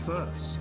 first.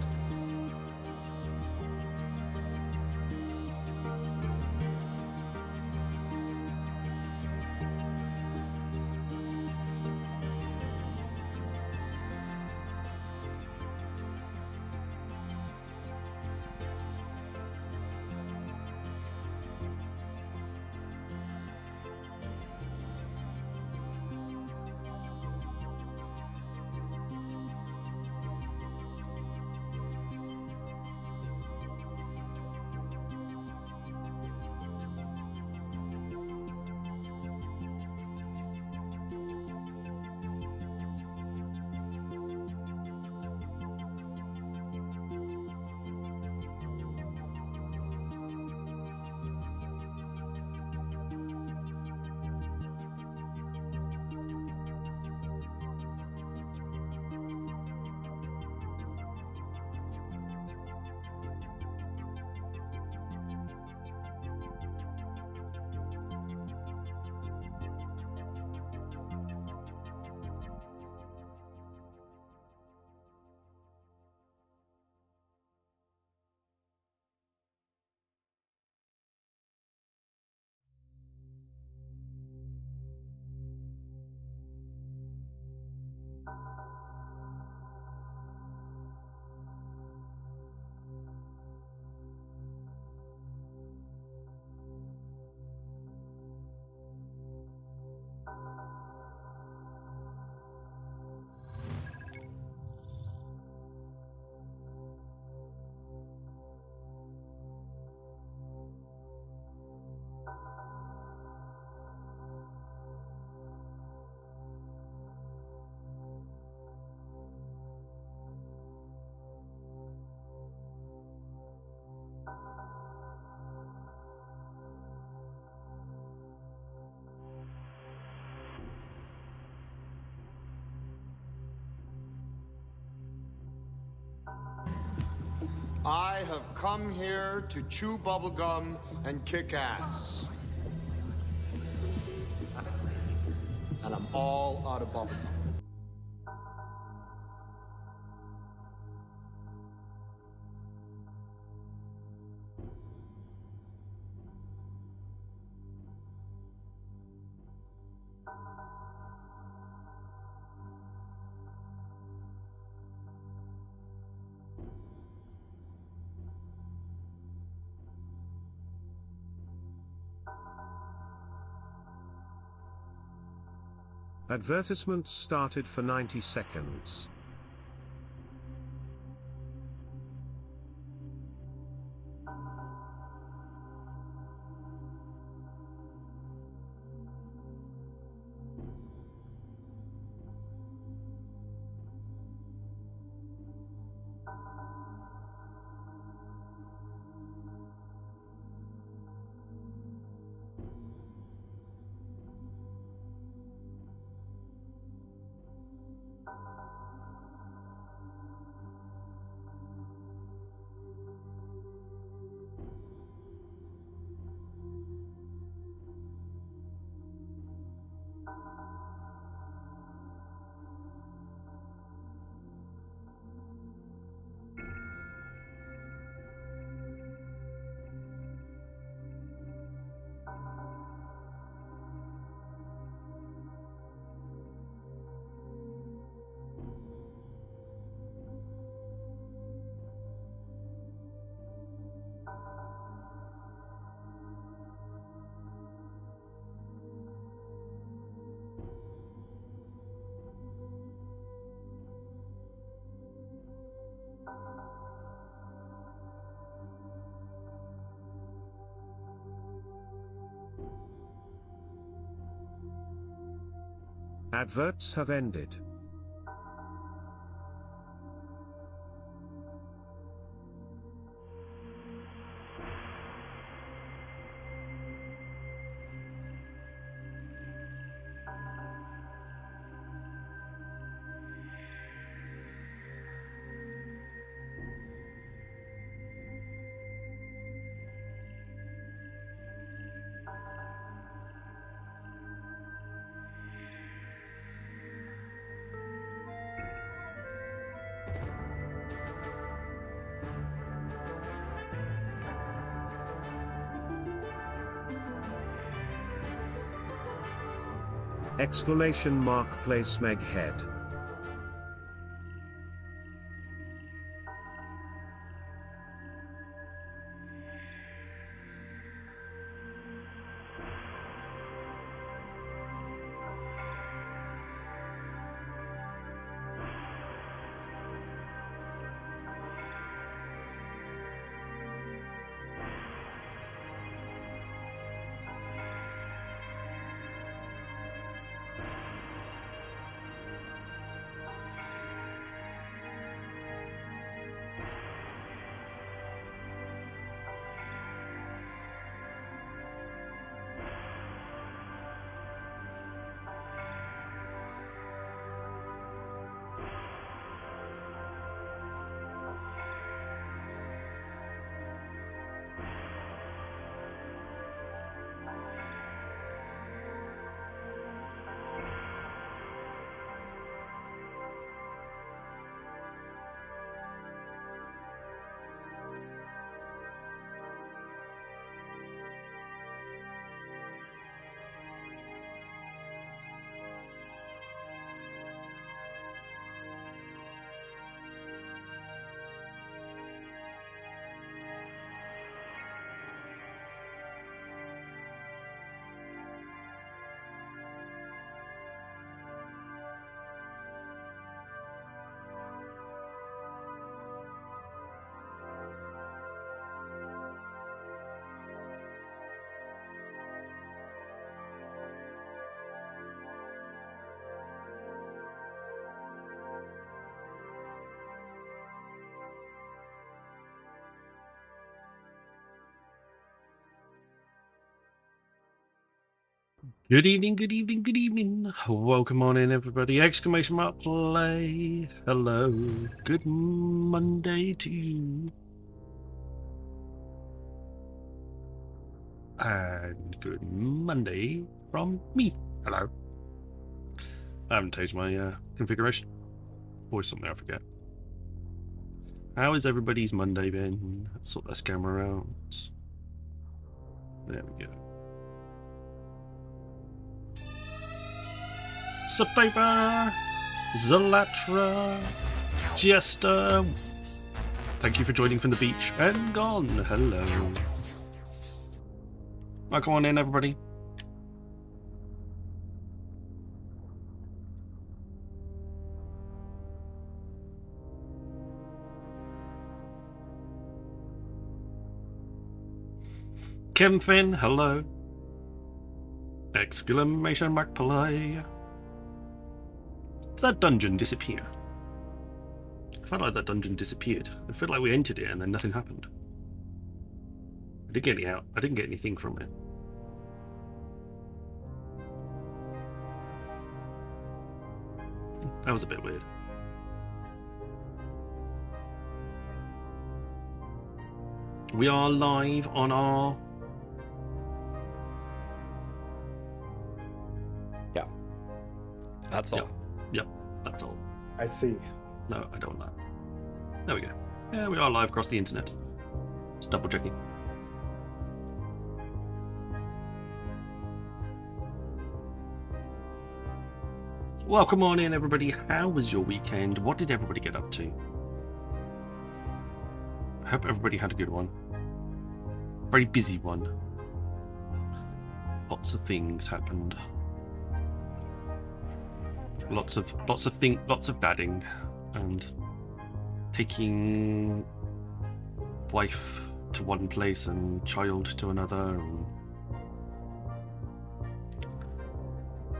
I have come here to chew bubblegum and kick ass. And I'm all out of bubblegum. Advertisements started for 90 seconds. Adverts have ended. Exclamation mark place Meg head. Good evening, good evening, good evening. Welcome on in, everybody. Exclamation mark play. Hello. Good Monday to you. And good Monday from me. Hello. I haven't changed my configuration. Always something I forget. How has everybody's Monday been? Let's sort this camera out. There we go. Survivor, Zalatra, Jester. Thank you for joining from the beach and gone. Hello. Right, come on in, everybody. Kim Finn, hello. Exclamation mark play. Did that dungeon disappear? I felt like that dungeon disappeared. I feel like we entered it and then nothing happened. I didn't get any out. I didn't get anything from it. That was a bit weird. We are live on our... Yeah. That's all. Yep, that's all. I see. No, I don't want that. There we go. Yeah, we are live across the internet. Just double checking. Welcome on in, everybody. How was your weekend? What did everybody get up to? I hope everybody had a good one. Very busy one. Lots of things happened. Lots of dadding and taking wife to one place and child to another. And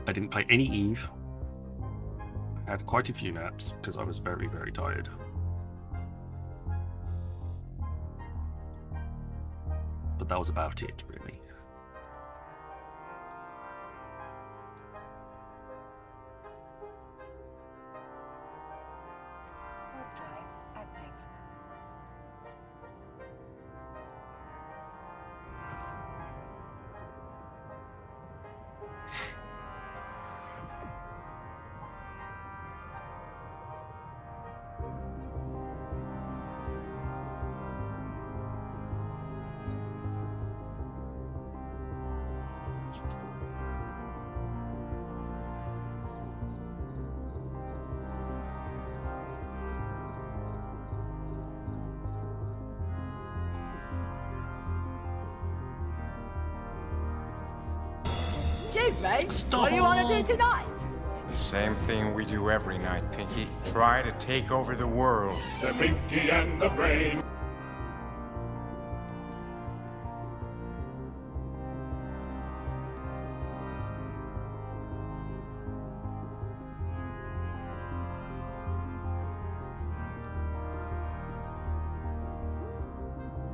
I didn't play any Eve. I had quite a few naps because I was very, very tired. But that was about it, really. Stupid. Stop. What do you want to do tonight? The same thing we do every night, Pinky. Try to take over the world. The Pinky and the Brain.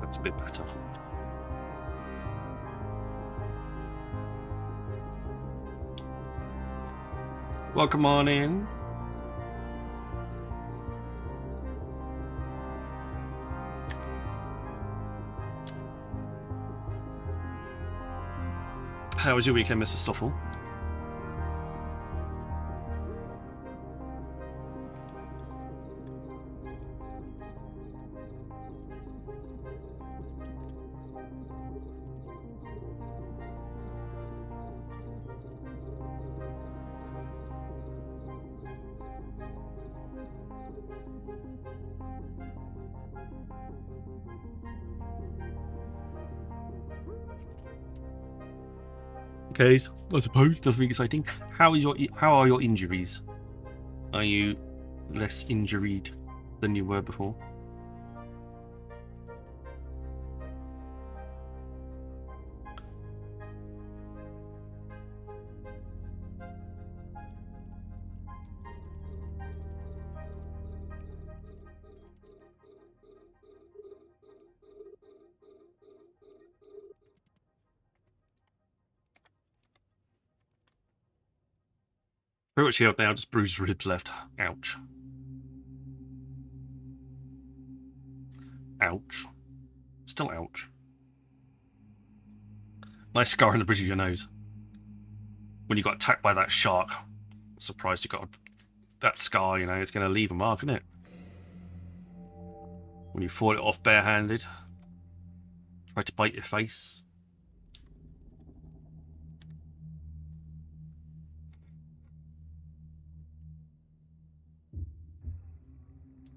That's a bit better. Welcome on in. How was your weekend, Mr. Stoffel? Okay, I suppose that's really exciting. How are your injuries? Are you less injured than you were before? Pretty much healed now, just bruised ribs left. Ouch. Ouch. Still ouch. Nice scar on the bridge of your nose. When you got attacked by that shark. Surprised you got that scar, you know, it's going to leave a mark, isn't it? When you fought it off barehanded. Tried to bite your face.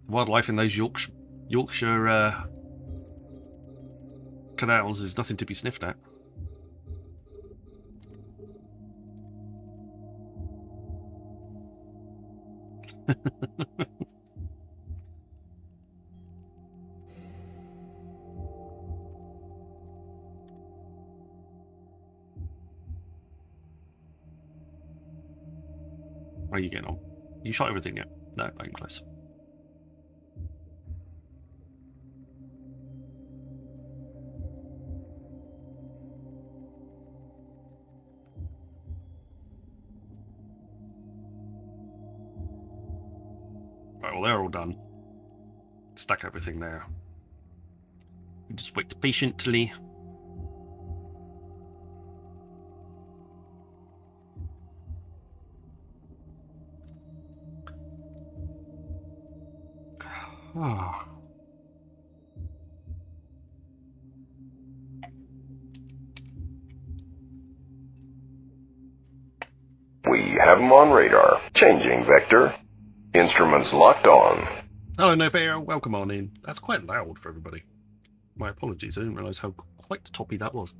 Wildlife in those Yorkshire canals is nothing to be sniffed at. How are you getting on? You shot everything yet? No, not even close. Right, well, they're all done. Stack everything there. Just wait patiently. Ah. We have him on radar. Changing vector. Instruments locked on. Hello, Nofair. Welcome on in. That's quite loud for everybody. My apologies. I didn't realise how quite toppy that was.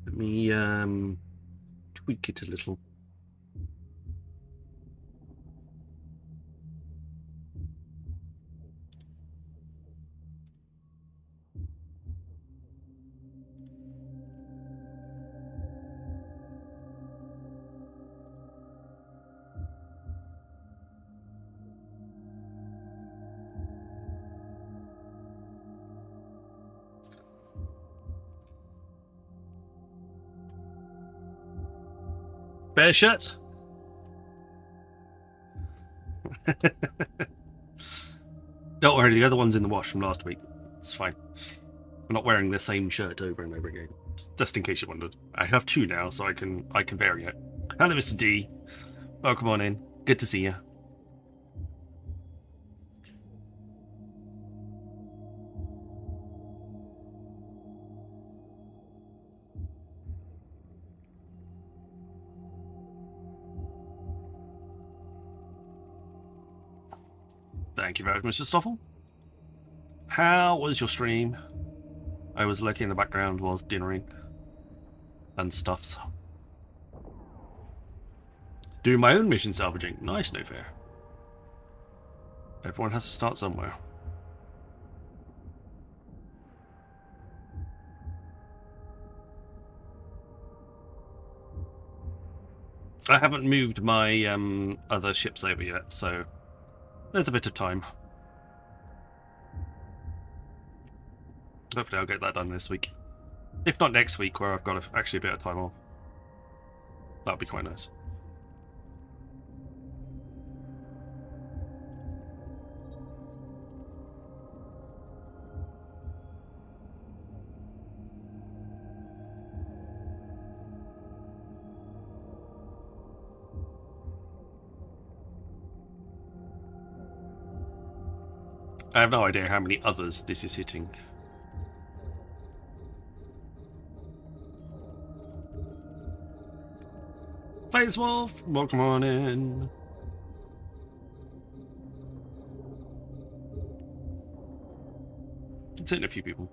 Let me tweak it a little. Bear shirt? Don't worry, the other one's in the wash from last week. It's fine. I'm not wearing the same shirt over and over again. Just in case you wondered. I have two now, so I can vary it. Hello, Mr. D. Welcome on in. Good to see you. Thank you very much, Mr. Stoffel. How was your stream? I was lurking in the background whilst dinnering. and stuffs. Doing my own mission salvaging. Nice, no fair. Everyone has to start somewhere. I haven't moved my other ships over yet, so there's a bit of time. Hopefully I'll get that done this week. If not next week, where I've got actually a bit of time off. That'd be quite nice. I have no idea how many others this is hitting. Face Wolf, welcome on in. It's hitting a few people.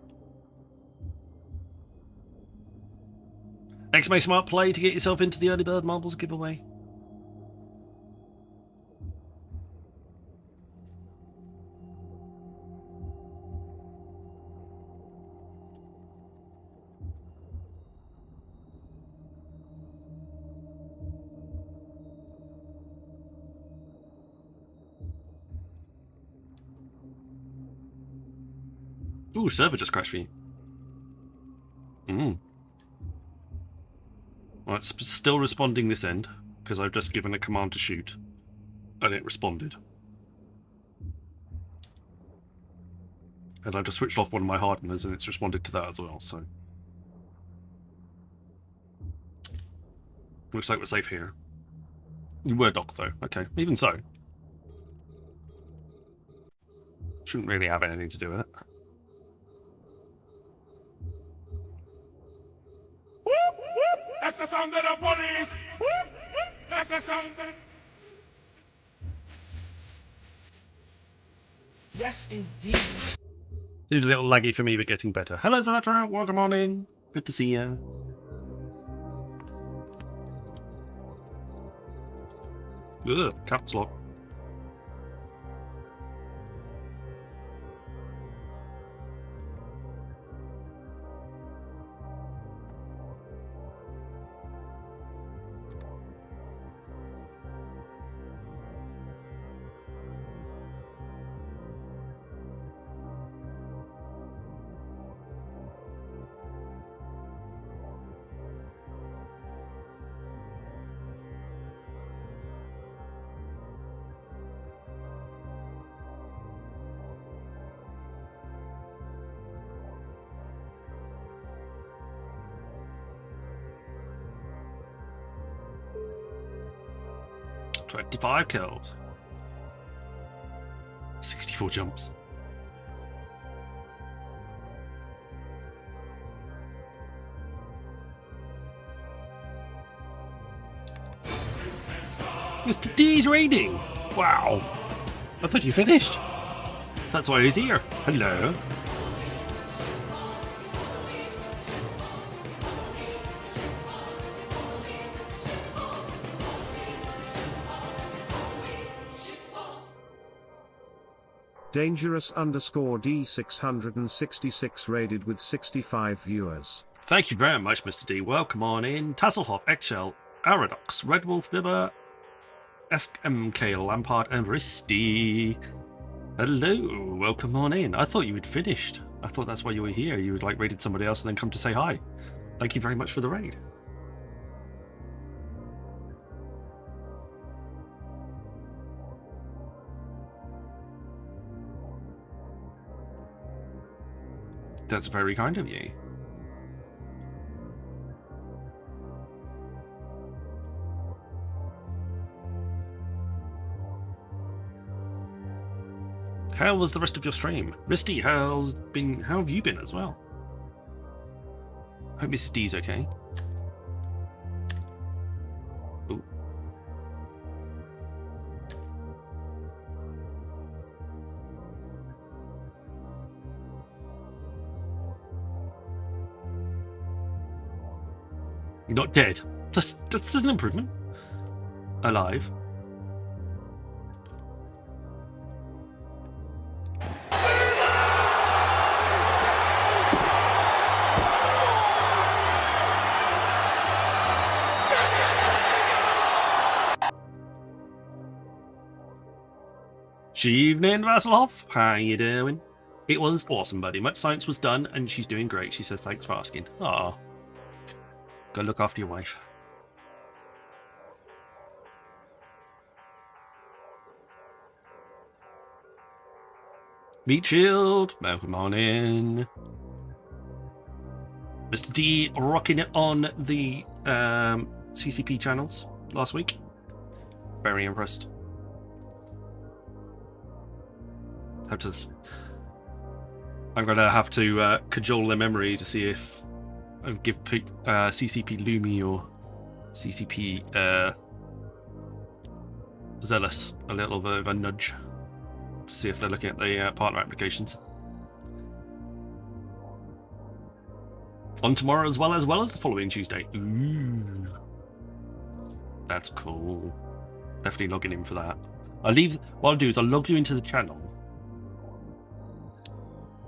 Exclamation mark play to get yourself into the early bird marbles giveaway. Ooh, server just crashed for you. Well, it's still responding this end, because I've just given a command to shoot, and it responded. And I just switched off one of my hardeners, and it's responded to that as well, so... Looks like we're safe here. You were docked, though. Okay, even so. Shouldn't really have anything to do with it. That's the sound of the police! That's the sound of... Yes, indeed. Did a little laggy for me, but getting better. Hello, Zatra. Welcome on in. Good to see you. Ugh, caps lock. $25 killed. 64 jumps. Mr. D's raiding! Wow. I thought you finished. That's why he's here. Hello. Dangerous _D666 raided with 65 viewers. Thank you very much, Mr. D. Welcome on in. Tasselhoff, Eggshell, Aradox, Red Wolf Bibber, SMK, Lampard, and Risty. Hello, welcome on in. I thought you had finished. I thought that's why you were here. You would like raided somebody else and then come to say hi. Thank you very much for the raid. That's very kind of you. How was the rest of your stream? Misty, how have you been as well? Hope Mrs. D's okay. Ooh. Not dead. That's an improvement. Alive. Evening, Vasselhoff. How you doing? It was awesome, buddy. Much science was done, and she's doing great. She says thanks for asking. Aw. Go look after your wife. Meat Shield. Good morning. Mr. D rocking it on the CCP channels last week. Very impressed. I'm gonna have to cajole their memory to see if I give CCP Lumi or CCP Zealous a little bit of a nudge to see if they're looking at the partner applications on tomorrow as well as the following Tuesday. Ooh, that's cool. Definitely logging in for that. What I'll do is I'll log you into the channel.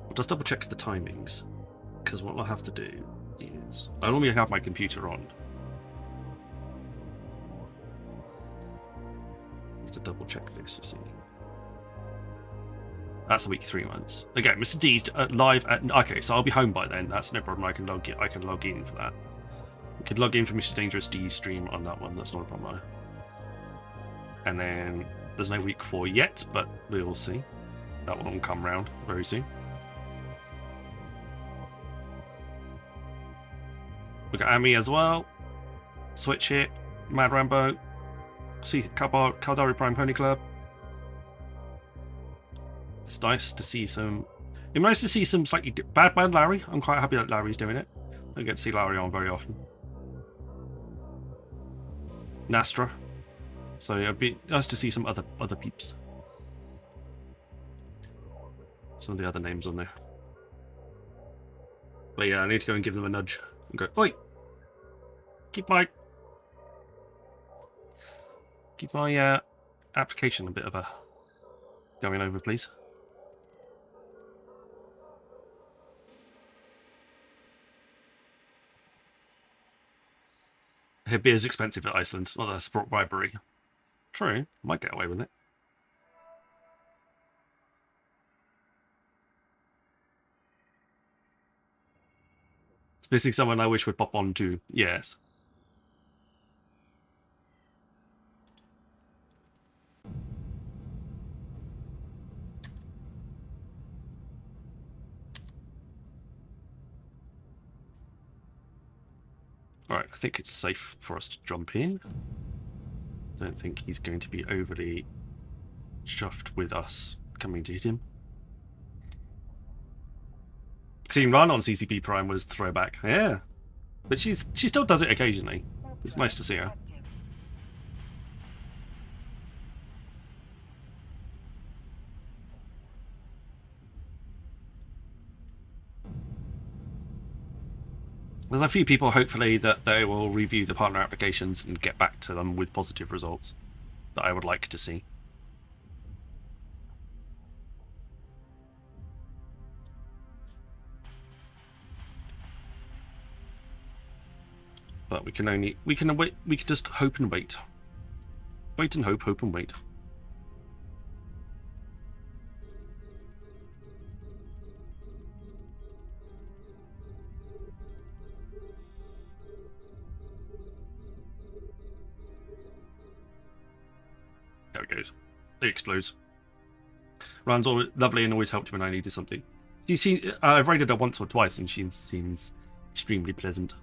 I'll just double check the timings, because what I'll have to do is I normally have my computer on. I have to double check this to see. That's a week 3 months. Okay, Mr. D's live at. Okay, so I'll be home by then. That's no problem. I can log in for that. We could log in for Mr. Dangerous D's stream on that one. That's not a problem. And then there's no week 4 yet, but we will see. That one will come round very soon. We got Amy as well. Switch Hit, Mad Rambo, Caldari Prime Pony Club. It's nice to see some. It's nice to see some slightly Bad Man Larry. I'm quite happy that Larry's doing it. I don't get to see Larry on very often. Nastra. So it'd be nice to see some other peeps. Some of the other names on there. But yeah, I need to go and give them a nudge and go, oi! Keep my application a bit of a going over, please. Here, beer's expensive at Iceland. Well, that's for bribery. True, might get away with it. It's basically someone I wish would pop on too. Yes. Alright, I think it's safe for us to jump in. Don't think he's going to be overly chuffed with us coming to hit him. Seeing Run on CCP Prime was throwback. Yeah. But she still does it occasionally. It's nice to see her. There's a few people, hopefully, that they will review the partner applications and get back to them with positive results that I would like to see. But we can just hope and wait. Wait and hope and wait. There it goes. It explodes. Ryan's always lovely and always helped when I needed something. You see, I've raided her once or twice and she seems extremely pleasant.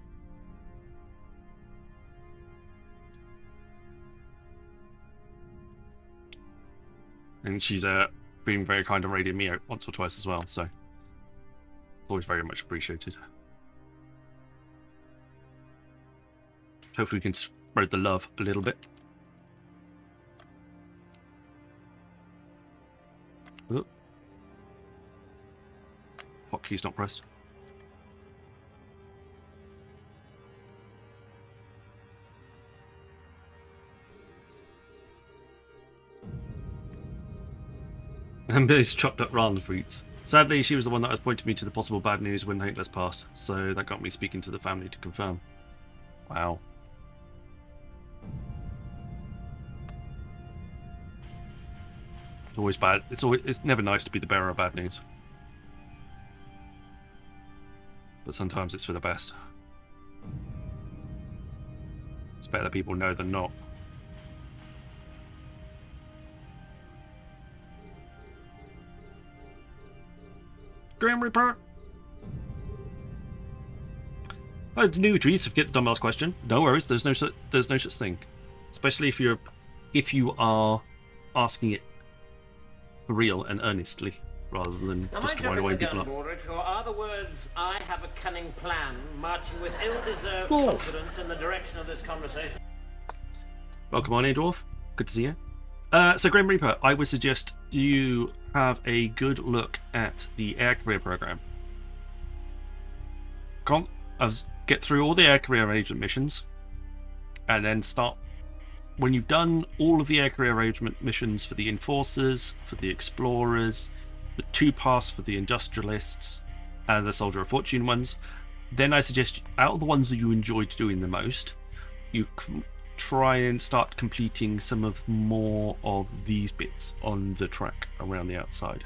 And she's been very kind and raided me out once or twice as well, so it's always very much appreciated. Hopefully we can spread the love a little bit. Oh. Hotkey's not pressed. And Billy's chopped up round fruits. Sadly, she was the one that was pointing me to the possible bad news when Hateless passed, so that got me speaking to the family to confirm. Wow. Always bad. It's never nice to be the bearer of bad news. But sometimes it's for the best. It's better that people know than not. Grim Reaper! Oh, the new trees, forget the dumbass question. No worries, there's no such thing. Especially if you are asking it for real and earnestly, rather than just to wind away people up. Or are the words, I have a cunning plan, marching with ill-deserved Dwarf. confidence in the direction of this conversation? Welcome on in, Dwarf. Good to see you. So, Grim Reaper, I would suggest you have a good look at the air career program. Get through all the air career agent missions, and then start. When you've done all of the air career agent missions for the enforcers, for the explorers, the 2-pass for the industrialists, and the soldier of fortune ones, then I suggest out of the ones that you enjoyed doing the most, you try and start completing some of more of these bits on the track around the outside.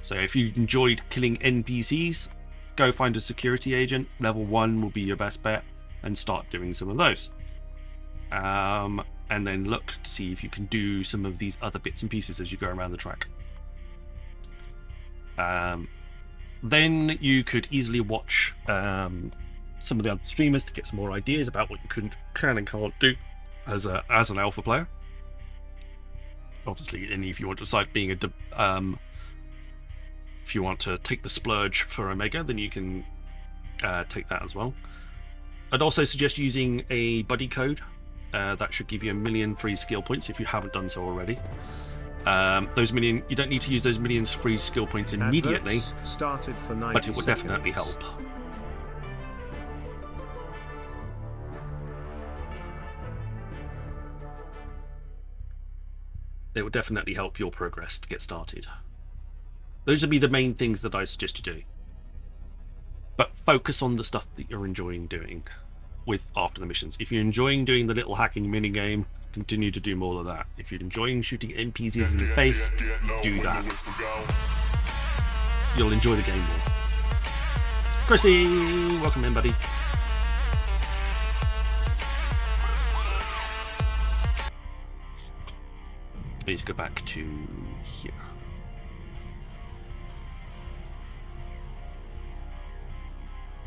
So if you enjoyed killing NPCs, go find a security agent. Level 1 will be your best bet, and start doing some of those. And then look to see if you can do some of these other bits and pieces as you go around the track. Then you could easily watch some of the other streamers to get some more ideas about what you can and can't do as an alpha player. Obviously, and if you want to decide being if you want to take the splurge for Omega, then you can take that as well. I'd also suggest using a buddy code. That should give you 1 million free skill points if you haven't done so already. You don't need to use those millions free skill points immediately, started for 90 but it will definitely seconds. help. It will definitely help your progress to get started. Those would be the main things that I suggest you do. But focus on the stuff that you're enjoying doing after the missions. If you're enjoying doing the little hacking minigame, continue to do more of that. If you're enjoying shooting NPCs in the face, do that. You'll enjoy the game more. Chrissy, welcome in, buddy. Please go back to here.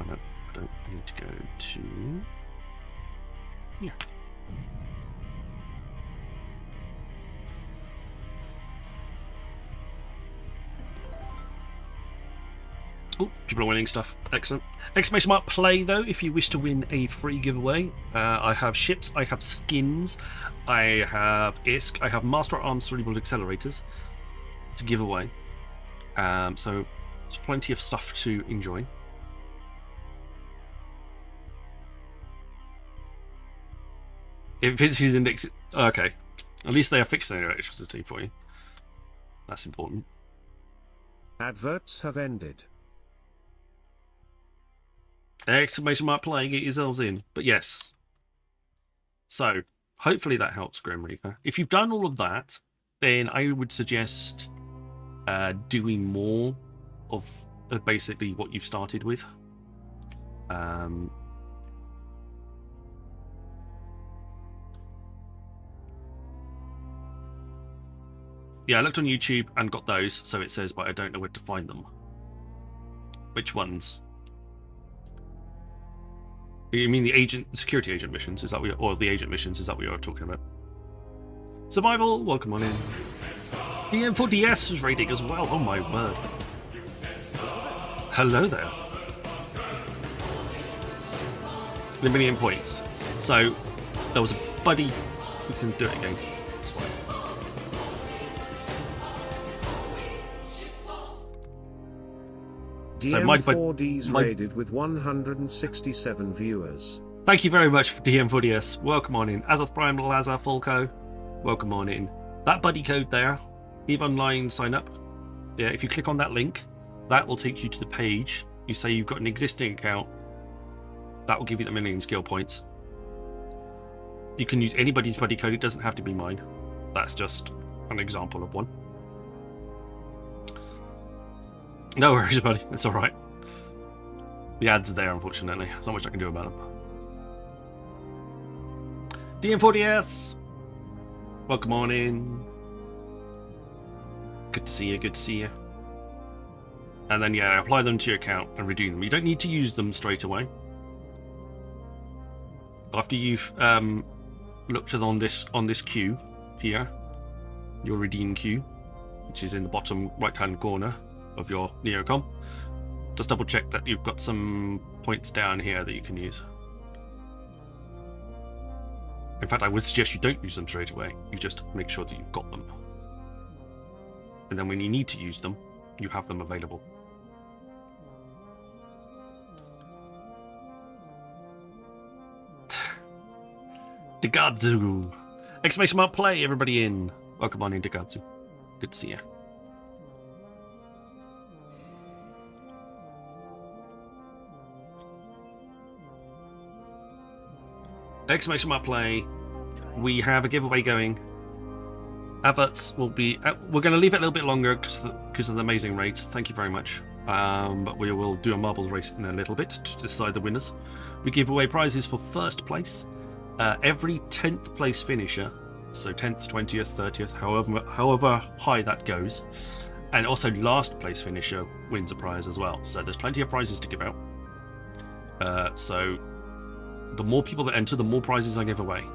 Oh, no, I don't need to go to here. Oh, people are winning stuff. Excellent. Exclamation mark play, though, if you wish to win a free giveaway. I have ships, I have skins, I have ISK, I have Master at Arms cerebral accelerators to give away. So there's plenty of stuff to enjoy. If it's the next, okay. At least they are fixing their electricity for you. That's important. Adverts have ended. Exclamation mark play, get yourselves in. But yes. So, hopefully that helps, Grim Reaper. If you've done all of that, then I would suggest doing more of basically what you've started with. Yeah, I looked on YouTube and got those, so it says, but I don't know where to find them. Which ones? You mean the security agent missions? Is that what or the agent missions? Is that what you're talking about? Survival, welcome on in. The M4DS was raiding as well. Oh my word! Hello there. The million points. So there was a buddy. We can do it again. It's fine. DM4D's raided with 167 viewers. Thank you very much for DM4DS. Welcome on in. Azoth Prime, Lazar, Falco. Welcome on in. That buddy code there EVE Online sign up. Yeah, if you click on that link, that will take you to the page. You say you've got an existing account. That will give you the 1,000,000 skill points. You can use anybody's buddy code. It doesn't have to be mine. That's just an example of one. No worries, buddy. It's all right. The ads are there, unfortunately. There's not much I can do about them. DM4DS! Welcome on in. Good to see you, good to see you. And then, yeah, apply them to your account and redeem them. You don't need to use them straight away. After you've looked at on this queue here, your redeem queue, which is in the bottom right-hand corner of your Neocom, just double check that you've got some points down here that you can use. In fact, I would suggest you don't use them straight away. You just make sure that you've got them. And then when you need to use them, you have them available. Degadzu! Exclamation mark play, everybody in. Welcome on in, Degadzu. Good to see you. Exclamation mark play. We have a giveaway going. Adverts will be... we're going to leave it a little bit longer because of the amazing raids. Thank you very much. But we will do a marbles race in a little bit to decide the winners. We give away prizes for first place. Every 10th place finisher, so 10th, 20th, 30th, however high that goes, and also last place finisher wins a prize as well. So there's plenty of prizes to give out. So the more people that enter, the more prizes I give away.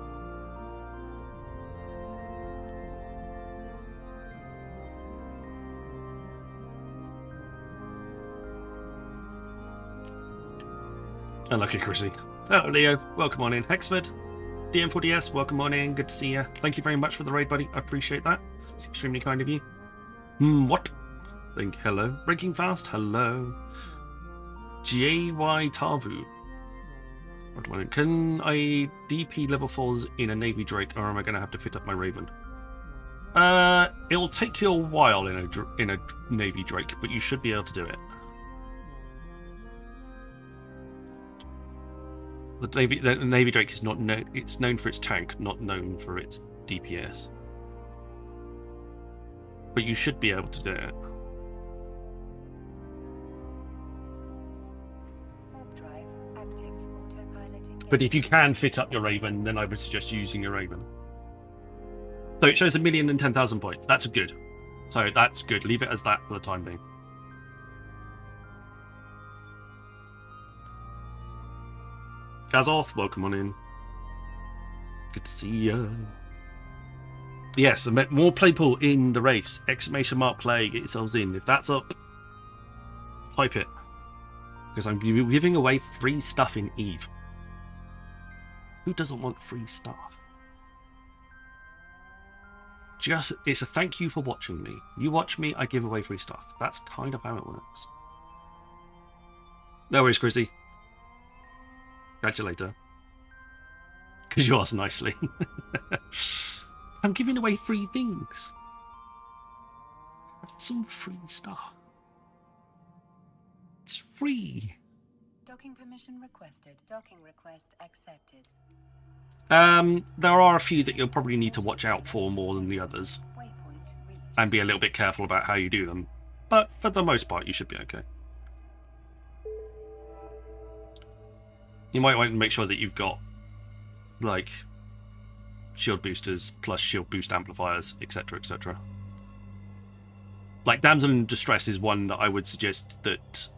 Unlucky Chrissy. Oh, Leo, welcome on in. Hexford, DM4DS, welcome on in. Good to see you. Thank you very much for the raid, buddy. I appreciate that. It's extremely kind of you. What? Think hello. Breaking Fast, hello. JY Tavu. Can I DP level 4s in a Navy Drake, or am I going to have to fit up my Raven? It'll take you a while in a Navy Drake, but you should be able to do it. The Navy Drake is not known. It's known for its tank, not known for its DPS. But you should be able to do it. But if you can fit up your Raven, then I would suggest using your Raven. So it shows 1,010,000 points. That's good. So that's good. Leave it as that for the time being. Gazoth, welcome on in. Good to see you. Yes, more people in the race. Exclamation mark play. Get yourselves in. If that's up, type it. Because I'm giving away free stuff in EVE. Who doesn't want free stuff? It's a thank you for watching me. You watch me, I give away free stuff. That's kind of how it works. No worries, Chrissy. Catch you later. Because you asked nicely. I'm giving away free things. Have some free stuff. It's free. Docking permission requested. Docking request accepted. There are a few that you'll probably need to watch out for more than the others. And be a little bit careful about how you do them. But for the most part, you should be okay. You might want to make sure that you've got, like, shield boosters plus shield boost amplifiers, etc., etc. Like, Damsel in Distress is one that I would suggest that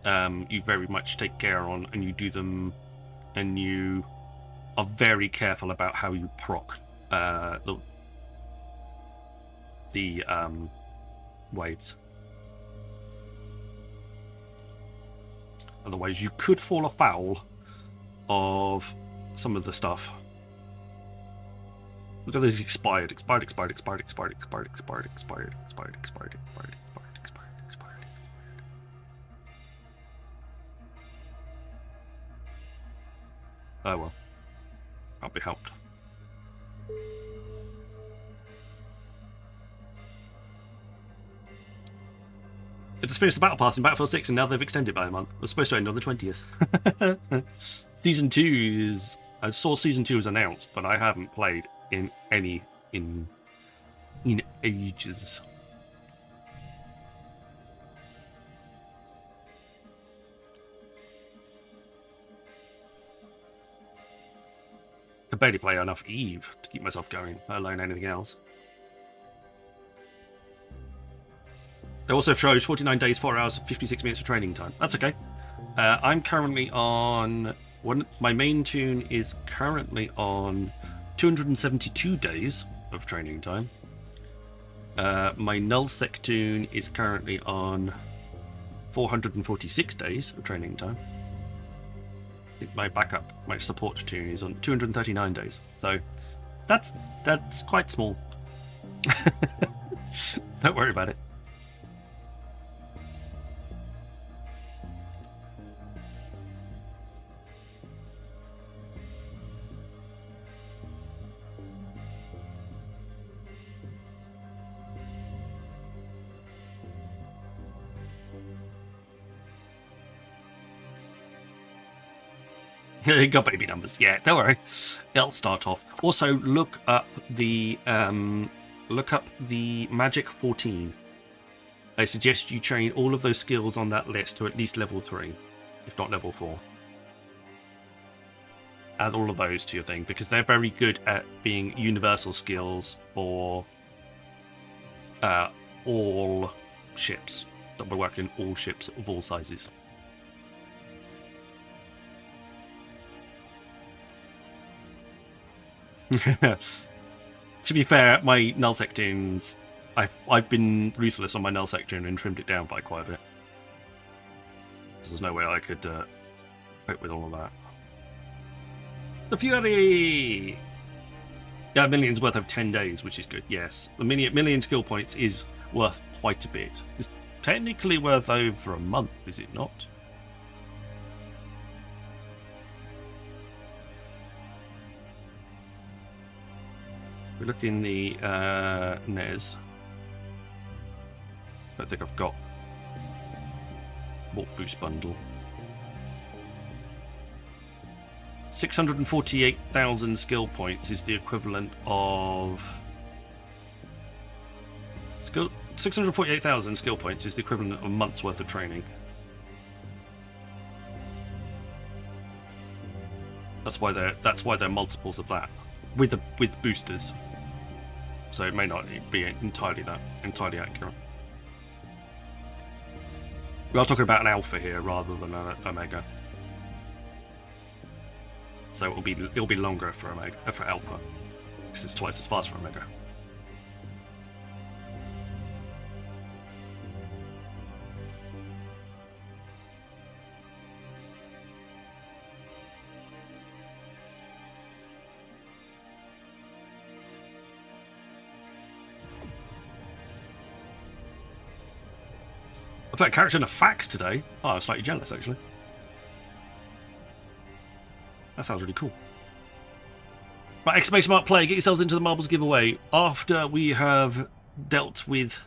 you very much take care on, and you do them, and you are very careful about how you proc the waves. Otherwise, you could fall afoul of some of the stuff. Look at this expired. Oh well. Can't be helped. I just finished the Battle Pass in Battlefield 6 and now they've extended by a month. It was supposed to end on the 20th. Season 2 is... I saw Season 2 was announced, but I haven't played in ages. I barely play enough Eve to keep myself going, let alone anything else. It also shows 49 days, 4 hours, 56 minutes of training time. That's okay. I'm currently on... my main tune is currently on 272 days of training time. My nullsec tune is currently on 446 days of training time. I think my backup, my support tune is on 239 days. So that's quite small. Don't worry about it. Got baby numbers. Yeah, don't worry. It'll start off. Also, look up the Magic 14. I suggest you train all of those skills on that list to at least level 3, if not level 4. Add all of those to your thing because they're very good at being universal skills for all ships that will work in all ships of all sizes. To be fair, my nullsec tunes, I've been ruthless on my nullsec tune and trimmed it down by quite a bit. There's no way I could cope with all of that. The Fury! Yeah, million's worth of 10 days, which is good, yes. The million skill points is worth quite a bit. It's technically worth over a month, is it not? We look in the NES. I don't think I've got Warp Boost bundle. 648,000 skill points is the equivalent of 648,000 skill points is the equivalent of a month's worth of training. That's why they're multiples of that with boosters. So it may not be entirely accurate. We are talking about an alpha here rather than an omega. So it'll be longer for alpha because it's twice as fast for omega. I put a character in a fax today. Oh, I'm slightly jealous, actually. That sounds really cool. Right, exclamation mark play. Get yourselves into the marbles giveaway. After we have dealt with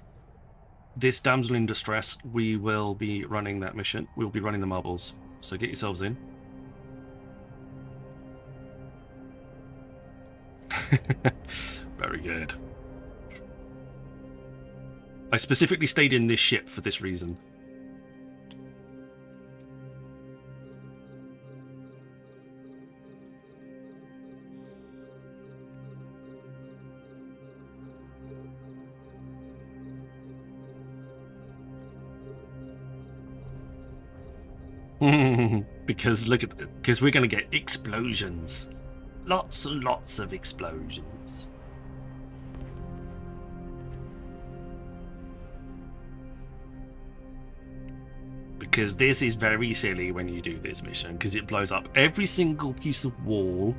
this damsel in distress, we will be running that mission. We'll be running the marbles. So get yourselves in. Very good. I specifically stayed in this ship for this reason. Because we're going to get explosions. Lots and lots of explosions. Because this is very silly when you do this mission, because it blows up every single piece of wall,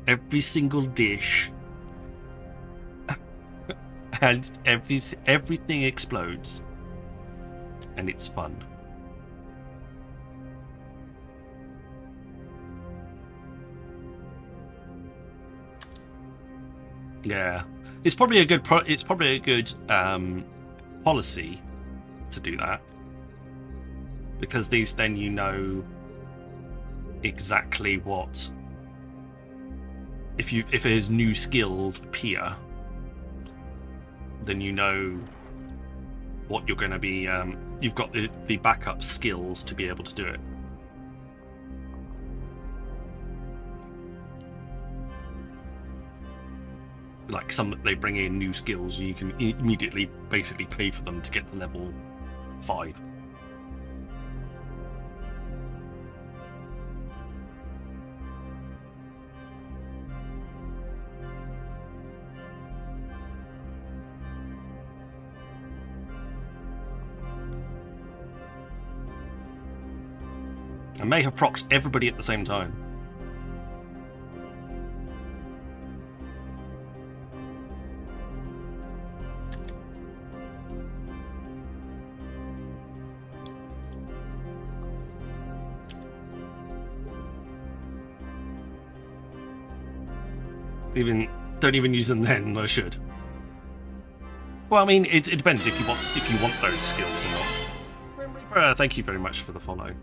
every single dish, and everything explodes, and it's fun. Yeah, it's probably a good policy to do that. because these then you know exactly what if there's new skills appear, then you know what you're going to be. You've got the backup skills to be able to do it. Like they bring in new skills, you can immediately basically pay for them to get to level 5. I may have procced everybody at the same time. Don't even use them then. I should. Well, I mean, it depends if you want those skills or not. Thank you very much for the follow.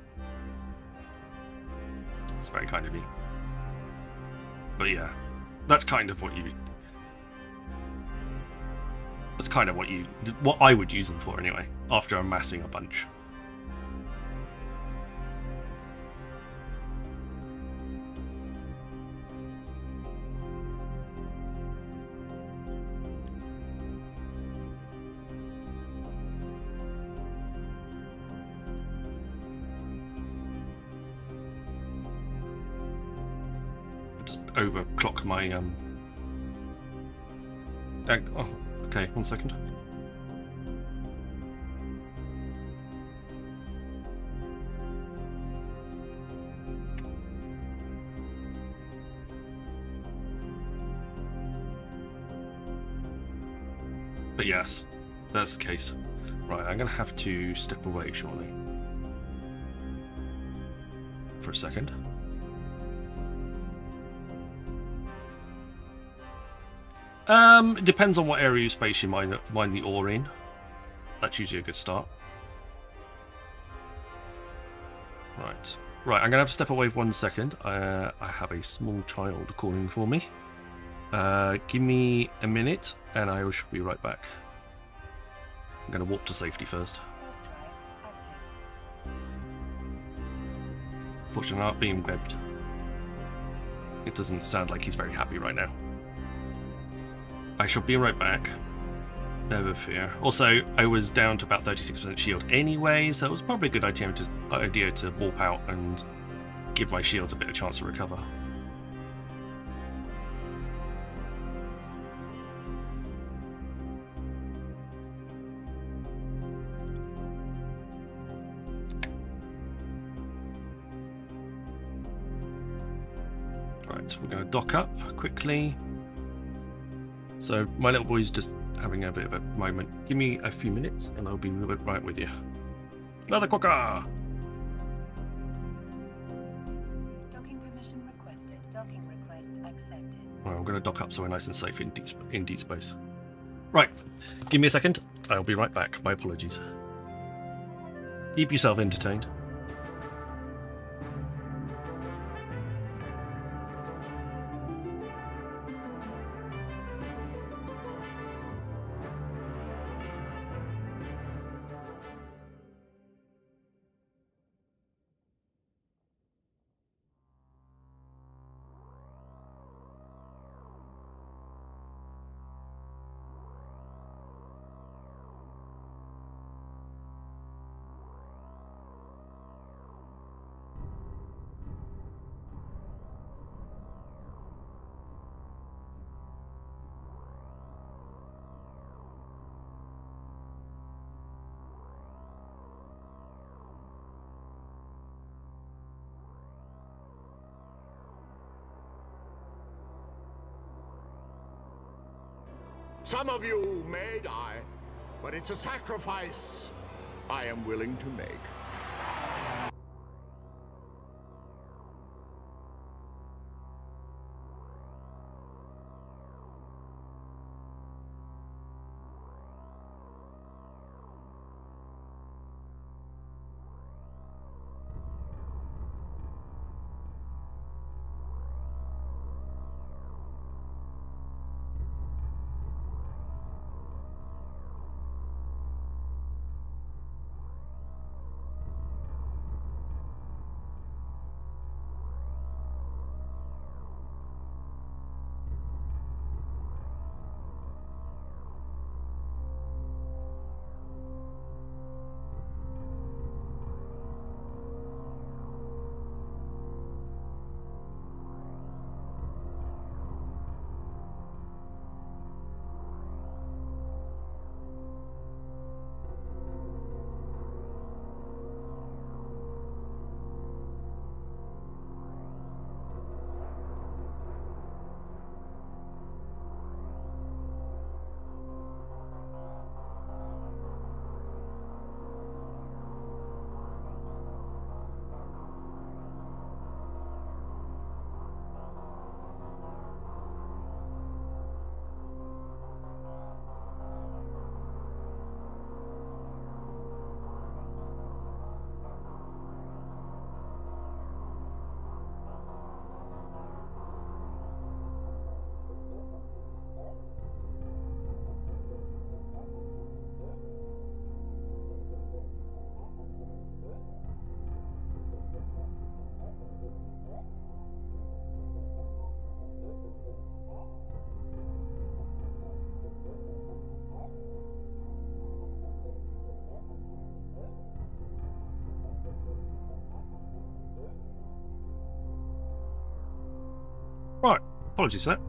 It's very kind of you. But yeah, that's kind of what I would use them for anyway. After amassing a bunch. Overclock my oh, okay, 1 second. But yes, that's the case. Right, I'm gonna have to step away shortly. For a second. It depends on what area of space you mine the ore in. That's usually a good start. Right, I'm gonna have to step away for 1 second. I have a small child calling for me. Give me a minute, and I should be right back. I'm gonna warp to safety first. Fortunately, I'm not being webbed. It doesn't sound like he's very happy right now. I shall be right back. Never fear. Also, I was down to about 36% shield anyway, so it was probably a good idea to warp out and give my shields a bit of chance to recover. Right, we're going to dock up quickly. So my little boy's just having a bit of a moment. Give me a few minutes and I'll be right with you. Leather Quokka! Docking permission requested. Docking request accepted. Well, I'm going to dock up so we're nice and safe in deep space. Right, give me a second. I'll be right back. My apologies. Keep yourself entertained. Some of you may die, but it's a sacrifice I am willing to make. Right, apologies for that.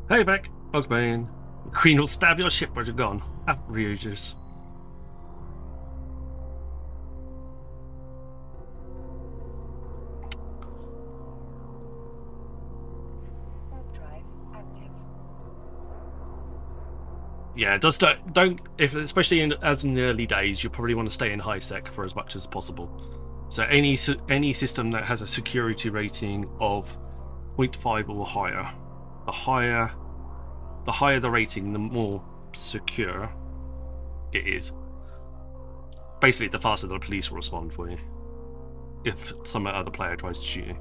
Hey, Beck. Welcome in. The Queen will stab your ship where you're gone. Outrageous. Warp drive active. Yeah, just don't if especially as in the early days, you probably want to stay in high sec for as much as possible. So any system that has a security rating of 0.5 or higher, the higher the rating, the more secure it is. Basically, the faster the police will respond for you if some other player tries to shoot you.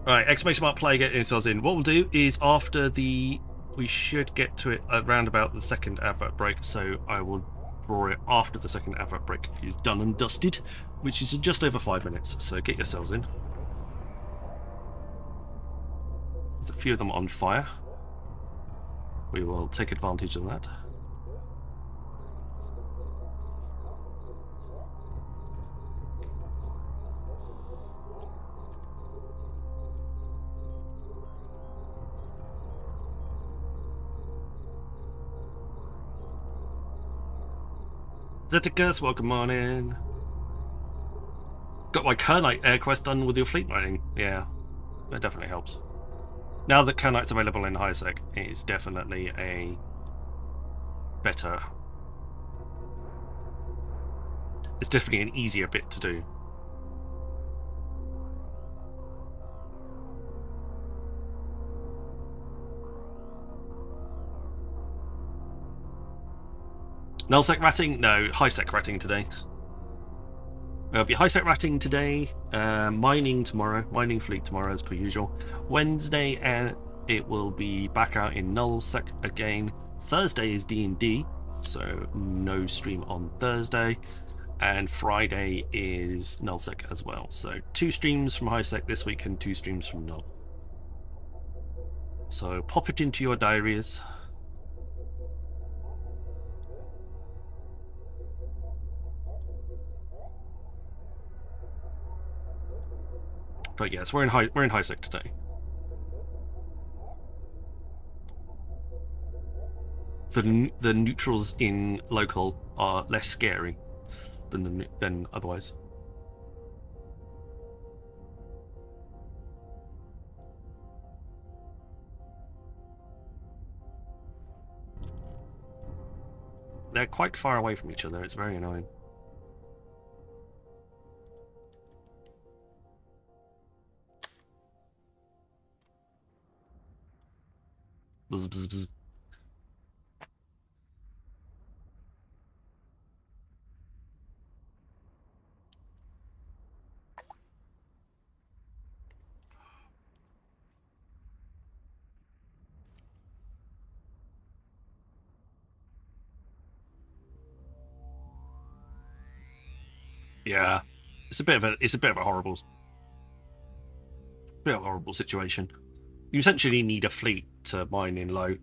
Alright, exclamation mark play, get yourselves in. What we'll do is we should get to it around about the second advert break, so I will draw it after the second advert break is done and dusted, which is in just over 5 minutes, so get yourselves in. There's a few of them on fire. We will take advantage of that. Zeticus, welcome on in. Got my Kernite air quest done with your fleet mining. Yeah, that definitely helps. Now that Kernite's available in HiSec, it is definitely a better... It's definitely an easier bit to do. Nullsec ratting? No, HiSec ratting today. There'll be HiSec ratting today, mining tomorrow, mining fleet tomorrow as per usual. Wednesday, and it will be back out in Nullsec again. Thursday is D&D, so no stream on Thursday. And Friday is Nullsec as well. So 2 streams from HiSec this week and 2 streams from Null. So pop it into your diaries. But yes, we're in HiSec today. The neutrals in local are less scary than otherwise. They're quite far away from each other. It's very annoying. Bzz, bzz, bzz. Yeah, it's a bit of a horrible situation. You essentially need a fleet to mine in low,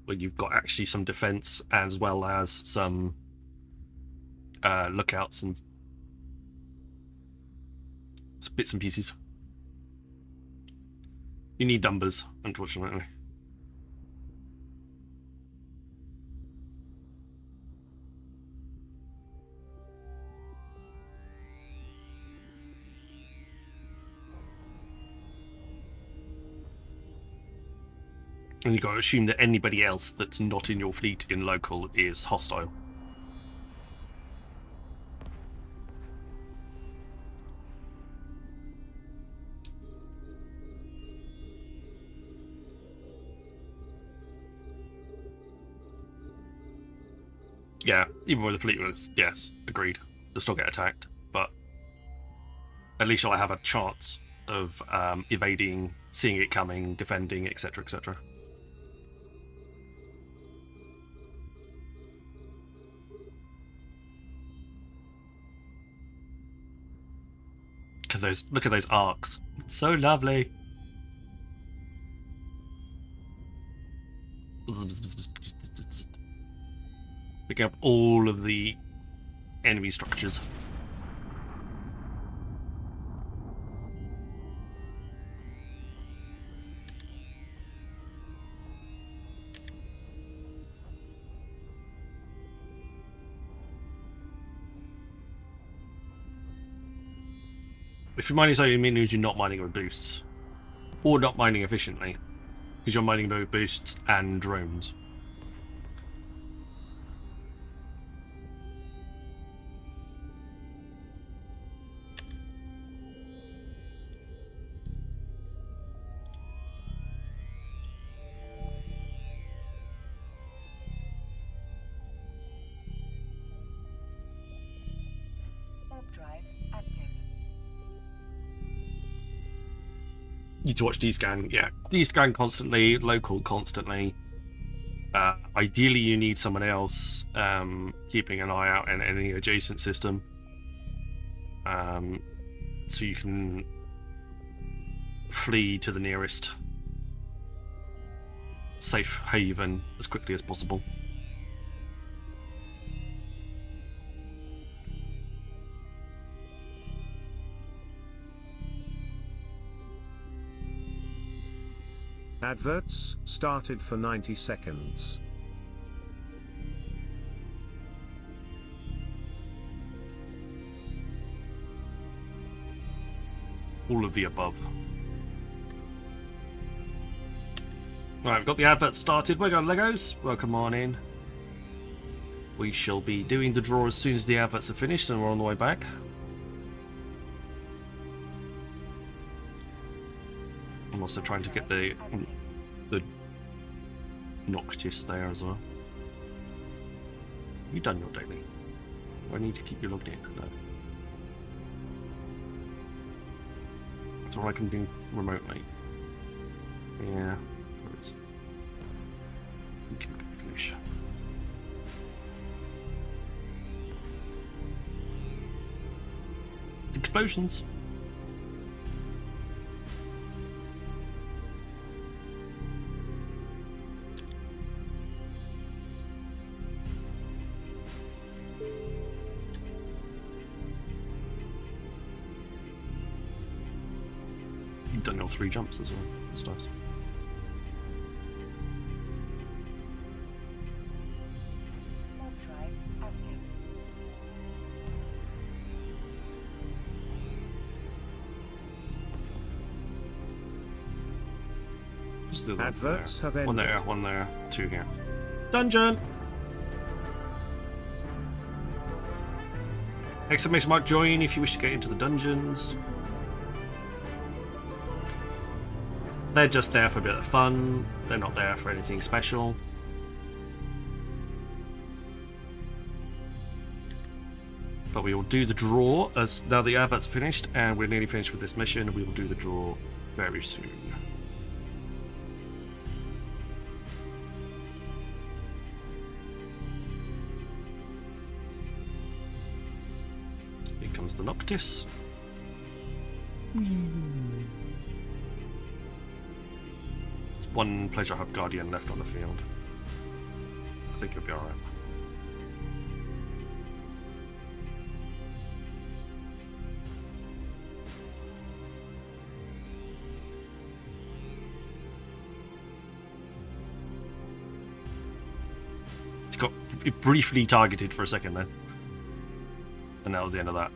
when you've got actually some defense as well as some lookouts and bits and pieces. You need numbers, unfortunately. And you've got to assume that anybody else that's not in your fleet in local is hostile. Yeah, even with the fleet was, yes, agreed. They'll still get attacked, but at least you'll have a chance of evading, seeing it coming, defending, etc., etc. Look at those arcs. It's so lovely. Picking up all of the enemy structures. If you're mining so, it means you're not mining with boosts. Or not mining efficiently. Because you're mining both boosts and drones. Warp drive active. Need to watch D-scan, yeah. D-scan constantly, local constantly. Ideally you need someone else keeping an eye out in any adjacent system. So you can flee to the nearest safe haven as quickly as possible. Adverts started for 90 seconds. All of the above. Right, we've got the adverts started. We're going Legos. Welcome on in. We shall be doing the draw as soon as the adverts are finished, and we're on the way back. I'm also trying to get the Noctis there as well. Have you done your daily? Or I need to keep you logged in? No. That's all I can do remotely. Yeah. Right. We can finish. Explosions. You've done your 3 jumps as well. That's nice. Warp drive active. Just do that Adverts there. have One ended. there, one there, 2 here. Dungeon! Exclamation mark join if you wish to get into the dungeons. They're just there for a bit of fun. They're not there for anything special. But we will do the draw as now the advert's finished and we're nearly finished with this mission. We will do the draw very soon. Here comes the Noctis. There's one Pleasure Hub Guardian left on the field. I think he'll be alright. He got briefly targeted for a second then. And that was the end of that.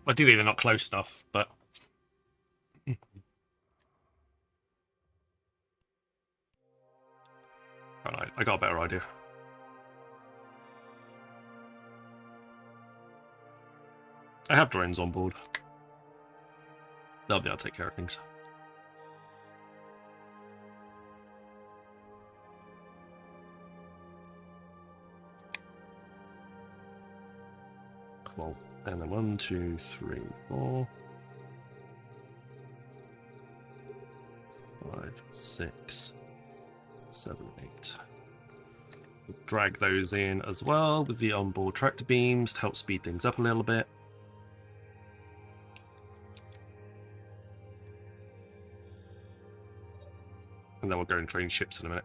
Ideally, they're not close enough, but alright, I got a better idea. I have drones on board. They'll be able to take care of things. Cool. And then 1, 2, 3, 4, 5, 6, 7, 8. Drag those in as well with the onboard tractor beams to help speed things up a little bit. And then we'll go and train ships in a minute.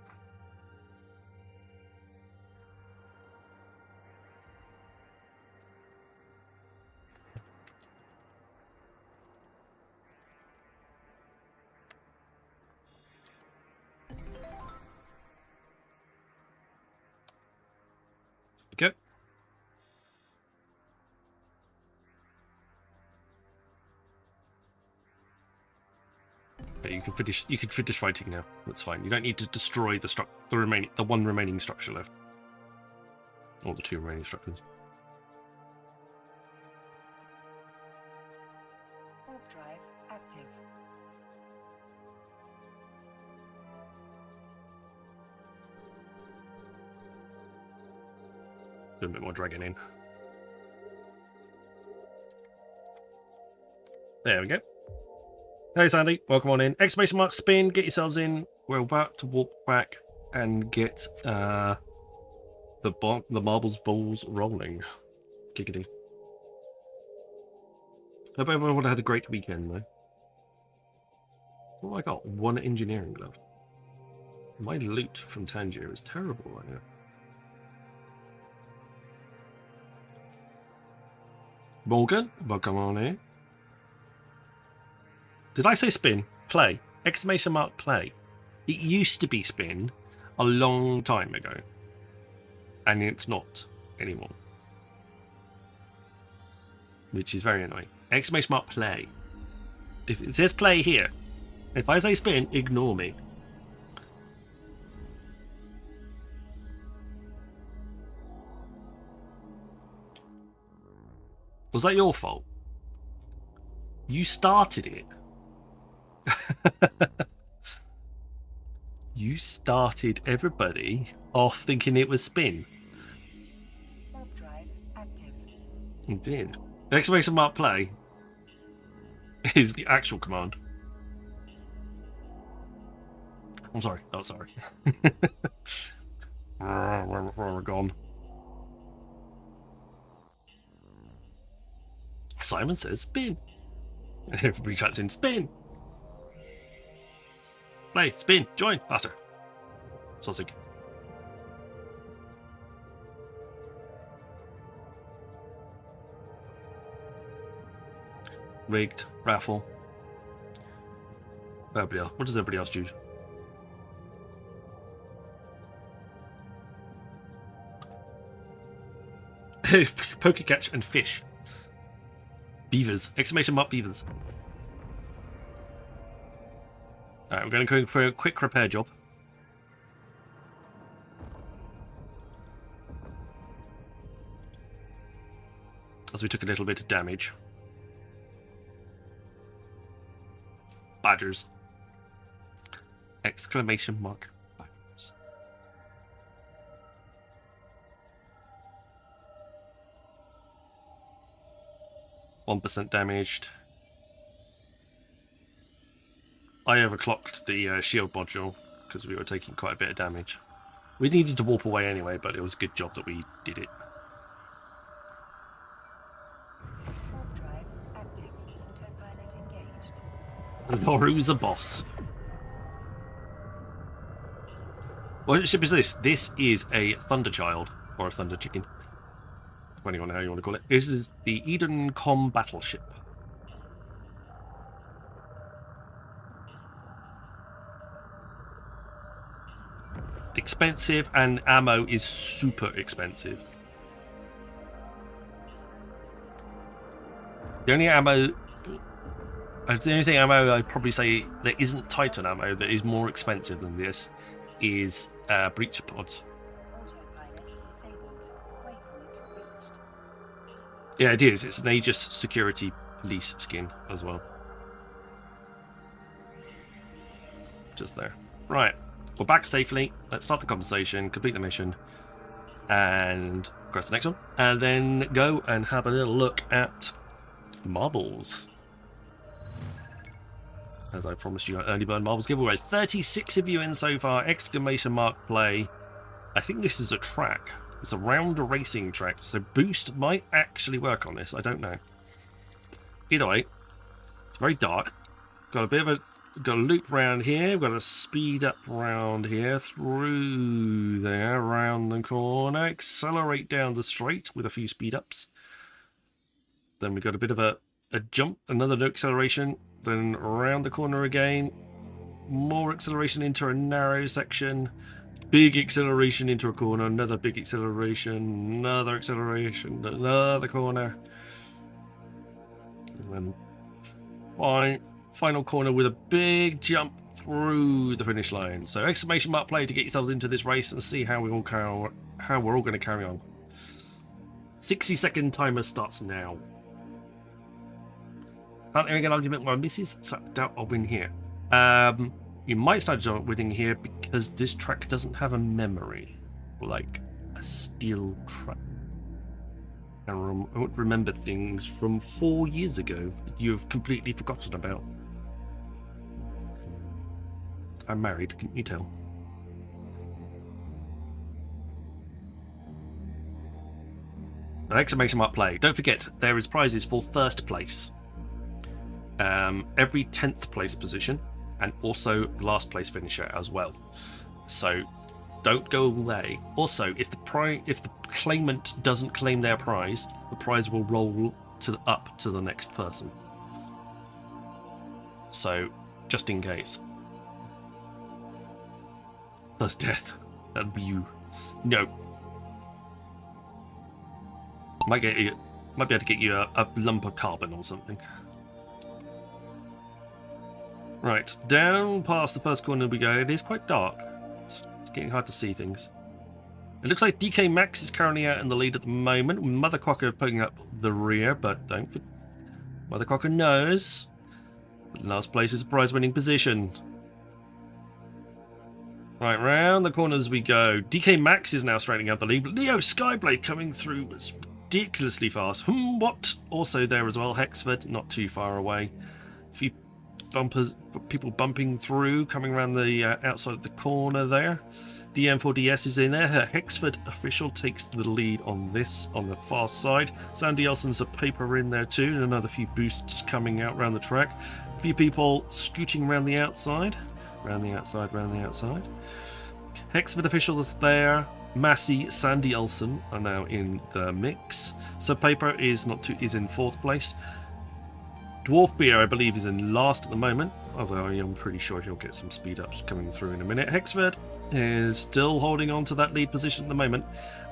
Go. Okay, you can finish fighting now. That's fine. You don't need to destroy the one remaining structure left. Or the two remaining structures. Warp drive active. Do a bit more dragging in. There we go. Hey Sandy, welcome on in. Exclamation mark spin, get yourselves in. We're about to walk back and get the marbles balls rolling. Giggity. Hope everyone had a great weekend though. Oh, I got one engineering glove. My loot from Tangier is terrible right now. Morgan, welcome on in. Did I say spin? Play. Exclamation mark play. It used to be spin a long time ago. And it's not anymore. Which is very annoying. Exclamation mark play. If it says play here, if I say spin, ignore me. Was that your fault? You started it. You started everybody off thinking it was spin. Warp drive active. You did. Exclamation mark play is the actual command. I'm sorry. Oh, sorry. Where we're gone. Simon says spin. And everybody types in spin. Play, spin, join, faster. Sausage. Rigged, raffle. Everybody else. What does everybody else choose? Poker catch and fish. Beavers. Exclamation mark beavers. Alright, we're going to go for a quick repair job. As we took a little bit of damage. Badgers. Exclamation mark badgers. %1 damaged. I overclocked the shield module because we were taking quite a bit of damage. We needed to warp away anyway, but it was a good job that we did it. Warp drive active. Autopilot engaged. Loru's a boss. What ship is this? This is a Thunder Child, or a Thunder Chicken, depending on how you want to call it. This is the Eden Com battleship. Expensive, and ammo is super expensive. The only thing ammo I'd probably say that isn't Titan ammo that is more expensive than this is breacher pods. Autopilot disabled. Waypoint reached. Yeah, it is. It's an Aegis security police skin as well. Just there. Right. We're back safely. Let's start the conversation, complete the mission, and progress to the next one. And then go and have a little look at marbles. As I promised you, early bird marbles giveaway. 36 of you in so far. Exclamation mark play. I think this is a track. It's a round racing track, so boost might actually work on this. I don't know. Either way, it's very dark. Got a bit of a loop round here. We've got a speed up round here, through there, around the corner, accelerate down the straight with a few speed ups. Then we've got a bit of a jump, another acceleration, then around the corner again, more acceleration into a narrow section, big acceleration into a corner, another big acceleration, another acceleration, another corner, and then final corner with a big jump through the finish line. So exclamation mark play to get yourselves into this race and see how we're all going to carry on. 60-second timer starts now. Can't hear an argument why misses, so I doubt I'll win here. You might start winning here because this track doesn't have a memory like a steel track. I won't remember things from 4 years ago that you have completely forgotten about. I'm married, couldn't you tell? An exclamation mark play. Don't forget, there is prizes for first place. Every 10th place position, and also the last place finisher as well. So don't go away. Also, if the claimant doesn't claim their prize, the prize will roll up to the next person. So just in case. First death. That'd be you. No. Might be able to get you a lump of carbon or something. Right, down past the first corner we go. It is quite dark. It's getting hard to see things. It looks like DK Max is currently out in the lead at the moment, with Mother Quokka putting up the rear, but don't forget, Mother Quokka knows. Last place is a prize-winning position. Right, round the corners we go. DK Max is now straightening out the lead, but Leo Skyblade coming through was ridiculously fast. What? Also there as well. Hexford, not too far away. A few people bumping through, coming around the outside of the corner there. DM4DS is in there. Her Hexford official takes the lead on this, on the far side. Sandy Elson's a paper in there too, and another few boosts coming out around the track. A few people scooting around the outside. Round the outside, round the outside. Hexford official is there. Massey, Sandy Elson are now in the mix. So Paper is in 4th place. Dwarf Beer, I believe, is in last at the moment, although I'm pretty sure he'll get some speed ups coming through in a minute. Hexford is still holding on to that lead position at the moment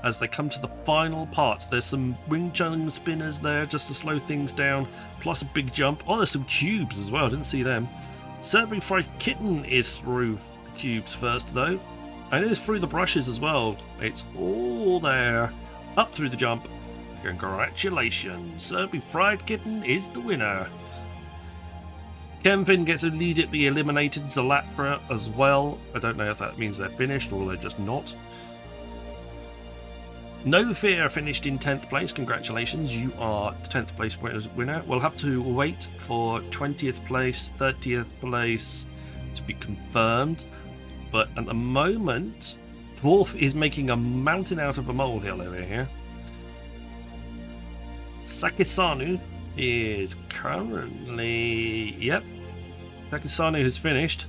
as they come to the final part. There's some wing chun spinners there just to slow things down, plus a big jump. Oh, there's some cubes as well, I didn't see them. Cerberus Fried Kitten is through the cubes first though, and it is through the brushes as well. It's all there, up through the jump. Congratulations, Cerberus Fried Kitten is the winner. Kempin gets immediately eliminated, Zalatra as well. I don't know if that means they're finished or they're just not. No Fear finished in 10th place. Congratulations, you are 10th place winner. We'll have to wait for 20th place, 30th place to be confirmed. But at the moment, Dwarf is making a mountain out of a molehill over here. Sakisanu is currently... Yep. Sakisanu has finished.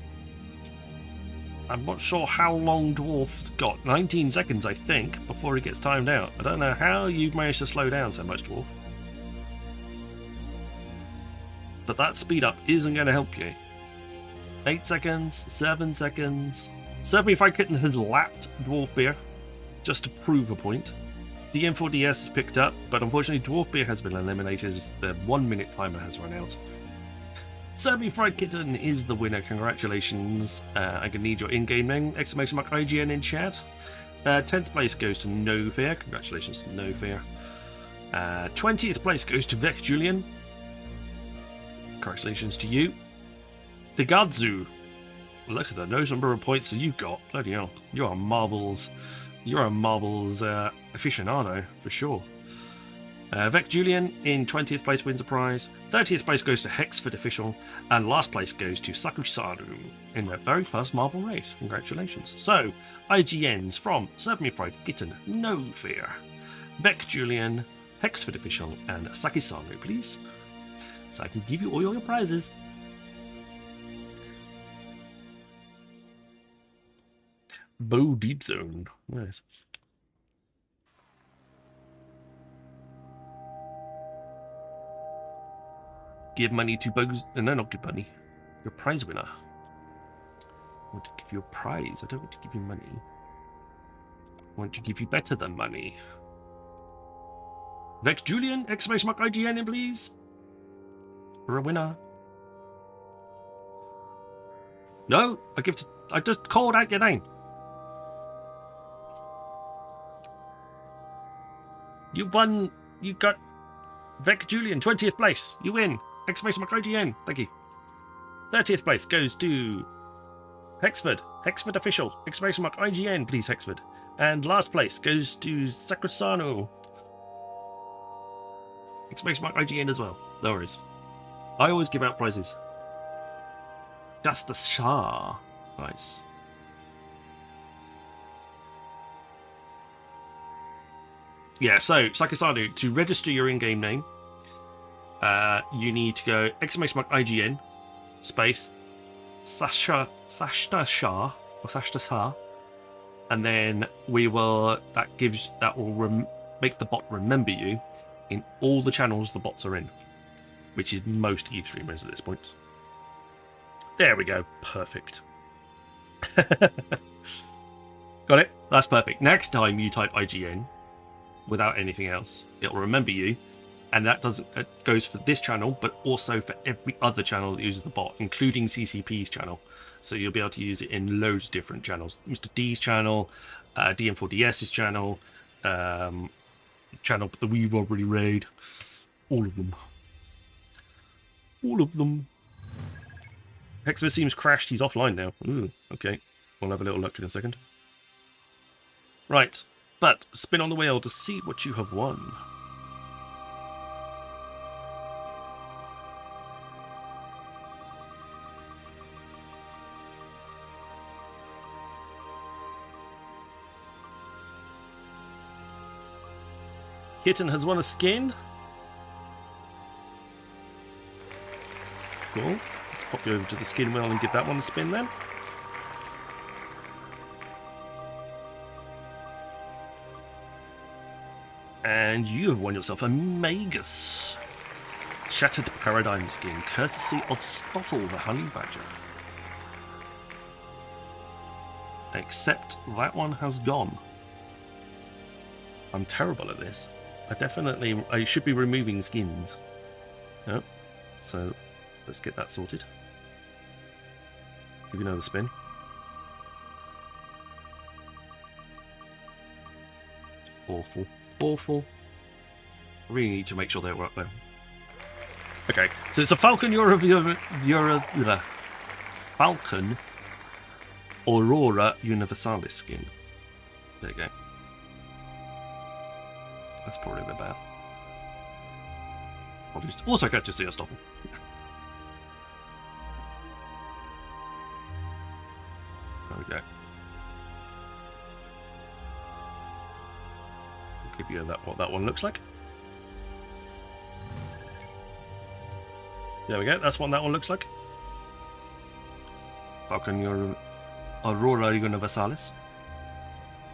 I'm not sure how long Dwarf's got. 19 seconds, I think, before he gets timed out. I don't know how you've managed to slow down so much, Dwarf. But that speed up isn't going to help you. 8 seconds, 7 seconds. Certainly Fried Kitten has lapped Dwarf Beer just to prove a point. DM4DS is picked up, but unfortunately Dwarf Beer has been eliminated as the 1 minute timer has run out. Certainly Fried Kitten is the winner, congratulations. I'm going to need your in-game name, exclamation mark IGN in chat. 10th place goes to No Fear, congratulations to No Fear. 20th place goes to Vec Julian. Congratulations to you. The Gadzu. Look at the no number of points that you got. Bloody hell. You're a marbles aficionado, for sure. Vec Julian in 20th place wins a prize. 30th place goes to Hexford Official. And last place goes to Sakusaru in their very first marble race. Congratulations. So, IGNs from Serve Me Fried Kitten, No Fear, Vec Julian, Hexford Official, and Sakisaru, please. So I can give you all your prizes. Bow Deep Zone. Nice. Give money to Bows. No, not give money. Your prize winner. I want to give you a prize. I don't want to give you money. I want to give you better than money. Vec Julian, exclamation mark IGN in, please. We're a winner. No, I just called out your name. You won. You got Vec Julian, 20th place. You win. Exclamation mark IGN. Thank you. 30th place goes to Hexford. Hexford Official. Exclamation mark IGN, please, Hexford. And last place goes to Sakrasano. Exclamation mark IGN as well. No worries. I always give out prizes. Just a Shah. Nice. Yeah, so, Sakasanu, to register your in-game name, you need to go exclamation mark IGN, space, Sashta Shah, or Sashta Shah, and then we will, that will make the bot remember you in all the channels the bots are in, which is most Eve streamers at this point. There we go. Perfect. Got it? That's perfect. Next time you type IGN without anything else, it'll remember you, and that goes for this channel, but also for every other channel that uses the bot, including CCP's channel. So you'll be able to use it in loads of different channels. Mr. D's channel, DM4DS's channel, channel that we already raid, all of them. All of them. Hexer seems crashed. He's offline now. Ooh, okay. We'll have a little look in a second. Right, but spin on the wheel to see what you have won. Kitten has won a skin. Cool. Let's pop you over to the skin wheel and give that one a spin then. And you have won yourself a Magus Shattered Paradigm skin, courtesy of Stoffel the Honey Badger. Except that one has gone. I'm terrible at this. I should be removing skins. Yep. So let's get that sorted. Give you another spin. Awful. Awful. Really need to make sure they're up there. Okay, so it's a Falcon Falcon Aurora Universalis skin. There you go. That's probably a bit bad. Also, I can't just do a Stoffel. There we go. I'll give you what that one looks like. There we go. That's what that one looks like. Falcon Aurora Universalis.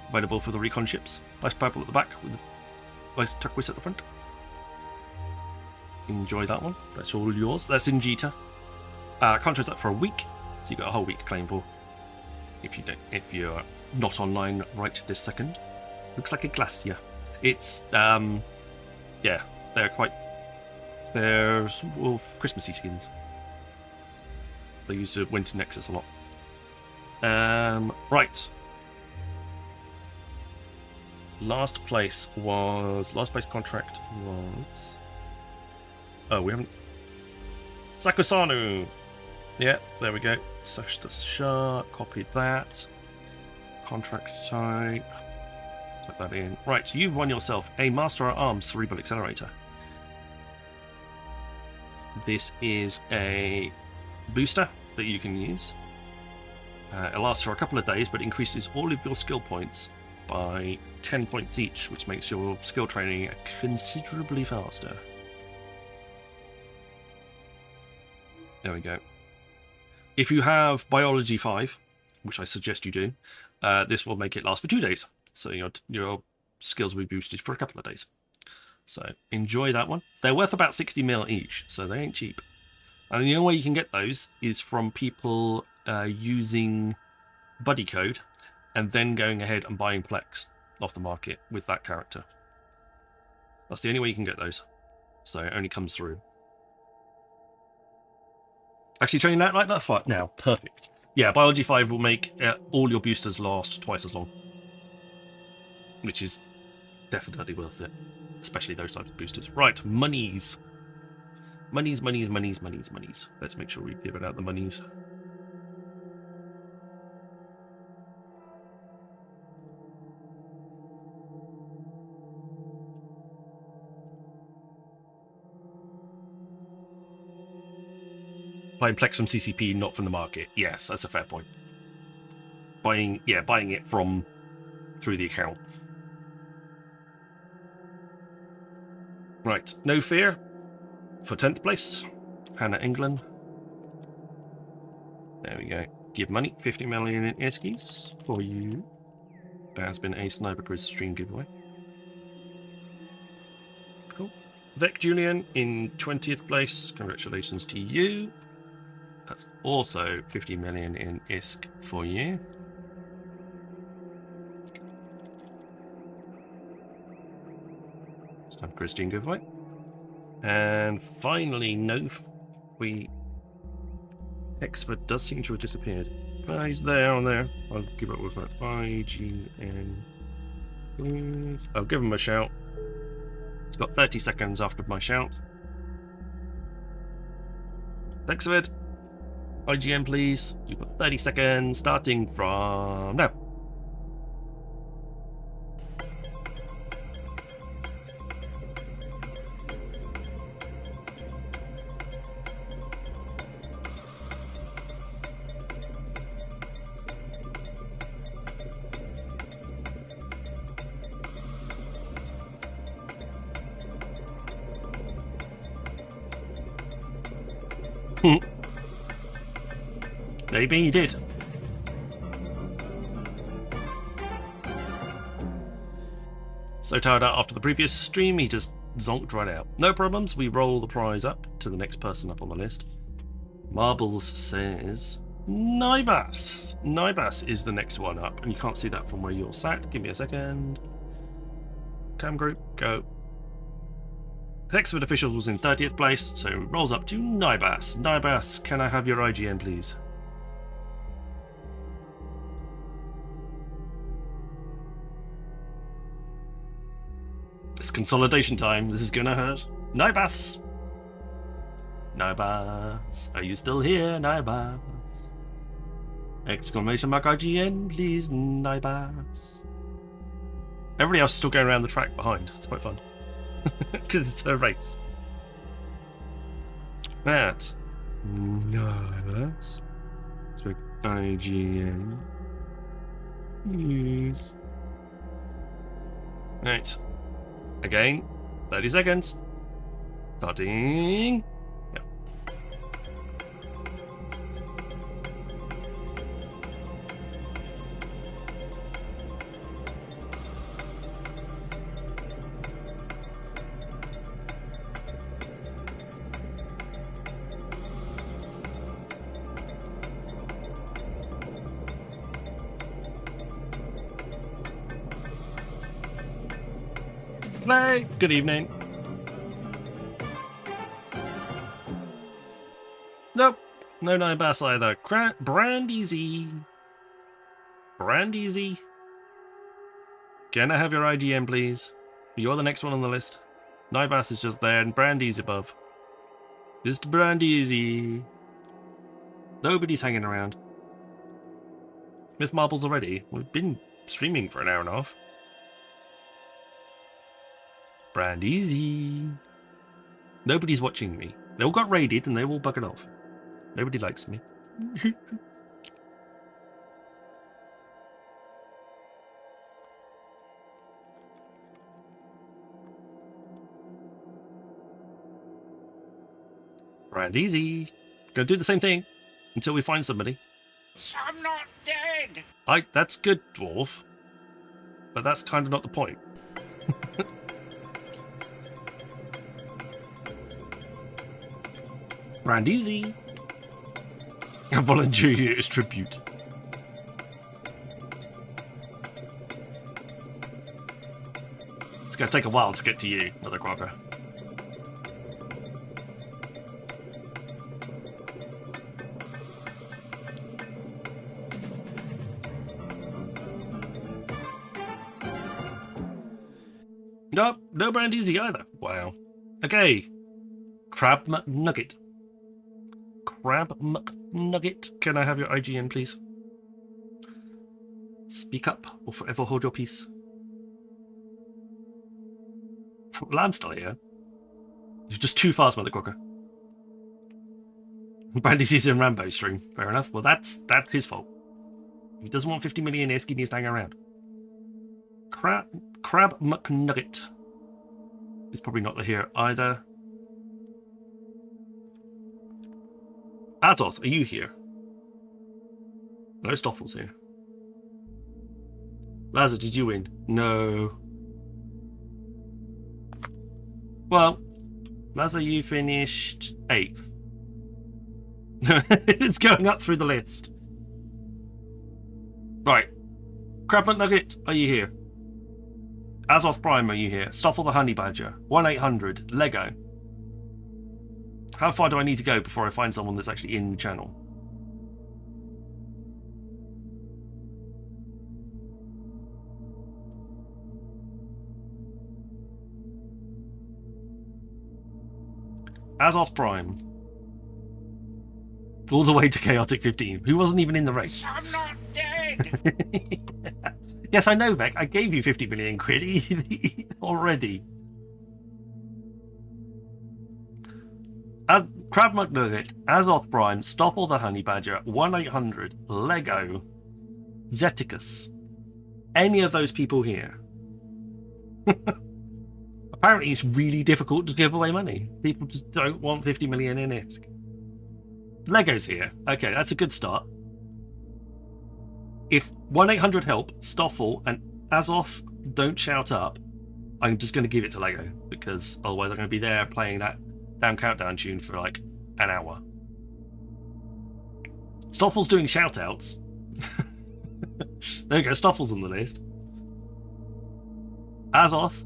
Available for the recon ships. Nice purple at the back with nice turquoise at the front. Enjoy that one. That's all yours. That's in Jita. Contract's up for a week, so you've got a whole week to claim for. If you're not online right this second. Looks like a glacier. It's yeah, they're sort of Christmassy skins. They use the Winter Nexus a lot. Right. Last place contract was... Oh, we haven't... Sakusanu! Yeah, there we go. Sashta Shah, copied that. Contract type. Type that in. Right, you've won yourself a Master at Arms Cerebral Accelerator. This is a booster that you can use. It lasts for a couple of days, but increases all of your skill points by 10 points each, which makes your skill training considerably faster. There we go. If you have Biology 5, which I suggest you do, this will make it last for 2 days. So your skills will be boosted for a couple of days. So enjoy that one. They're worth about 60 mil each, so they ain't cheap. And the only way you can get those is from people using buddy code and then going ahead and buying Plex off the market with that character. That's the only way you can get those. So it only comes through. Actually training that like that fight now. Perfect. Yeah, Biology 5 will make all your boosters last twice as long. Which is definitely worth it. Especially those types of boosters. Right, monies. Monies. Let's make sure we give it out the monies. Buying Plex from CCP, not from the market. Yes, that's a fair point. Buying it from through the account. Right, no fear for 10th place. Hannah, England. There we go. Give money, 50 million in Eskies for you. There has been a Sniper Quiz stream giveaway. Cool. Vec Julian in 20th place. Congratulations to you. That's also 50 million in ISK for you. Sniper Quiz stream giveaway. And finally, Hexford does seem to have disappeared. He's there on there. I'll give it with that. IGN. Please. I'll give him a shout. It's got 30 seconds after my shout. Hexford. IGN, please. You've got 30 seconds starting from now. Maybe he did. So tired out after the previous stream, he just zonked right out. No problems, we roll the prize up to the next person up on the list. Marbles says Nibas. Nibas is the next one up, and you can't see that from where you're sat. Give me a second. Cam group, go. Hexford Officials was in 30th place, so it rolls up to Nibas. Nibas, can I have your IGN, please? It's consolidation time. This is gonna hurt. Nibas! Nibas, are you still here, Nibas? Exclamation mark IGN, please, Nibas. Everybody else is still going around the track behind. It's quite fun. Because it's a race. That. Nibas. So IGN. Please. Right. Again, 30 seconds. Starting. Yeah. Play. Good evening. Nope. No Nibas either. Brandeezy. Brandeezy. Can I have your IGN, please? You're the next one on the list. Nibas is just there and Brandy's above. Mr. Brandeezy. Nobody's hanging around. Miss Marbles already. We've been streaming for an hour and a half. Brand easy. Nobody's watching me. They all got raided and they all buggered off. Nobody likes me. Brand easy. Gonna do the same thing until we find somebody. I'm not dead. That's good, dwarf. But that's kind of not the point. Brand easy. A volunteer as tribute. It's gonna take a while to get to you, Mother Crocker. Nope, no brand easy either. Wow. Okay. Crab McNugget. Crab McNugget. Can I have your IGN, please? Speak up or forever hold your peace. Well, I'm still here. You're just too fast, Mother Crocker. Brandy sees in Rambo stream. Fair enough. Well, that's his fault. If he doesn't want 50 million ISK, he needs to hang around. Crab McNugget is probably not here either. Azoth, are you here? No, Stoffel's here. Lazar, did you win? No. Well, Lazar, you finished 8th. It's going up through the list. Right. Crab McNugget, are you here? Azoth Prime, are you here? Stoffel the Honey Badger. 1-800. Lego. How far do I need to go before I find someone that's actually in the channel? Azoth Prime. All the way to Chaotic 15, who wasn't even in the race. I'm not dead. Yes, I know, Vec. I gave you 50 million quid already. As Crab McNugget, Azoth Prime, Stoffel the Honey Badger, 1-800, Lego, Zeticus. Any of those people here. Apparently it's really difficult to give away money. People just don't want 50 million in ISK. Lego's here. Okay, that's a good start. If 1-800 help, Stoffel and Azoth don't shout up, I'm just going to give it to Lego, because otherwise I'm going to be there playing that damn countdown tune for like an hour. Stoffel's doing shout-outs. There you go, Stoffel's on the list. Azoth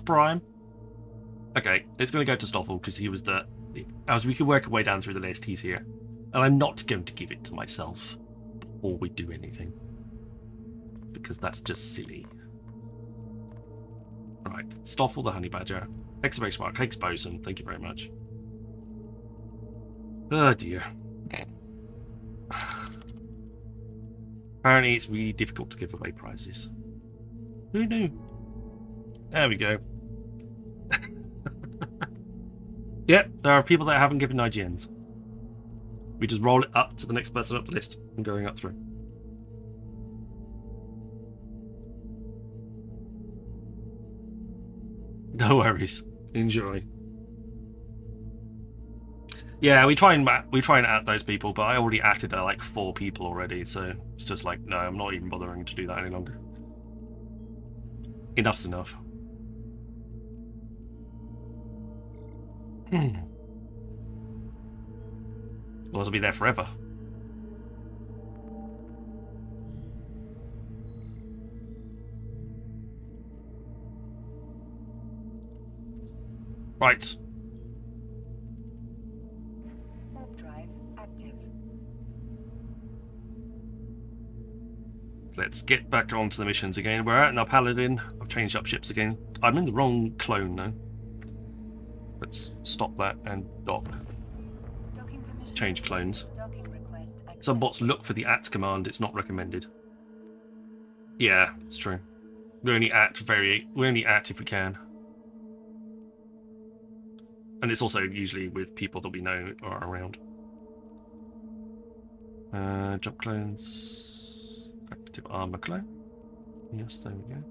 Prime. Okay, it's going to go to Stoffel because he was the... As we can work our way down through the list, he's here. And I'm not going to give it to myself before we do anything. Because that's just silly. Right, Stoffel the Honey Badger. Exclamation mark, Higgs Bosun, thank you very much. Oh dear. Apparently it's really difficult to give away prizes. Who knew? There we go. Yep, there are people that haven't given IGNs. We just roll it up to the next person up the list and going up through. No worries. Enjoy. Yeah, we try and at those people, but I already atted like 4 people already, so it's just like, no, I'm not even bothering to do that any longer. Enough's enough. Well, it'll be there forever. Right. Warp drive active. Let's get back onto the missions again. We're out in our Paladin. I've changed up ships again. I'm in the wrong clone though. Let's stop that and dock. Change clones. Some bots look for the @ command. It's not recommended. Yeah, it's true. We only act if we can. And it's also usually with people that we know are around. Jump clones. Active armor clone. Yes, there we go.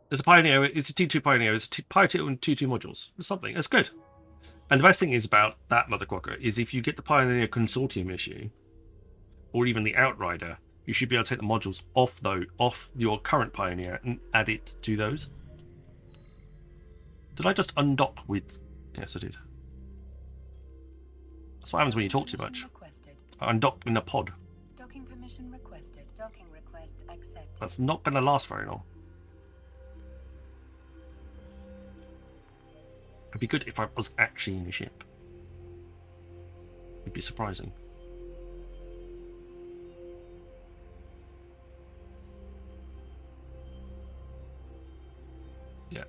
There's a Pioneer, it's a T2 Pioneer, it's a Pioneer and T2 modules. It's something, that's good. And the best thing is about that, Mother Quokka, is if you get the Pioneer Consortium issue, or even the Outrider, you should be able to take the modules off your current Pioneer and add it to those. Did I just undock with... Yes, I did. That's what happens when you talk too much. I undocked in a pod. Docking permission requested. Docking request accepted. That's not going to last very long. It'd be good if I was actually in a ship. It'd be surprising. Yeah.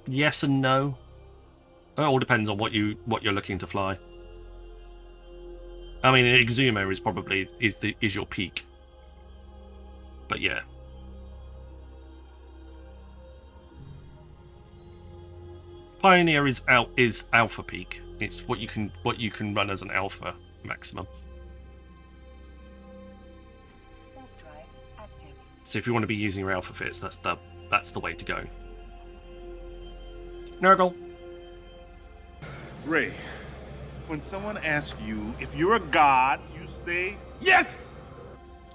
Yes and no. It all depends on what you're looking to fly. I mean, an Exuma is probably is your peak. But yeah. Pioneer is alpha peak. It's what you can run as an alpha maximum. Warp drive active. So if you want to be using your alpha fits, that's the way to go. Nurgle. Ray, when someone asks you if you're a god, you say yes!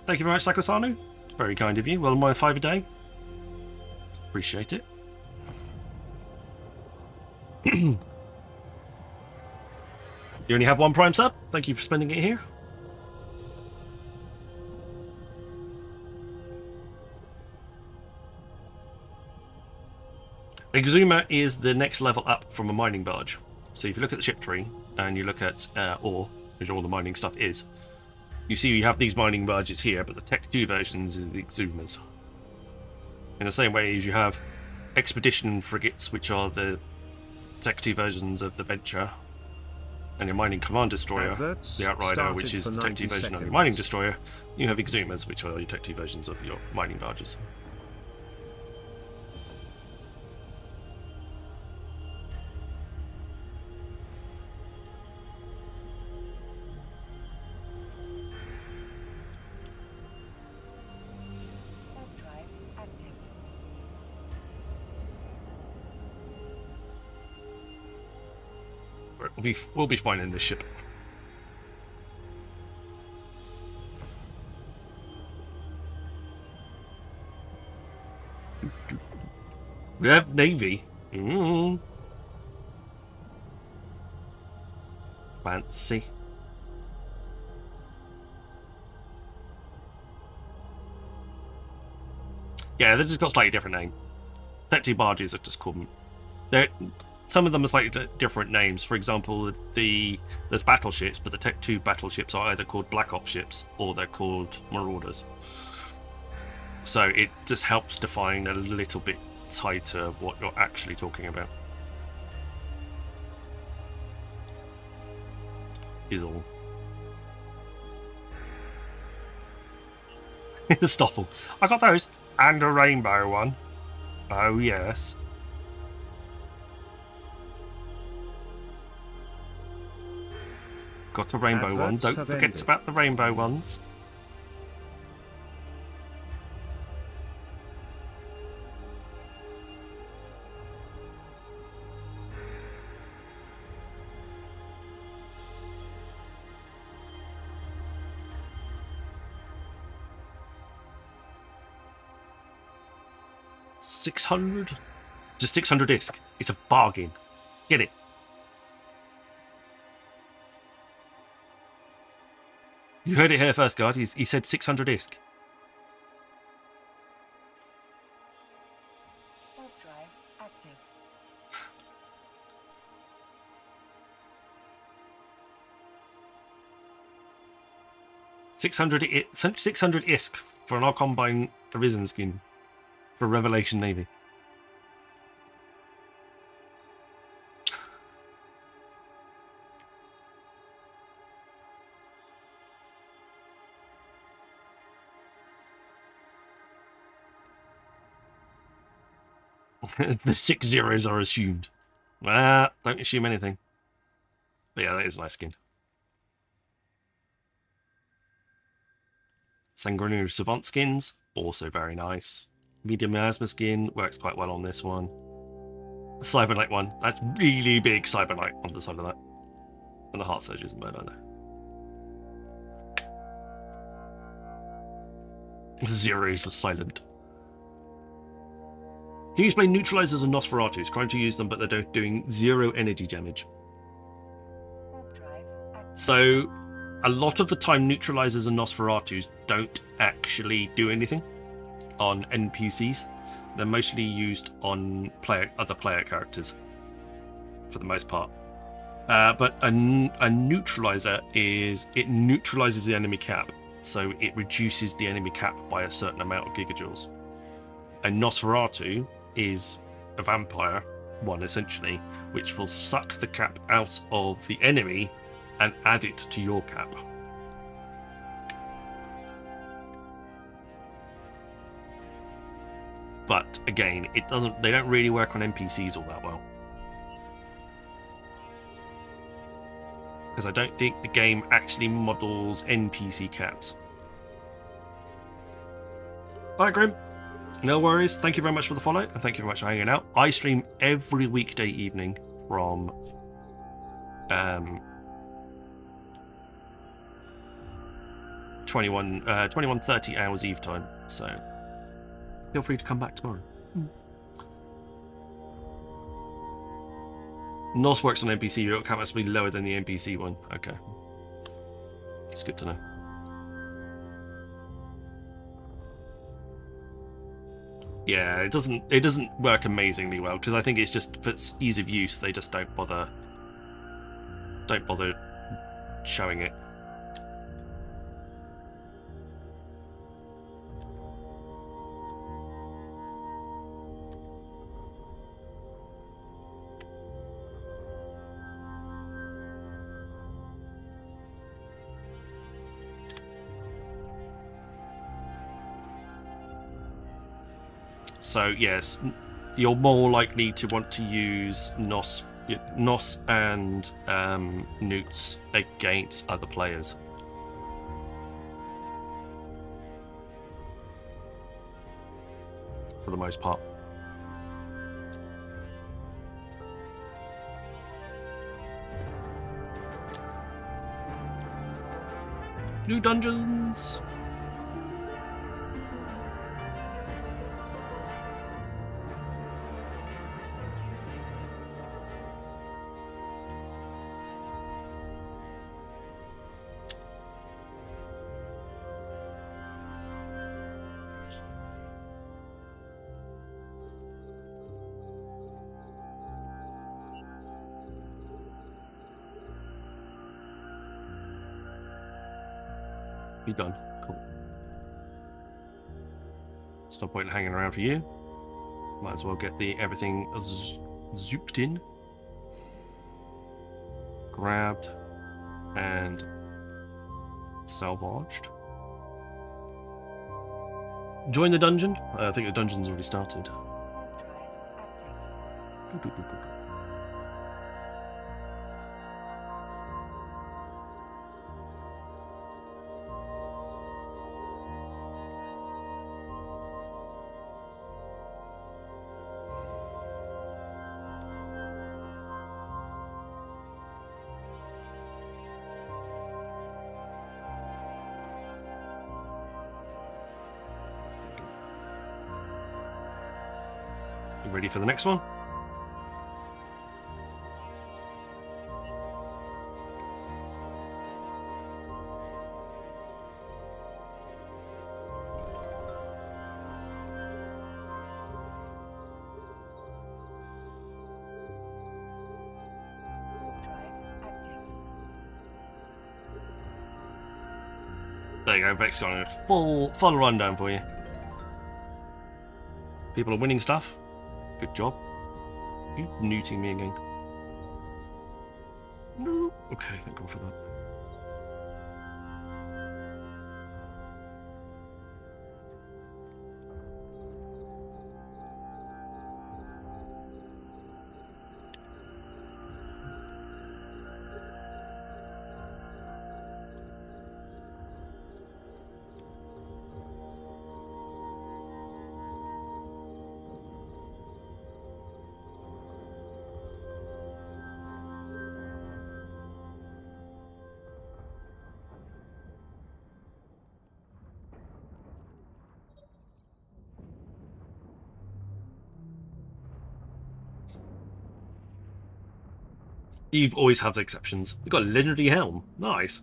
Thank you very much, Sakosanu. Very kind of you. Well, my 5 a day. Appreciate it. You only have 1 Prime sub. Thank you for spending it here. Exuma is the next level up from a mining barge. So if you look at the ship tree and you look at ore, which all the mining stuff is, you see you have these mining barges here, but the Tech 2 versions are the Exumas. In the same way as you have expedition frigates, which are the Tech 2 versions of the Venture, and your mining command destroyer, Adverts the Outrider, which is for the Tech 2 90 version of your seconds. mining destroyer, you have Exumas, which are your Tech 2 versions of your mining barges. Warp drive active. We'll be fine in this ship. We have Navy. Fancy. Yeah, they just got a slightly different name. Tech 2 barges are just called. Some of them are slightly different names. For example, there's battleships, but the Tech 2 battleships are either called Black Ops ships or they're called Marauders. So it just helps define a little bit tighter what you're actually talking about. Is all. The Stoffel. I got those. And a rainbow one. Oh, yes. Got the rainbow one. Adverts Don't have forget ended. about the rainbow ones. $600? Just 600 ISK. It's a bargain. Get it. You heard it here first, guard. He said 600 ISK. Warp drive active. 600 ISK for an Arcombine Arisen skin. for Revelation Navy. The 6 zeros are assumed. Ah, don't assume anything. But yeah, that is a nice skin. Sanguinary Savant skins, also very nice. Medium Miasma skin works quite well on this one. The Cyberknight one, that's really big Cyberknight on the side of that. And the Heart Surge isn't bad either. The zeros were silent. Can you explain neutralizers and Nosferatus? Trying to use them, but they're doing 0 energy damage. So, a lot of the time, neutralizers and Nosferatus don't actually do anything on NPCs. They're mostly used on other player characters, for the most part. But a neutralizer it neutralizes the enemy cap, so it reduces the enemy cap by a certain amount of gigajoules. A Nosferatu is a vampire one, essentially, which will suck the cap out of the enemy and add it to your cap. But again, they don't really work on NPCs all that well. Because I don't think the game actually models NPC caps. Alright, Grim. No worries. Thank you very much for the follow, and thank you very much for hanging out. I stream every weekday evening from 21:30 hours Eve time, so feel free to come back tomorrow. NOS works on NPC, your cap must be lower than the NPC one. Okay. It's good to know. Yeah, it doesn't work amazingly well, because I think it's just for its ease of use, they just don't bother showing it. So yes, you're more likely to want to use NOS and newts against other players. For the most part. New dungeons! Be done. Cool. There's no point in hanging around for you. Might as well get everything zooped in, grabbed, and salvaged. Join the dungeon. I think the dungeon's already started. Ready for the next one? There you go, Vex got a full rundown for you. People are winning stuff. Good job. You newting me again. No. Okay, thank God for that. Eve always has exceptions. We've got a legendary helm. Nice.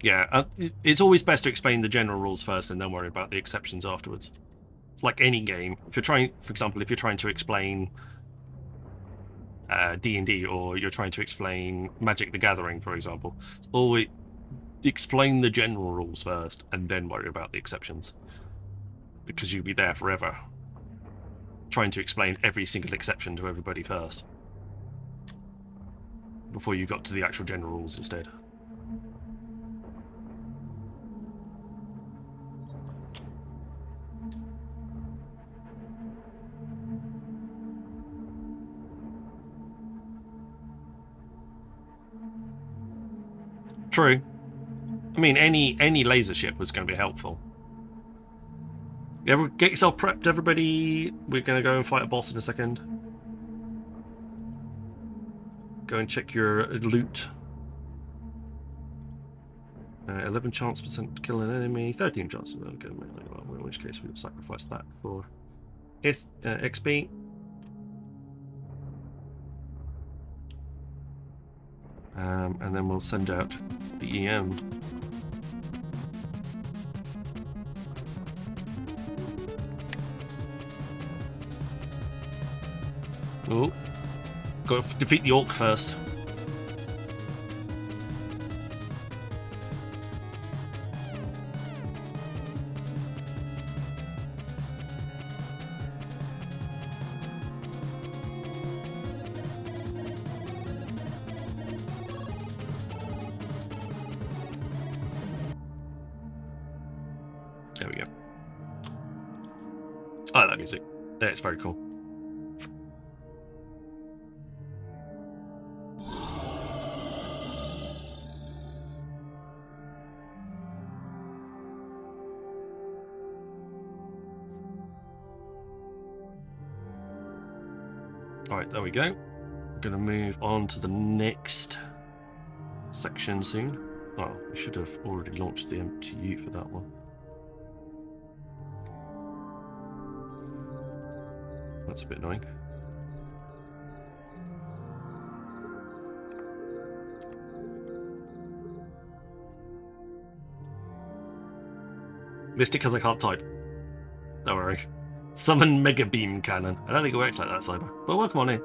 Yeah, it's always best to explain the general rules first and then worry about the exceptions afterwards. It's like any game. If you're trying, for example, if you're trying to explain D&D, or you're trying to explain Magic the Gathering, for example, always explain the general rules first and then worry about the exceptions, because you'll be there forever trying to explain every single exception to everybody first before you got to the actual general rules instead. True. I mean, any laser ship was going to be helpful. Get yourself prepped, everybody. We're going to go and fight a boss in a second. Go and check your loot. 11 chance percent to kill an enemy, 13 chance. Okay, in which case we'll sacrifice that for XP. And then we'll send out the EM. Oh, got to defeat the orc first. There we go. I like that music. Yeah, it's very cool. Alright, there we go. We're going to move on to the next section soon. Oh, we should have already launched the MTU for that one. That's a bit annoying. Missed it because I can't type. Don't worry. Summon Mega Beam Cannon. I don't think it works like that, Cyber. But welcome on in.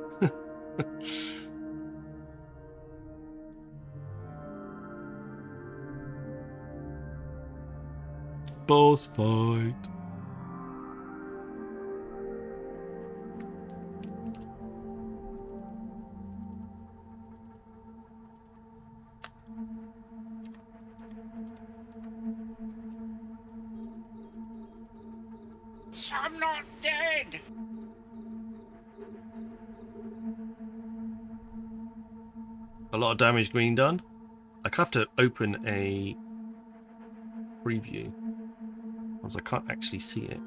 Boss fight. I'm not dead! A lot of damage being done. I have to open a preview because I can't actually see it.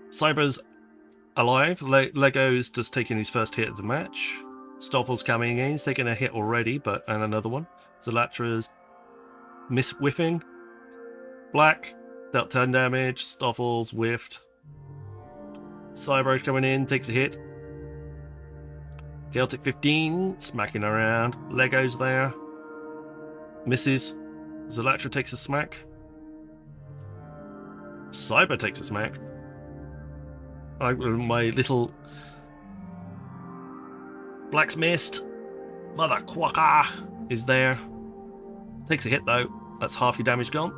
Cyber's alive. Lego's just taking his first hit of the match. Stoffel's coming in. He's taking a hit already, and another one. Zalatra's whiffing. Black dealt 10 damage. Stoffel's whiffed. Cyber coming in, takes a hit. Celtic 15, smacking around. Lego's there. Misses. Zalatra takes a smack. Cyber takes a smack. My little Black's Mist, Mother Quacker, is there. Takes a hit though. That's half your damage gone.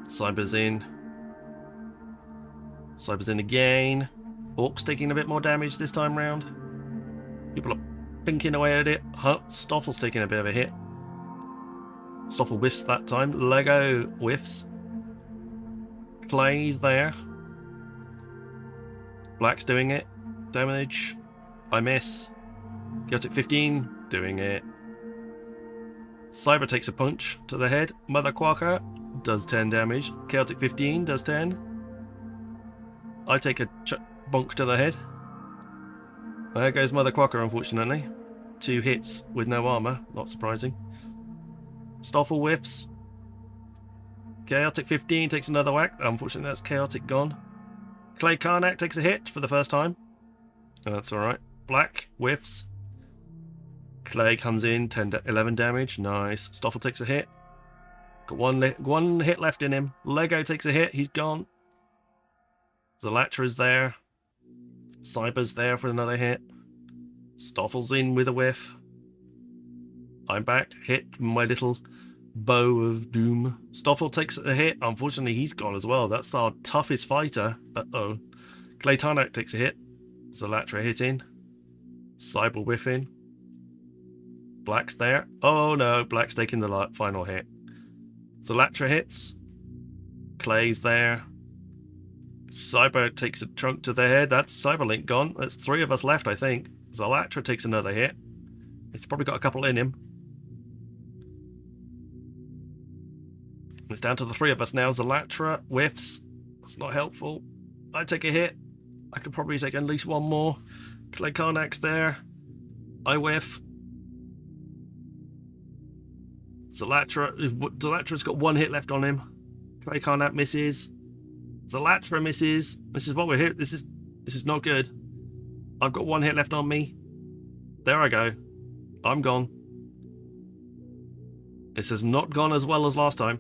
Cyber's in. Cyber's in again. Orc's taking a bit more damage this time round. People are pinking away at it. Huh? Stoffel's taking a bit of a hit. Stoffel whiffs that time. Lego whiffs. Clay's there. Black's doing it. Damage. I miss. Chaotic 15 doing it. Cyber takes a punch to the head. Mother Quacker does 10 damage. Chaotic 15 does 10. I take a bonk to the head. There goes Mother Quacker, unfortunately. 2 hits with no armor. Not surprising. Stoffel whiffs. Chaotic 15 takes another whack. Unfortunately, that's Chaotic gone. Clay Karnak takes a hit for the first time. That's alright. Black whiffs. Clay comes in, 11 damage. Nice. Stoffel takes a hit. Got one hit left in him. Lego takes a hit. He's gone. Zalatra's there. Cyber's there for another hit. Stoffel's in with a whiff. I'm back. Hit my little bow of doom. Stoffel takes a hit. Unfortunately, he's gone as well. That's our toughest fighter. Uh-oh. Clay Tarnak takes a hit. Zalatra hitting. Cyber whiffing. Black's there. Oh no, Black's taking the final hit. Zalatra hits. Clay's there. Cyber takes a trunk to the head. That's Cyberlink gone. That's 3 of us left, I think. Zalatra takes another hit. He's probably got a couple in him. It's down to the 3 of us now. Zalatra whiffs. That's not helpful. I take a hit. I could probably take at least one more. Clay Karnak's there. I whiff. Zalatra's got 1 hit left on him. Clay Karnak misses. Zalatra misses. This is what we're here. This is not good. I've got 1 hit left on me. There I go. I'm gone. This has not gone as well as last time.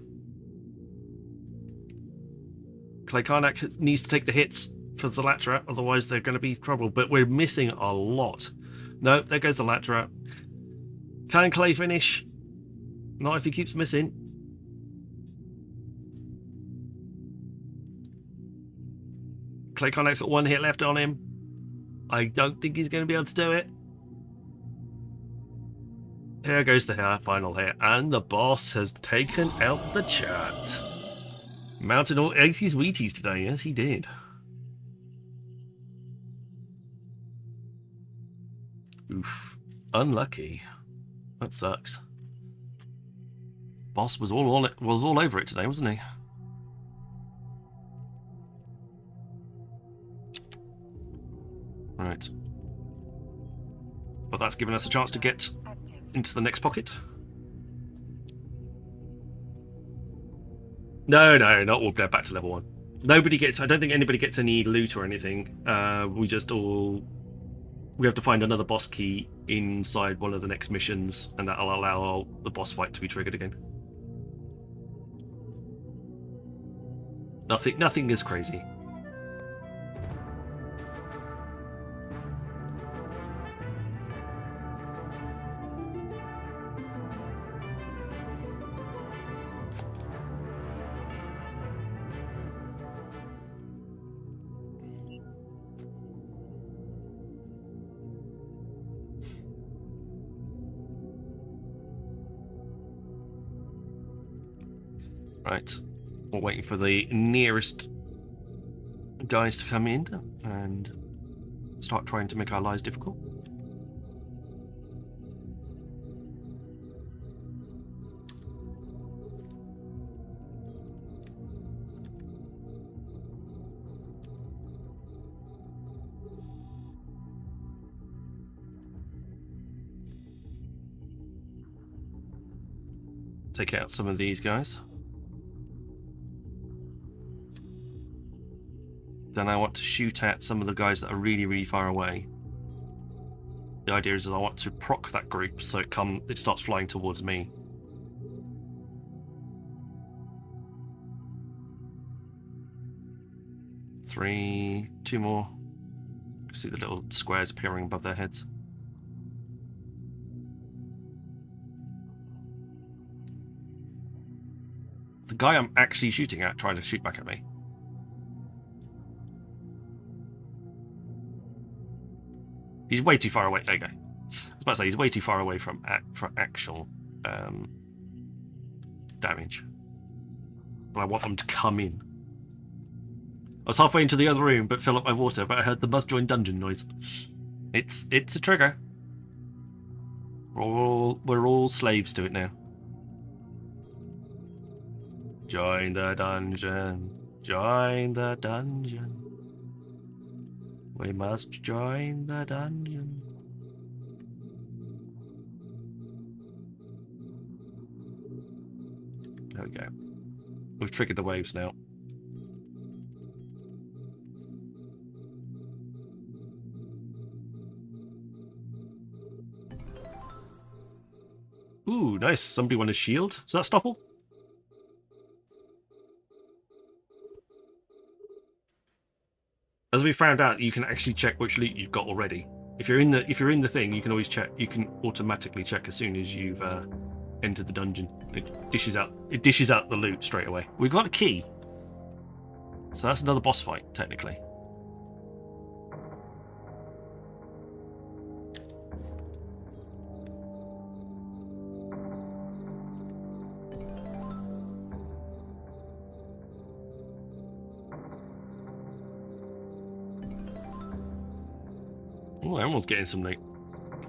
Clay Karnak needs to take the hits for Zalatra, otherwise they're going to be trouble. But we're missing a lot. No, there goes Zalatra. Can Clay finish? Not if he keeps missing. Clay Karnak's got 1 hit left on him. I don't think he's going to be able to do it. Here goes the final hit, and the boss has taken out the chat. Mounted all 80s Wheaties today, yes he did. Oof. Unlucky. That sucks. Boss was all over it today, wasn't he? Right. But that's given us a chance to get into the next pocket. No, not all back to level 1. Nobody gets. I don't think anybody gets any loot or anything. We have to find another boss key inside one of the next missions, and that'll allow the boss fight to be triggered again. Nothing is crazy. Right, we're waiting for the nearest guys to come in and start trying to make our lives difficult. Take out some of these guys. Then I want to shoot at some of the guys that are really, really far away. The idea is that I want to proc that group so it starts flying towards me. 3, 2 more. See the little squares appearing above their heads. The guy I'm actually shooting at trying to shoot back at me. He's way too far away. There you go. I was about to say he's way too far away from actual damage. But I want them to come in. I was halfway into the other room, but fill up my water. But I heard the must join dungeon noise. It's a trigger. We're all slaves to it now. Join the dungeon. Join the dungeon. We must join the dungeon. There we go. We've triggered the waves now. Ooh, nice. Somebody won a shield. Is that Stopple? As we found out, you can actually check which loot you've got already. If you're in the thing, you can always check. You can automatically check as soon as you've entered the dungeon. It dishes out the loot straight away. We've got a key, so that's another boss fight technically. Oh, everyone's getting some loot.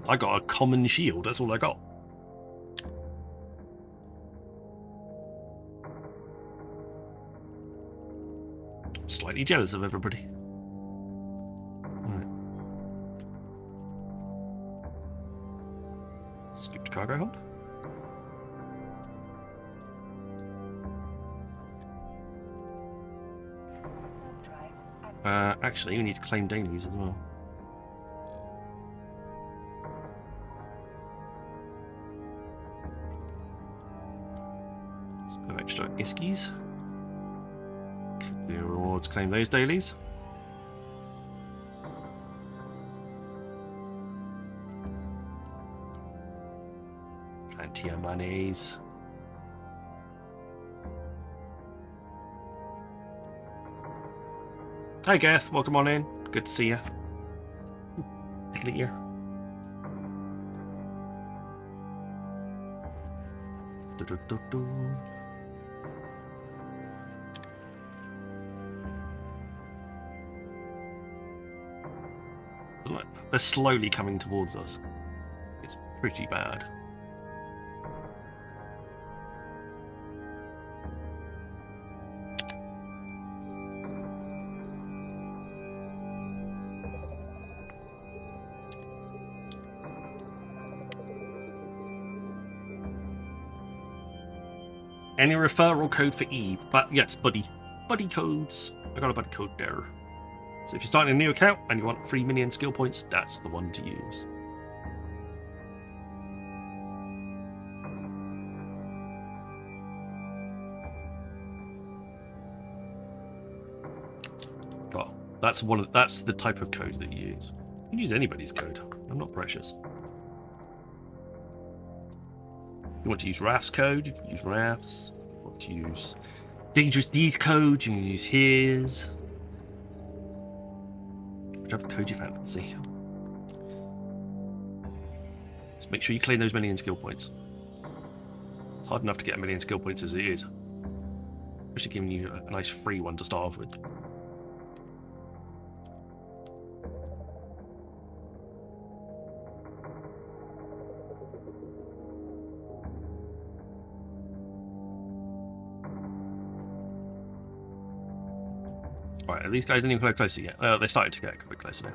I got a common shield, that's all I got. I'm slightly jealous of everybody. Right. Scooped cargo hold. Actually, we need to claim dailies as well. Some extra iskies. The rewards claim those dailies. Plenty of monies. Hi Gareth, welcome on in. Good to see you. Take it here. They're slowly coming towards us. It's pretty bad. Any referral code for Eve? But yes, buddy codes. I got a buddy code there. So if you're starting a new account and you want 3 million skill points, that's the one to use. Well, that's the type of code that you use. You can use anybody's code. I'm not precious. You want to use Raf's code, you can use Raf's. You want to use Dangerous D's code, you can use his. Whichever code you fancy. Just make sure you claim those million skill points. It's hard enough to get a million skill points as it is. Especially giving you a nice free one to start off with. Right, are these guys any closer yet? They're starting to get a bit closer now.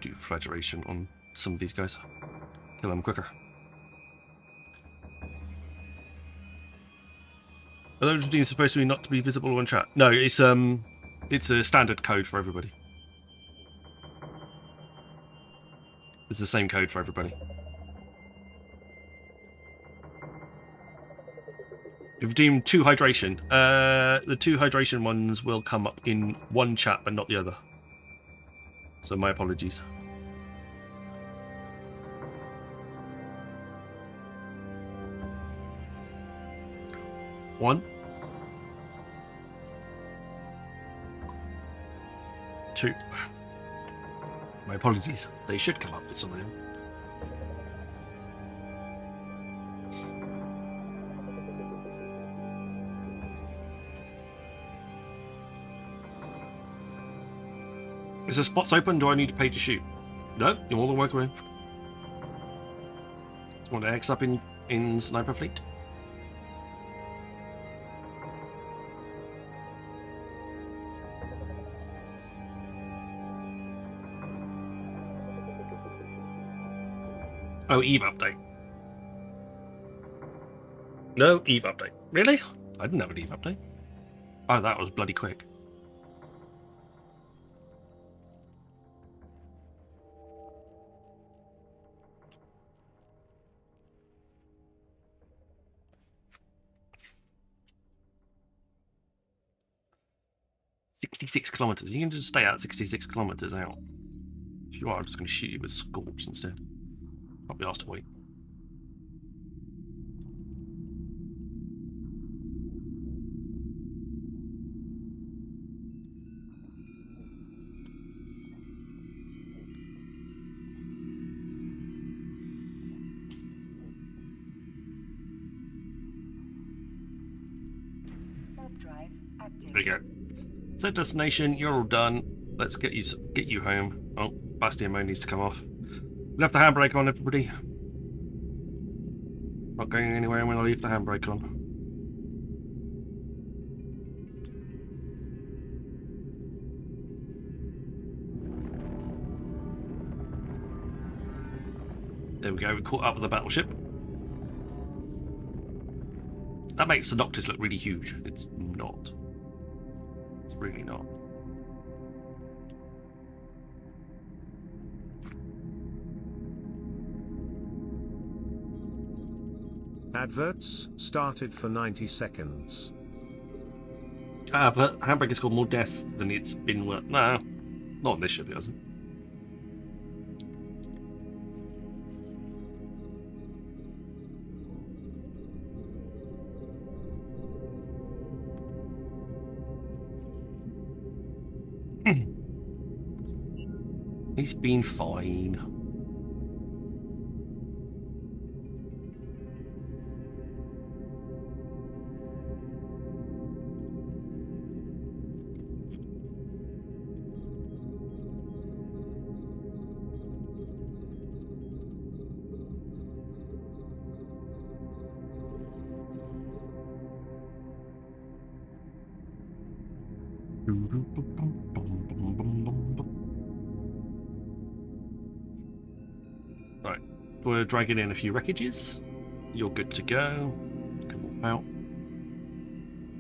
Do flagellation on some of these guys. Kill them quicker. Are those routines supposed to be not to be visible on chat? No, it's It's a standard code for everybody. It's the same code for everybody. You've deemed 2 hydration. The 2 hydration ones will come up in one chat, but not the other. So my apologies. One. 2. My apologies. They should come up with something. Is the spots open? Do I need to pay to shoot? No, you're more than welcome in. Want to X up in Sniper Fleet? Oh, Eve update. No, Eve update. Really? I didn't have an Eve update. Oh, that was bloody quick. .66 kilometers. You can just stay out 66 kilometers out. If you are, I'm just going to shoot you with Scorch instead. I'll be asked to wait. Warp drive active. There you go. Set destination. You're all done. Let's get you home. Oh, Bastion mode needs to come off. Left the handbrake on, everybody. Not going anywhere. I'm going to leave the handbrake on. There we go. We caught up with the battleship. That makes the Noctis look really huge. It's not. It's really not. Adverts started for 90 seconds. Ah, but Handbrake has got more deaths than it's been worth. No, not on this ship, it hasn't. He's been fine. Right, we're dragging in a few wreckages. You're good to go. You can walk out.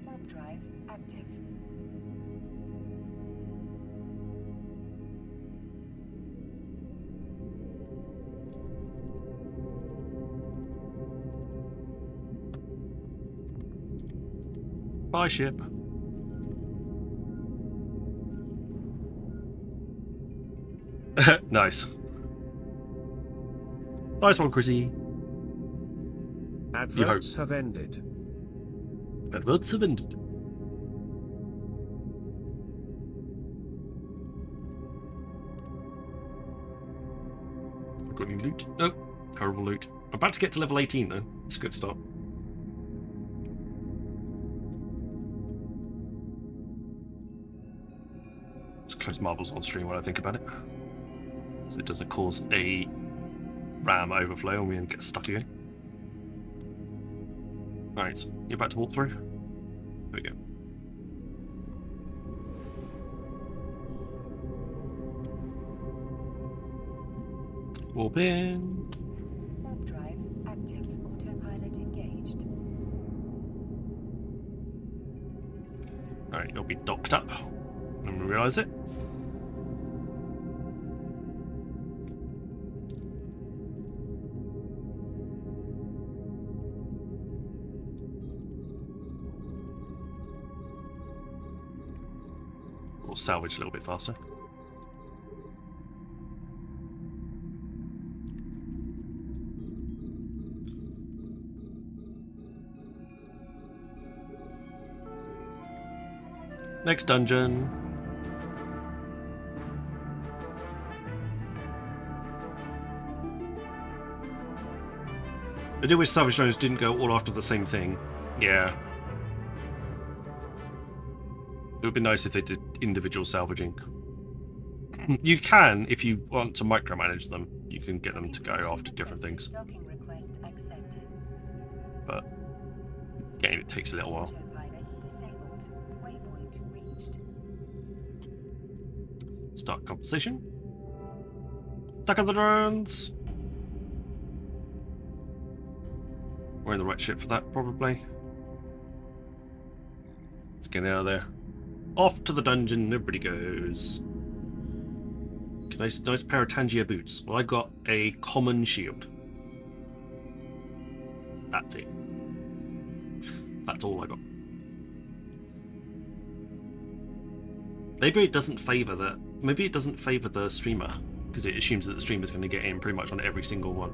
Warp drive active. Bye, ship. Nice. Nice one, Chrissy. Adverts have ended. Adverts have ended. Got any loot? No. Horrible loot. I'm about to get to level 18 though. It's a good start. Let's close marbles on stream when I think about it. So it doesn't cause a RAM overflow and we get stuck again. Alright, you're about to walk through? There we go. Warp in. Warp drive active. Autopilot engaged. Alright, you'll be docked up. Didn't realise it. We'll salvage a little bit faster. Next dungeon. I did wish Savage Drones didn't go all after the same thing. Yeah. It would be nice if they did individual salvaging. You can, if you want to micromanage them, you can get them to go after different things. Docking request accepted. But getting it takes a little while. Autopilot disabled. Waypoint reached. Start conversation. Attack of the drones! We're in the right ship for that, probably. Let's get out of there. Off to the dungeon, everybody goes. Nice pair of Tangier boots. Well, I got a common shield. That's it. That's all I got. Maybe it doesn't favour the. Maybe it doesn't favour the streamer because it assumes that the streamer's going to get in pretty much on every single one.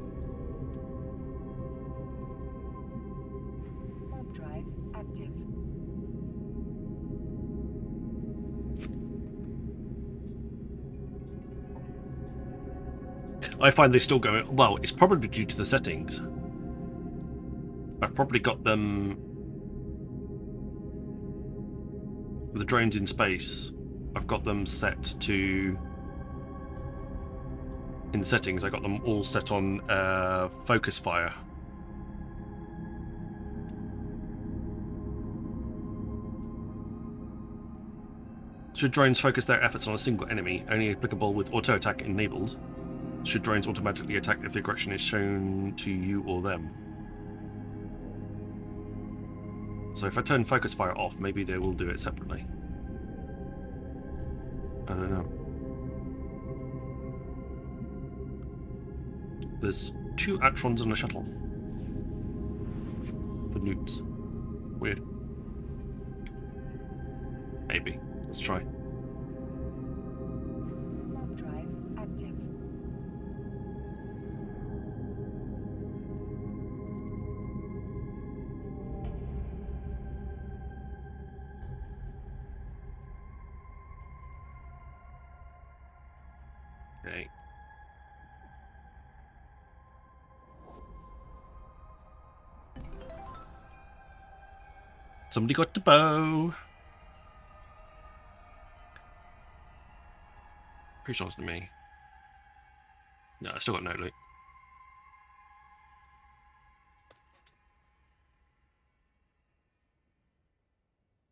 Warp drive active. I find they still go. Well, it's probably due to the settings. I've probably got them. The drones in space. I've got them set to. In settings, I got them all set on focus fire. Should drones focus their efforts on a single enemy, only applicable with auto attack enabled. Should drones automatically attack if the aggression is shown to you or them? So if I turn focus fire off, maybe they will do it separately. I don't know. There's 2 Atrons and a shuttle. For nukes. Weird. Maybe. Let's try. Warp drive active. Okay. Somebody got the bow. Pretty sure it's to me. No, I still got no loot.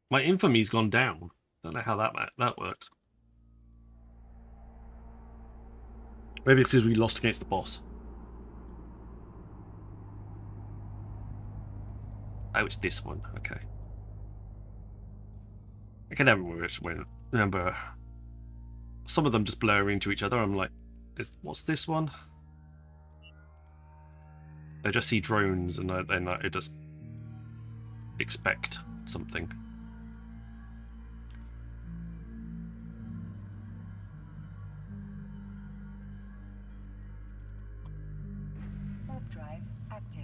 My infamy's gone down. Don't know how that works. Maybe it's because we lost against the boss. Oh, it's this one. Okay. I can never remember. Some of them just blur into each other. I'm like, what's this one? I just see drones and then I just expect something. Warp drive active.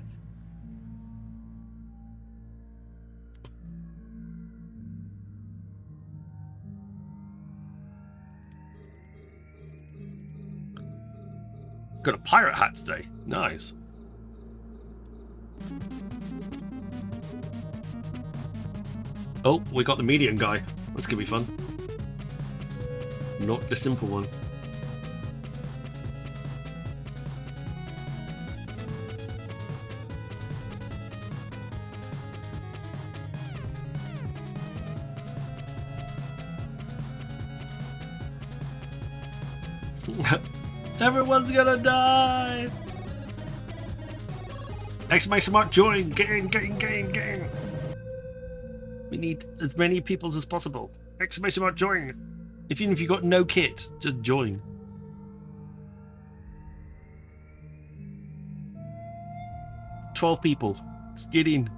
Got a pirate hat today. Nice. Oh, we got the medium guy. That's gonna be fun. Not the simple one. Everyone's gonna die! Exclamation mark join! Get in, get in, get in, get in! We need as many people as possible. Exclamation mark join! Even if you've got no kit, just join. "12 people. Let's get in."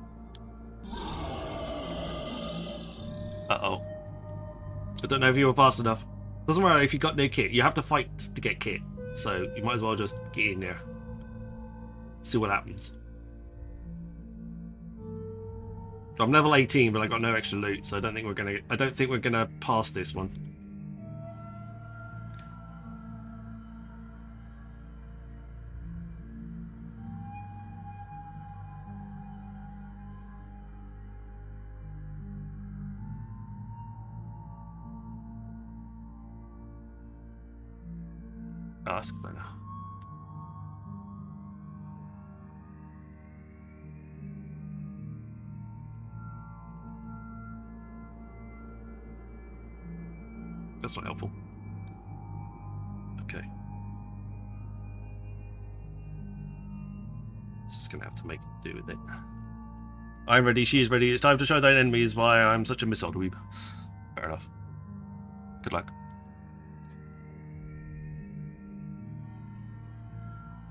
Uh-oh. I don't know if you were fast enough. Doesn't matter if you got no kit. You have to fight to get kit. So you might as well just get in there. See what happens. I'm level 18, but I got no extra loot, so I don't think we're gonna pass this one. Ask better. That's not helpful. Okay. Just gonna have to make do with it. I'm ready, she is ready. It's time to show thine enemies why I'm such a missile dweeb. Fair enough. Good luck.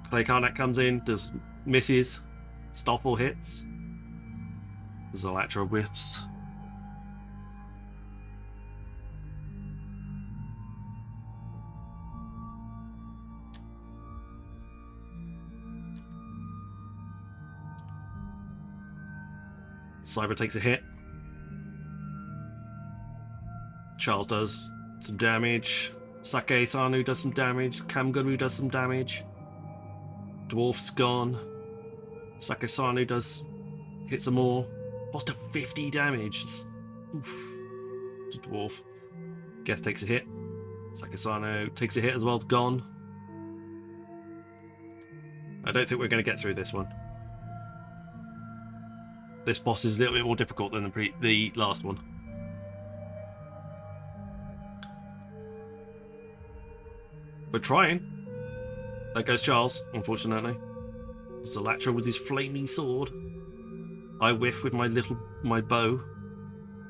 Clay Carnac comes in, does misses. Stoffel hits. Zalatra whiffs. Cyber takes a hit. Charles does some damage. Sake Sanu does some damage. Kamguru does some damage. Dwarf's gone. Sake Sanu hit some more. Lost to 50 damage. Oof. To Dwarf. Geth takes a hit. Sake Sanu takes a hit as well. Gone. I don't think we're going to get through this one. This boss is a little bit more difficult than the last one. We're trying. There goes Charles, unfortunately. Zalatra with his flaming sword. I whiff with my bow.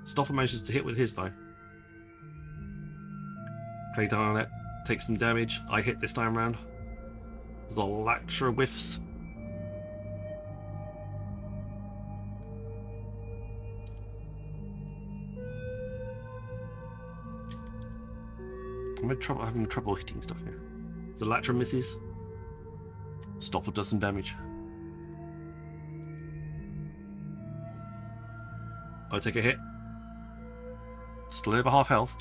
Stoffel manages to hit with his though. Clay Darnet takes some damage. I hit this time round. Zalatra whiffs. I'm having trouble hitting stuff here. Zalatra misses. Stoffel does some damage. I take a hit. Still over half health.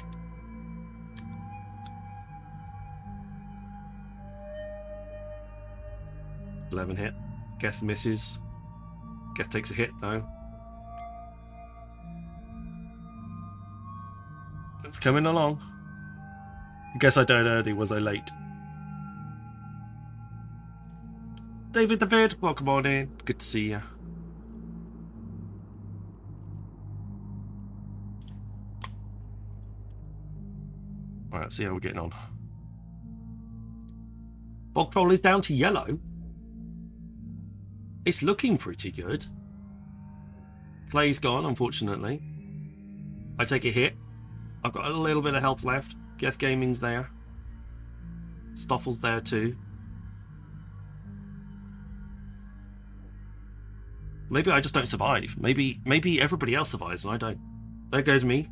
$11 hit. Geth misses. Geth takes a hit though. It's coming along. I guess I died early, was I late? David the Vid, welcome on in. Good to see you. Alright, let's see how we're getting on. Fog Troll is down to yellow. It's looking pretty good. Clay's gone, unfortunately. I take a hit. I've got a little bit of health left. Geth Gaming's there. Stoffel's there too. Maybe I just don't survive. Maybe everybody else survives and I don't. There goes me.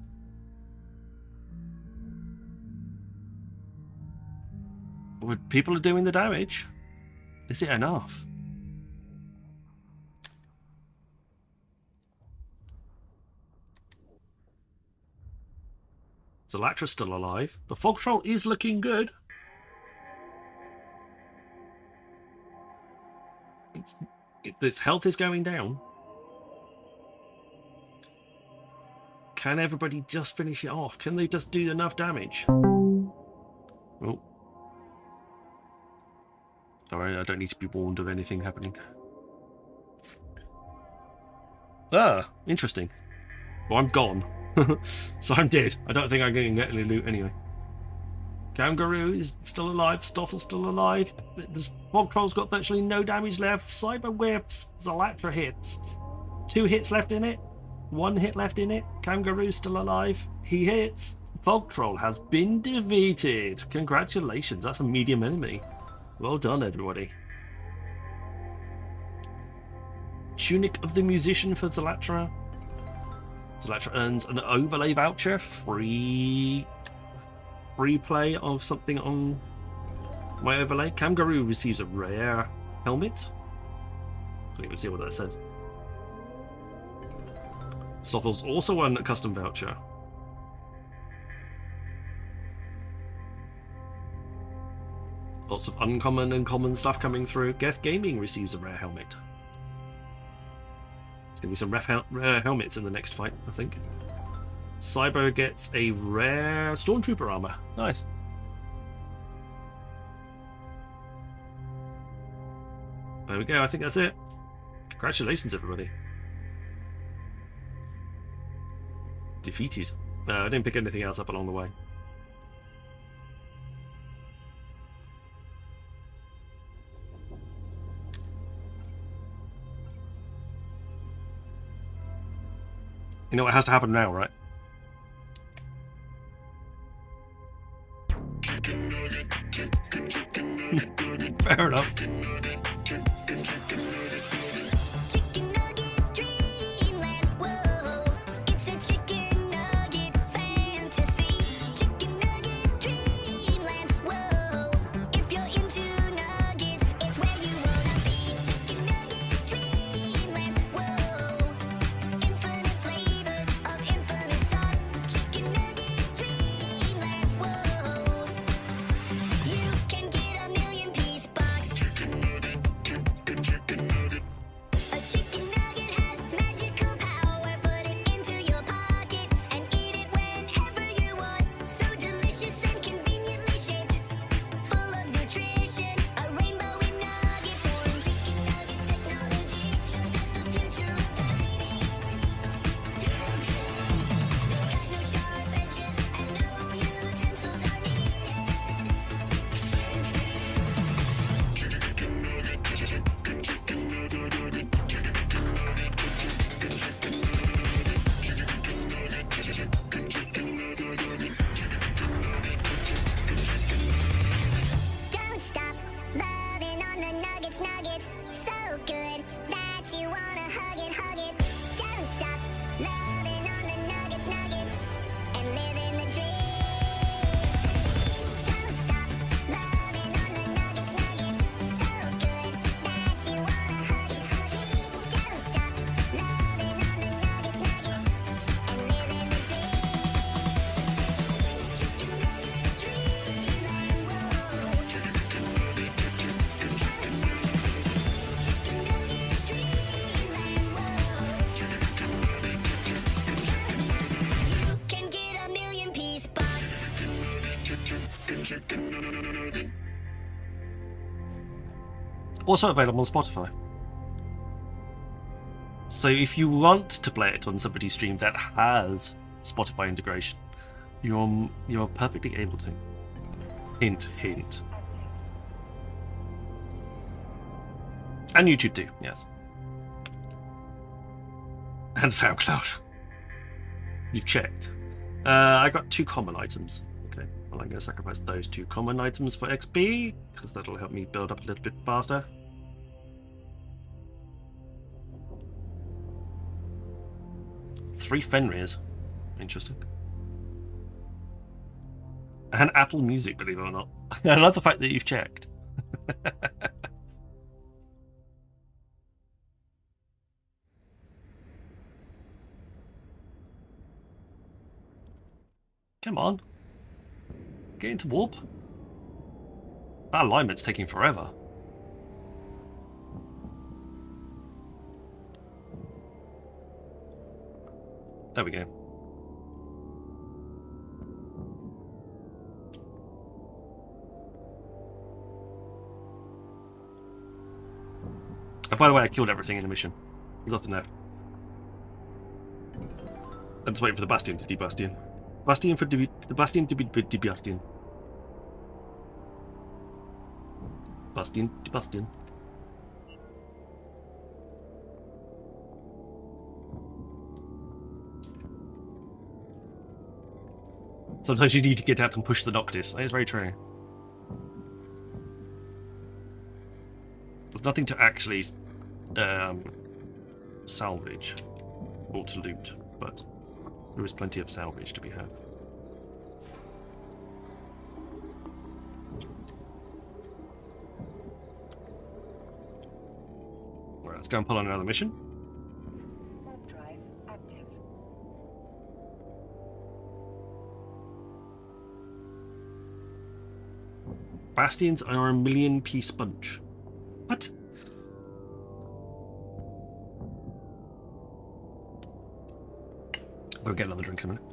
Well, people are doing the damage. Is it enough? Zalatra's still alive. The Fog Troll is looking good. Its health is going down. Can everybody just finish it off? Can they just do enough damage? Oh. Sorry, I don't need to be warned of anything happening. Ah, interesting. Well, I'm gone. So I'm dead. I don't think I'm going to get any loot anyway. Kangaroo is still alive. Stoffel's still alive. The Fog Troll's got virtually no damage left. Cyber whiffs. Zalatra hits. 2 hits left in it. 1 hit left in it. Kangaroo's still alive. He hits. Fog Troll has been defeated. Congratulations, that's a medium enemy. Well done, everybody. Tunic of the Musician for Zalatra. Zalatra earns an overlay voucher. Free play of something on my overlay. Kangaroo receives a rare helmet. Don't even see what that says. Stoffel's also won a custom voucher. Lots of uncommon and common stuff coming through. Geth Gaming receives a rare helmet. There's going to be some rare helmets in the next fight, I think. Cyber gets a rare Stormtrooper armor. Nice. There we go, I think that's it. Congratulations, everybody. Defeated. I didn't pick anything else up along the way. You know what has to happen now, right? Fair enough. Also available on Spotify. So if you want to play it on somebody's stream that has Spotify integration, you're perfectly able to. Hint, hint. And YouTube too, yes. And SoundCloud. You've checked. I got 2 common items. Okay, well, I'm going to sacrifice those 2 common items for XP, because that'll help me build up a little bit faster. Three Fenrirs. Interesting. And Apple Music, believe it or not. I love the fact that you've checked. Come on. Get into warp. That alignment's taking forever. There we go. And by the way, I killed everything in the mission. There's nothing left. I'm just waiting for the Bastion to debastion. Bastion for the Bastion to be debastion. Bastion to Bastion. Sometimes you need to get out and push the Noctis. That is very true. There's nothing to actually salvage or to loot, but there is plenty of salvage to be had. Right, let's go and pull on another mission. Warp drive active. Bastions are a million-piece bunch. What? I'll get another drink in a minute.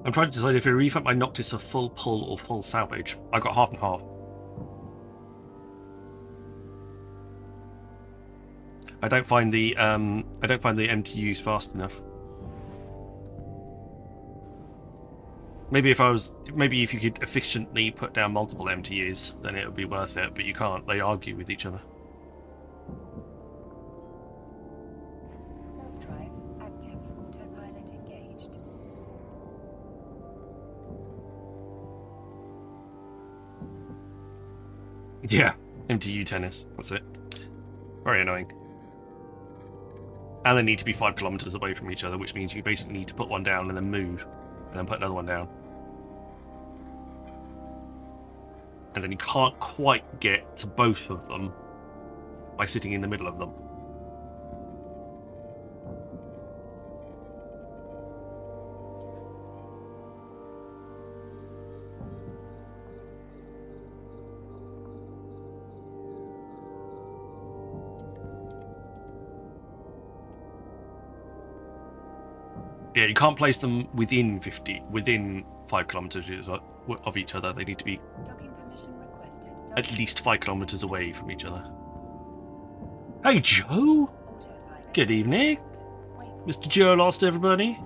I'm trying to decide if I refund my Noctis a full pull or full salvage. I got half and half. I don't find the MTUs fast enough. Maybe if you could efficiently put down multiple MTUs, then it would be worth it. But you can't. They argue with each other. Warp drive active. Autopilot engaged. Yeah, MTU tennis. That's it. Very annoying. And they need to be 5 kilometers away from each other, which means you basically need to put one down and then move, and then put another one down. And then you can't quite get to both of them by sitting in the middle of them. Yeah, you can't place them within 5 kilometers of each other. They need to be Docking permission requested. at least 5 kilometers away from each other. Hey, Joe! Autopilot. Good evening. Wait. Mr. Joe lost everybody.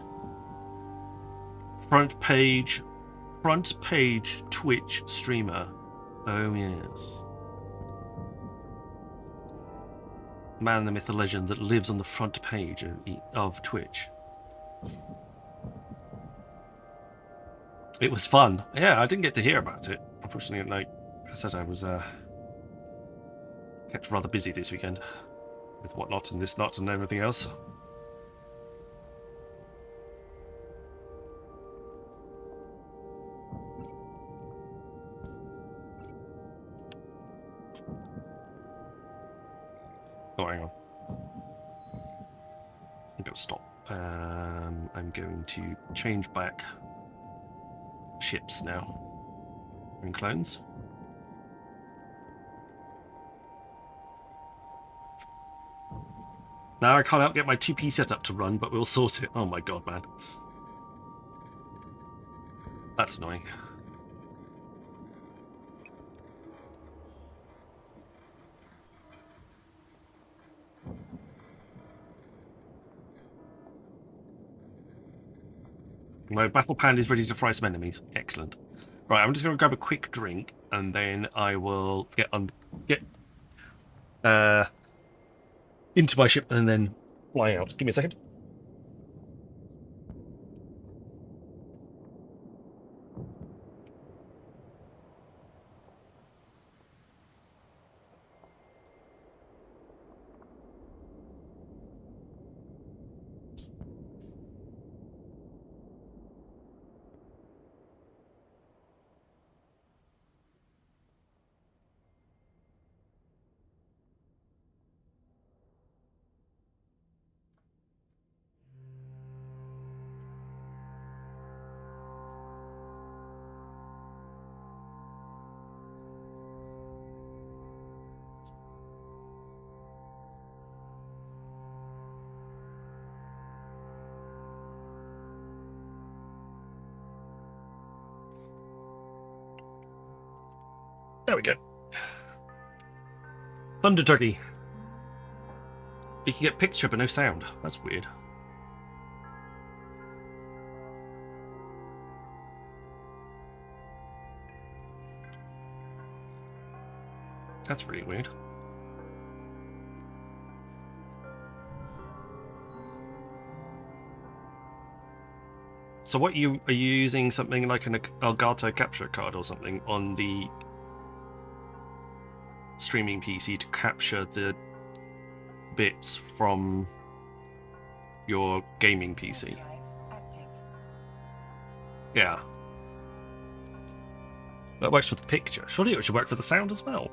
Front page Twitch streamer. Oh, yes. Man, the myth, the legend that lives on the front page of Twitch. It was fun. Yeah, I didn't get to hear about it. Unfortunately, like I said, I was kept rather busy this weekend with whatnot and this not and everything else. Oh, hang on. I'm going to stop. I'm going to change back ships now. And clones. Now I can't get my 2P setup to run, but we'll sort it. Oh my god, man. That's annoying. My battle pan is ready to fry some enemies. Excellent. Right, I'm just going to grab a quick drink, and then I will get into my ship and then fly out. Give me a second. There we go. Thunder Turkey. You can get picture but no sound. That's weird. That's really weird. So what are you using something like an Elgato capture card or something on the streaming PC to capture the bits from your gaming PC? Yeah. That works for the picture. Surely it should work for the sound as well.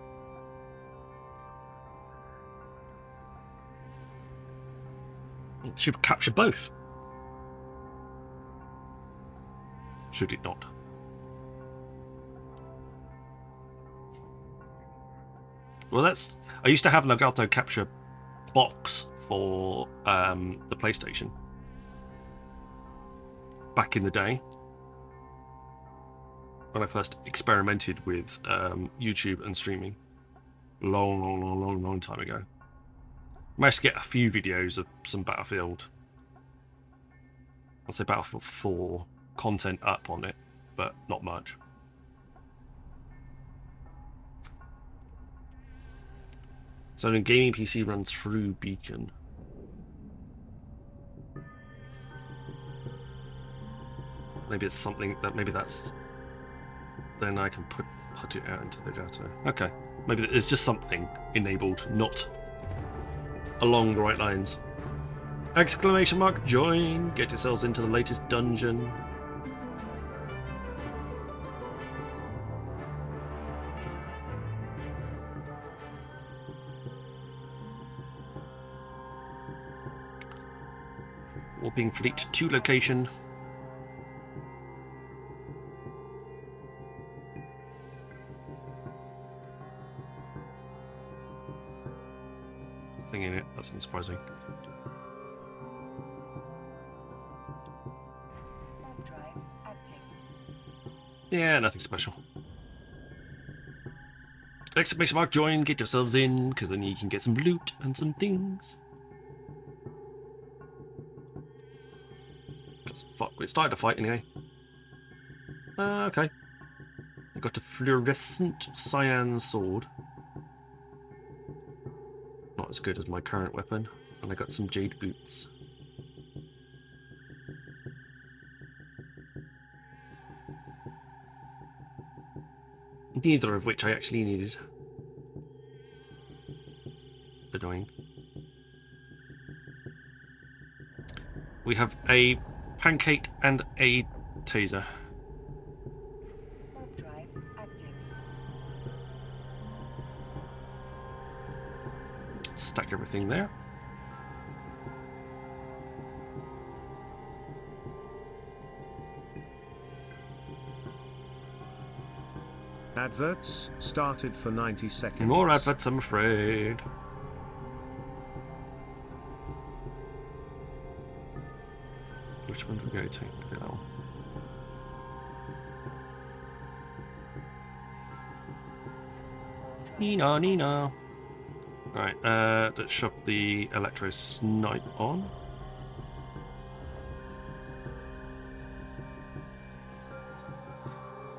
It should capture both. Should it not? Well, that's... I used to have an Elgato capture box for the PlayStation back in the day when I first experimented with YouTube and streaming. Long time ago. Managed to get a few videos of some Battlefield. I'll say Battlefield 4 content up on it, but not much. So the gaming PC runs through Beacon. Maybe it's something that that's then I can put it out into the Elgato. Okay, maybe it's just something enabled, not along the right lines. Exclamation mark join. Get yourselves into the latest dungeon. Warping fleet to location. Thing in it, that's unsurprising. Yeah, nothing special. Exclamation mark join, get yourselves in, because then you can get some loot and some things. We started a fight anyway. Okay. I got a fluorescent cyan sword. Not as good as my current weapon. And I got some jade boots. Neither of which I actually needed. Annoying. We have a pancake and a taser. Drive active. Stack everything there. Adverts started for 90 seconds. More adverts, I'm afraid. Which one do we go to? That one. Nina. Right, let's shove the electro snipe on.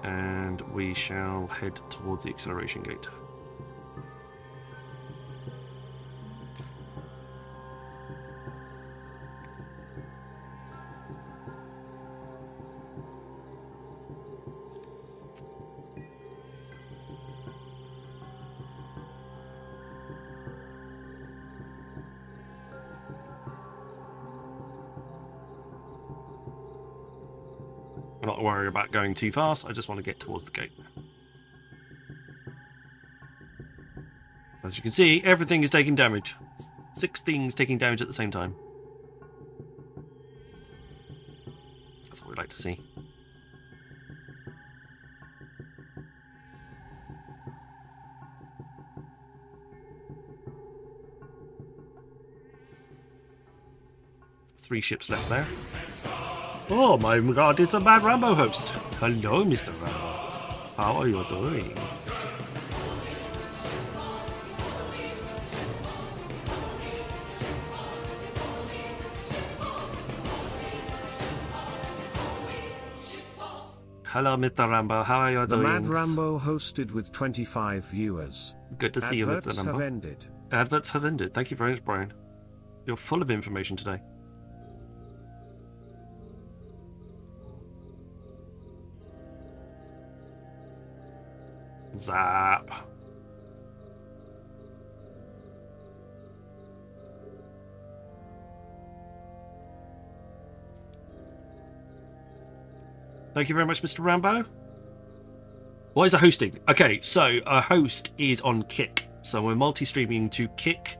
And we shall head towards the acceleration gate. I'm not worried about going too fast, I just want to get towards the gate. As you can see, everything is taking damage. 6 things taking damage at the same time. That's what we like to see. Three ships left there. Oh my god, it's a bad Rambo host. Hello, Mr. Rambo. How are you doing? Hello, Mr. Rambo. How are you The doing? Mad Rambo hosted with 25 viewers. Good to see you, Mr. Adverts Rambo. have ended. Adverts have ended. Thank you very much, Brian. You're full of information today. Zap. Thank you very much, Mr. Rambo. What is a hosting? Okay, so a host is on Kick. So we're multi-streaming to Kick,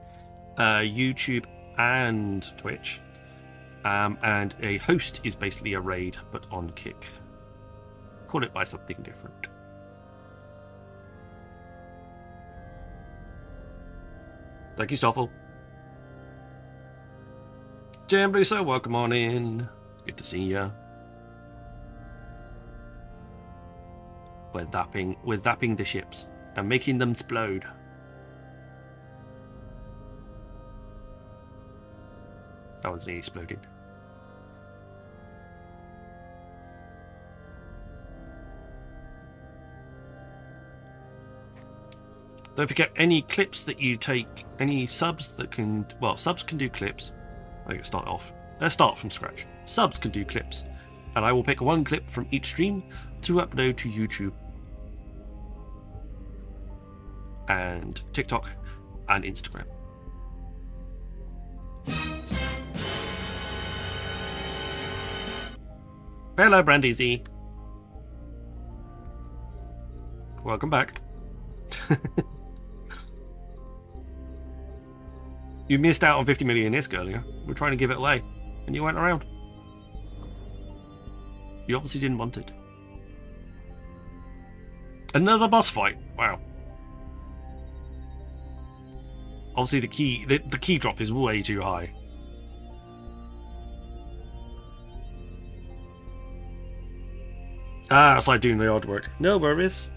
YouTube, and Twitch. And a host is basically a raid, but on Kick. Call it by something different. Thank you, Stoffel. Jim Bruso, welcome on in. Good to see ya. We're dapping the ships and making them explode. That one's nearly exploded. Don't forget any clips that you take, any subs that can, well, subs can do clips. Let's start off. Let's start from scratch. Subs can do clips, and I will pick one clip from each stream to upload to YouTube and TikTok and Instagram. Hello, Brandy Z. Welcome back. You missed out on 50 million ISK earlier. We're trying to give it away, and you went around. You obviously didn't want it. Another boss fight. Wow. Obviously, the key drop is way too high. Ah, it's like doing the hard work. No worries.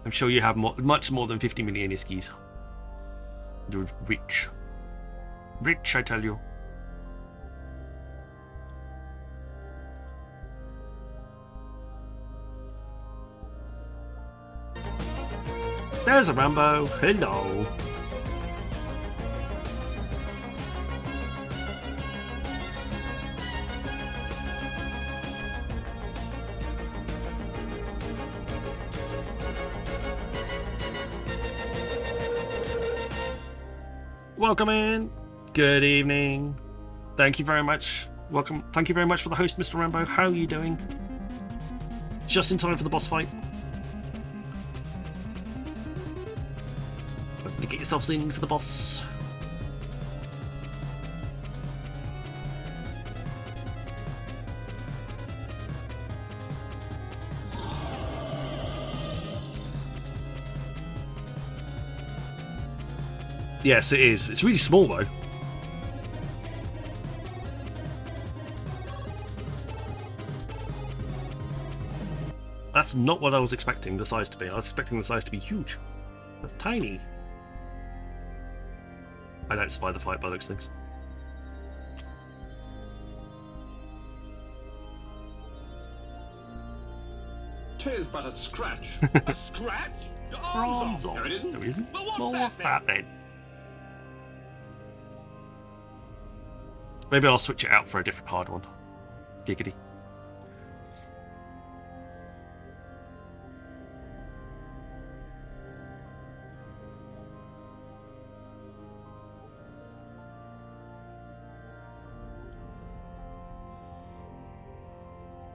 I'm sure you have much more than 50 million ISKs. You're rich. Rich, I tell you. There's a Rambo. Hello. Welcome in. Good evening. Thank you very much. Welcome. Thank you very much for the host, Mr. Rambo. How are you doing? Just in time for the boss fight. Get yourselves in for the boss. Yes, it is. It's really small, though. That's not what I was expecting the size to be. I was expecting the size to be huge. That's tiny. I don't survive the fight by those things. Tis but a scratch. A scratch? Your Arms off. There it isn't. No, it isn't. Well, what's that then? Maybe I'll switch it out for a different hard one. Giggity.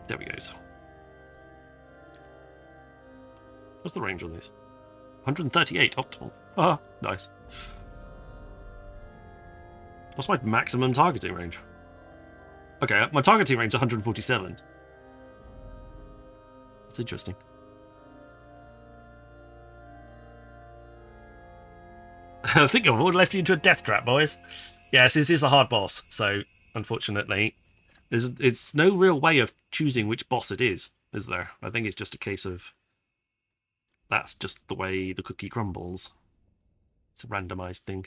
There we go. What's the range on these? 138 optimal. Ah, nice. What's my maximum targeting range? Okay, my targeting range is 147. That's interesting. I think I've left you into a death trap, boys. Yes, this is a hard boss, so unfortunately, it's no real way of choosing which boss it is there? I think it's just a case of that's just the way the cookie crumbles. It's a randomized thing.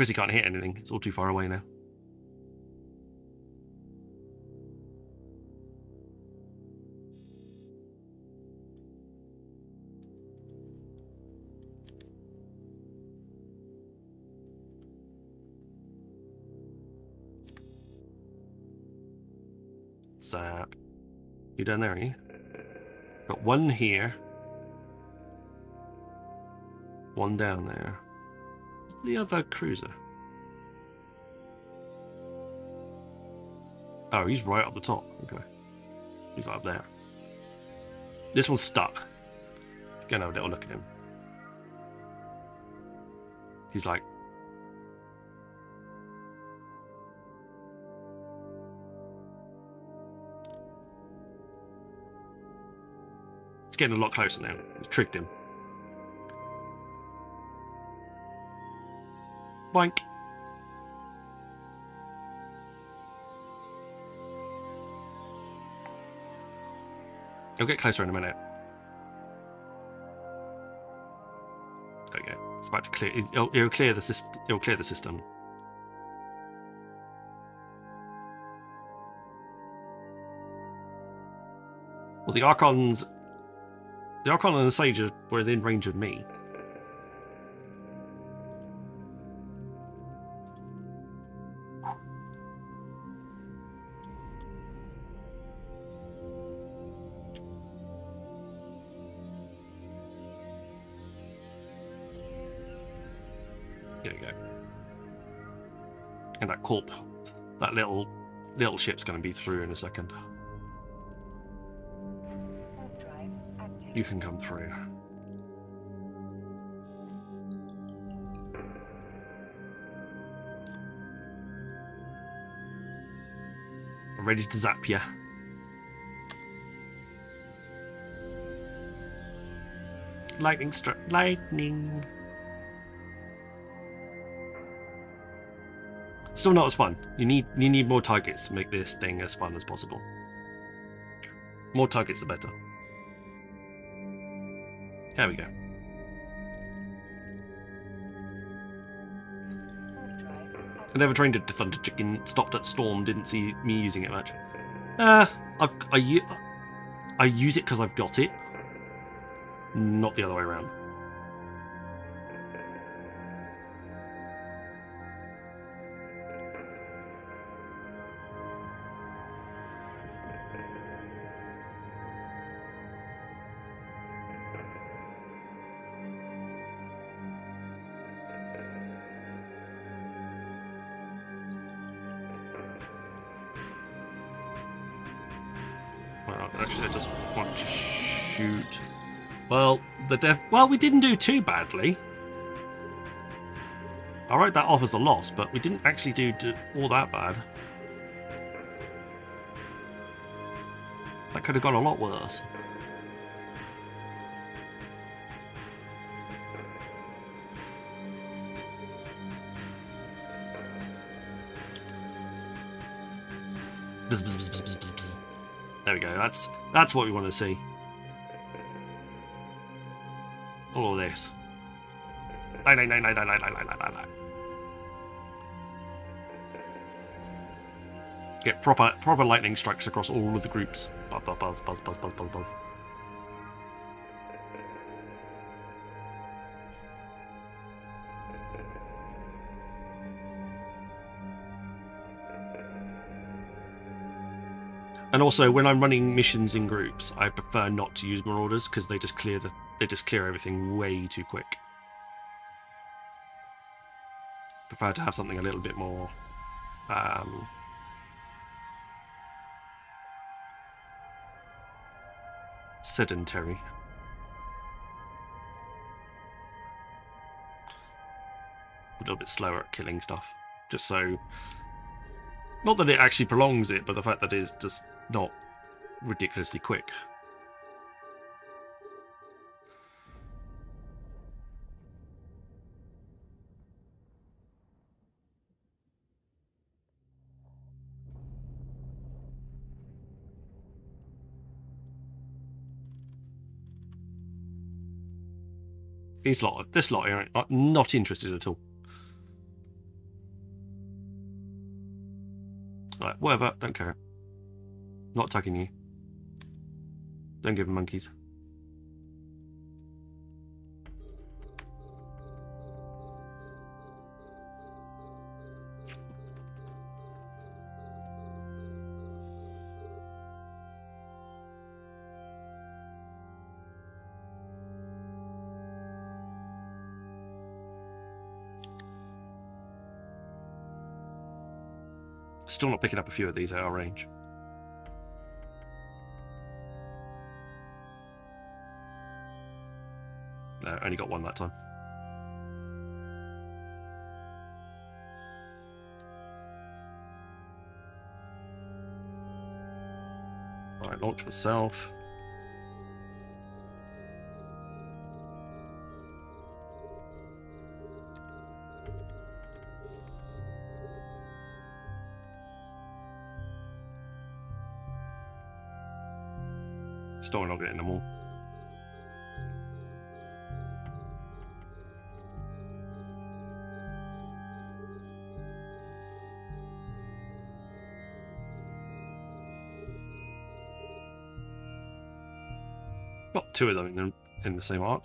Because he can't hit anything. It's all too far away now. Zap. You down there, are you? Got one here. One down there. What's the other cruiser? Oh, he's right up the top. Okay. He's right up there. This one's stuck. Go and have a little look at him. He's like... It's getting a lot closer now. He's tricked him. Boink. He'll get closer in a minute. There we go. It's about to clear. It'll clear the system. It'll clear the system. Well, the Archons and the Sage were within range of me. There we go. And that corp, that little ship's going to be through in a second. You can come through. I'm ready to zap you. Lightning struck. Lightning. Still not as fun. You need more targets to make this thing as fun as possible. More targets the better. There we go. I never trained it to Thunder Chicken. Stopped at Storm. Didn't see me using it much. I use it because I've got it, not the other way around. Actually, I just want to shoot. Well, we didn't do too badly. All right, that offers a loss, but we didn't actually do all that bad. That could have gone a lot worse. Bzz, bzz, bzz, bzz, bzz, bzz. There we go. That's what we want to see. All of this. Get proper lightning strikes across all of the groups. Buzz, buzz, buzz, buzz, buzz, buzz, buzz. And also, when I'm running missions in groups, I prefer not to use Marauders because they just clear everything way too quick. Prefer to have something a little bit more sedentary. A little bit slower at killing stuff, just so. Not that it actually prolongs it, but the fact that it is just not ridiculously quick. This lot here, are not interested at all. Like, whatever, don't care. Not attacking you. Don't give them monkeys. Still not picking up a few of these out of range. No, only got one that time. Right, launch for self. Still not getting them all. Got two of them in the same arc.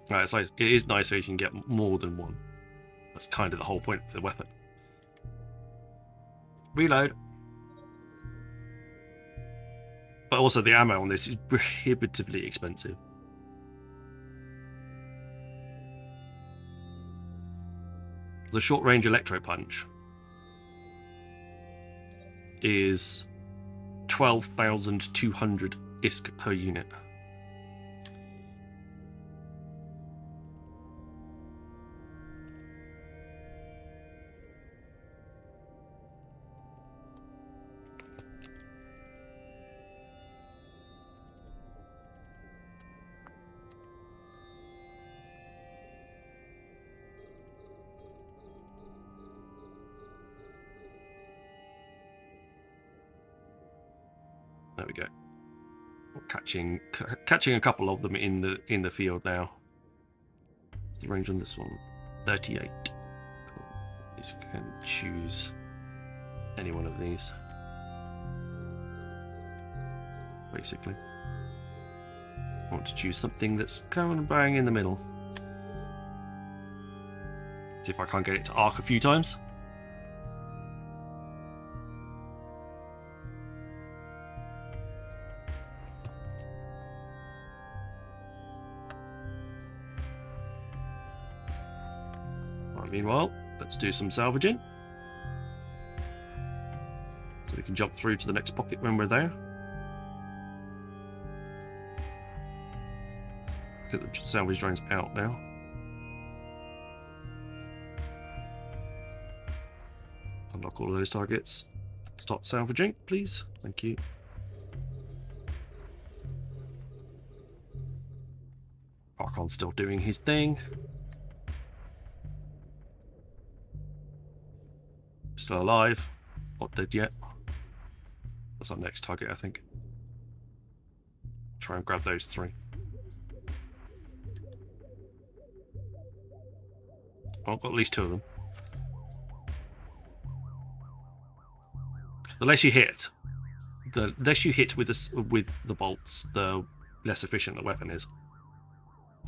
Right, it's nice. It is nice so you can get more than one. That's kind of the whole point of the weapon. Reload. But also the ammo on this is prohibitively expensive. The short range electro punch is 12,200 ISK per unit. There we go. We're catching a couple of them in the field now. What's the range on this one? 38. Cool. You can choose any one of these. Basically, I want to choose something that's kind of bang in the middle. See if I can't get it to arc a few times. Meanwhile, let's do some salvaging. So we can jump through to the next pocket when we're there. Get the salvage drones out now. Unlock all of those targets. Start salvaging, please. Thank you. Archon's still doing his thing. Still alive. Not dead yet. That's our next target, I think. Try and grab those three. Oh, I've got at least two of them. The less you hit, with the bolts, the less efficient the weapon is.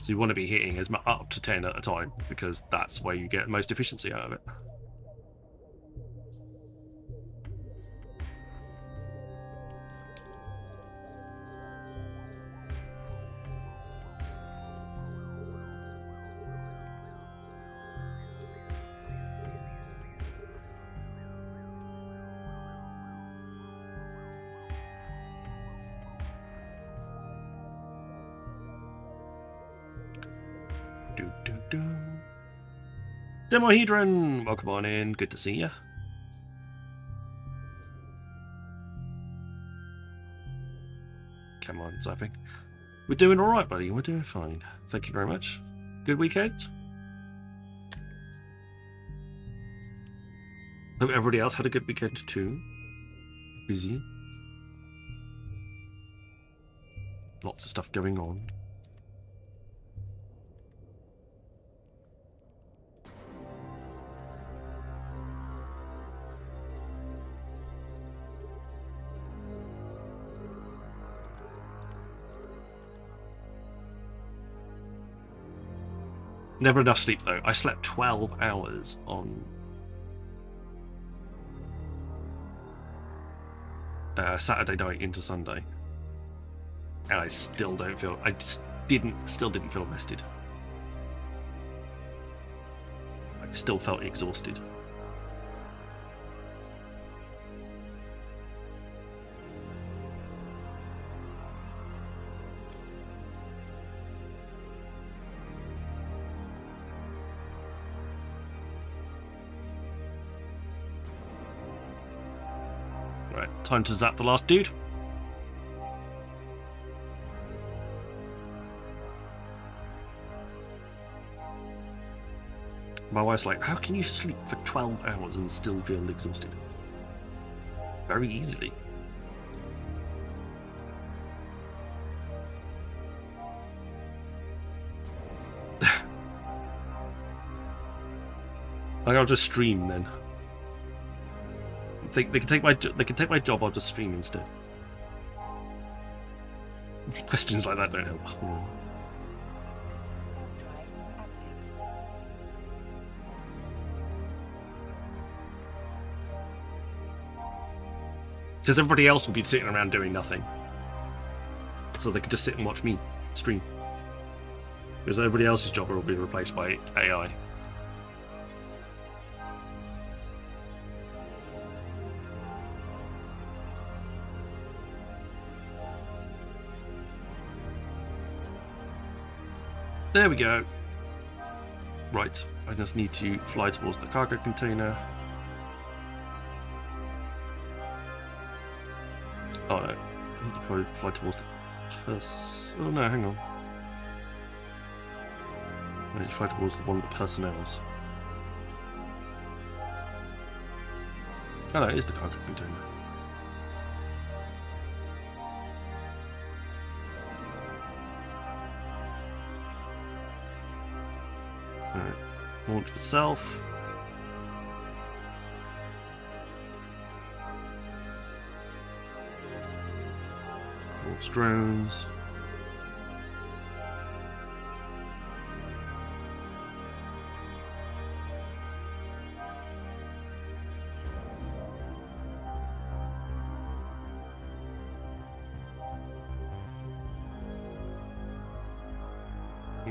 So you want to be hitting up to 10 at a time, because that's where you get the most efficiency out of it. Demohedron, welcome on in. Good to see you. Come on, Zapping. We're doing all right, buddy. We're doing fine. Thank you very much. Good weekend. Hope everybody else had a good weekend too. Busy. Lots of stuff going on. Never enough sleep though. I slept 12 hours on Saturday night into Sunday, and I still don't feel. Still didn't feel rested. I still felt exhausted. Right, time to zap the last dude. My wife's like, how can you sleep for 12 hours and still feel exhausted? Very easily. Like, I'll just stream then. They can take my job. I'll just stream instead. Questions like that don't help. Because everybody else will be sitting around doing nothing, so they can just sit and watch me stream. Because everybody else's job will be replaced by AI. There we go. Right, I just need to fly towards the cargo container. Oh no, I need to probably fly towards the oh no, hang on. I need to fly towards the one of the personnel's. Oh no, it is the cargo container. Alright, launch for self. Launch drones.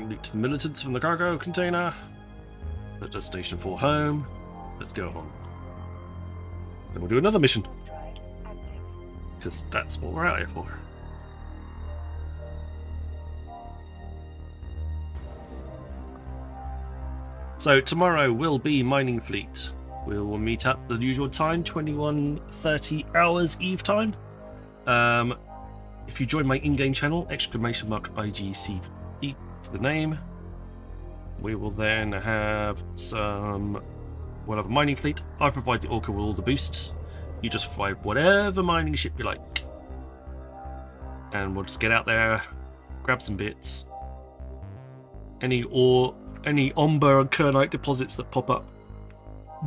Leak to the militants from the cargo container. The destination for home. Let's go on. Then we'll do another mission. Because that's what we're out here for. So tomorrow will be mining fleet. We will meet at the usual time, 21:30 hours Eve time. If you join my in-game channel, !IGC for the name, we will then have we'll have a mining fleet. I provide the Orca with all the boosts. You just fly whatever mining ship you like, and we'll just get out there, grab some bits. Any Omber and Kernite deposits that pop up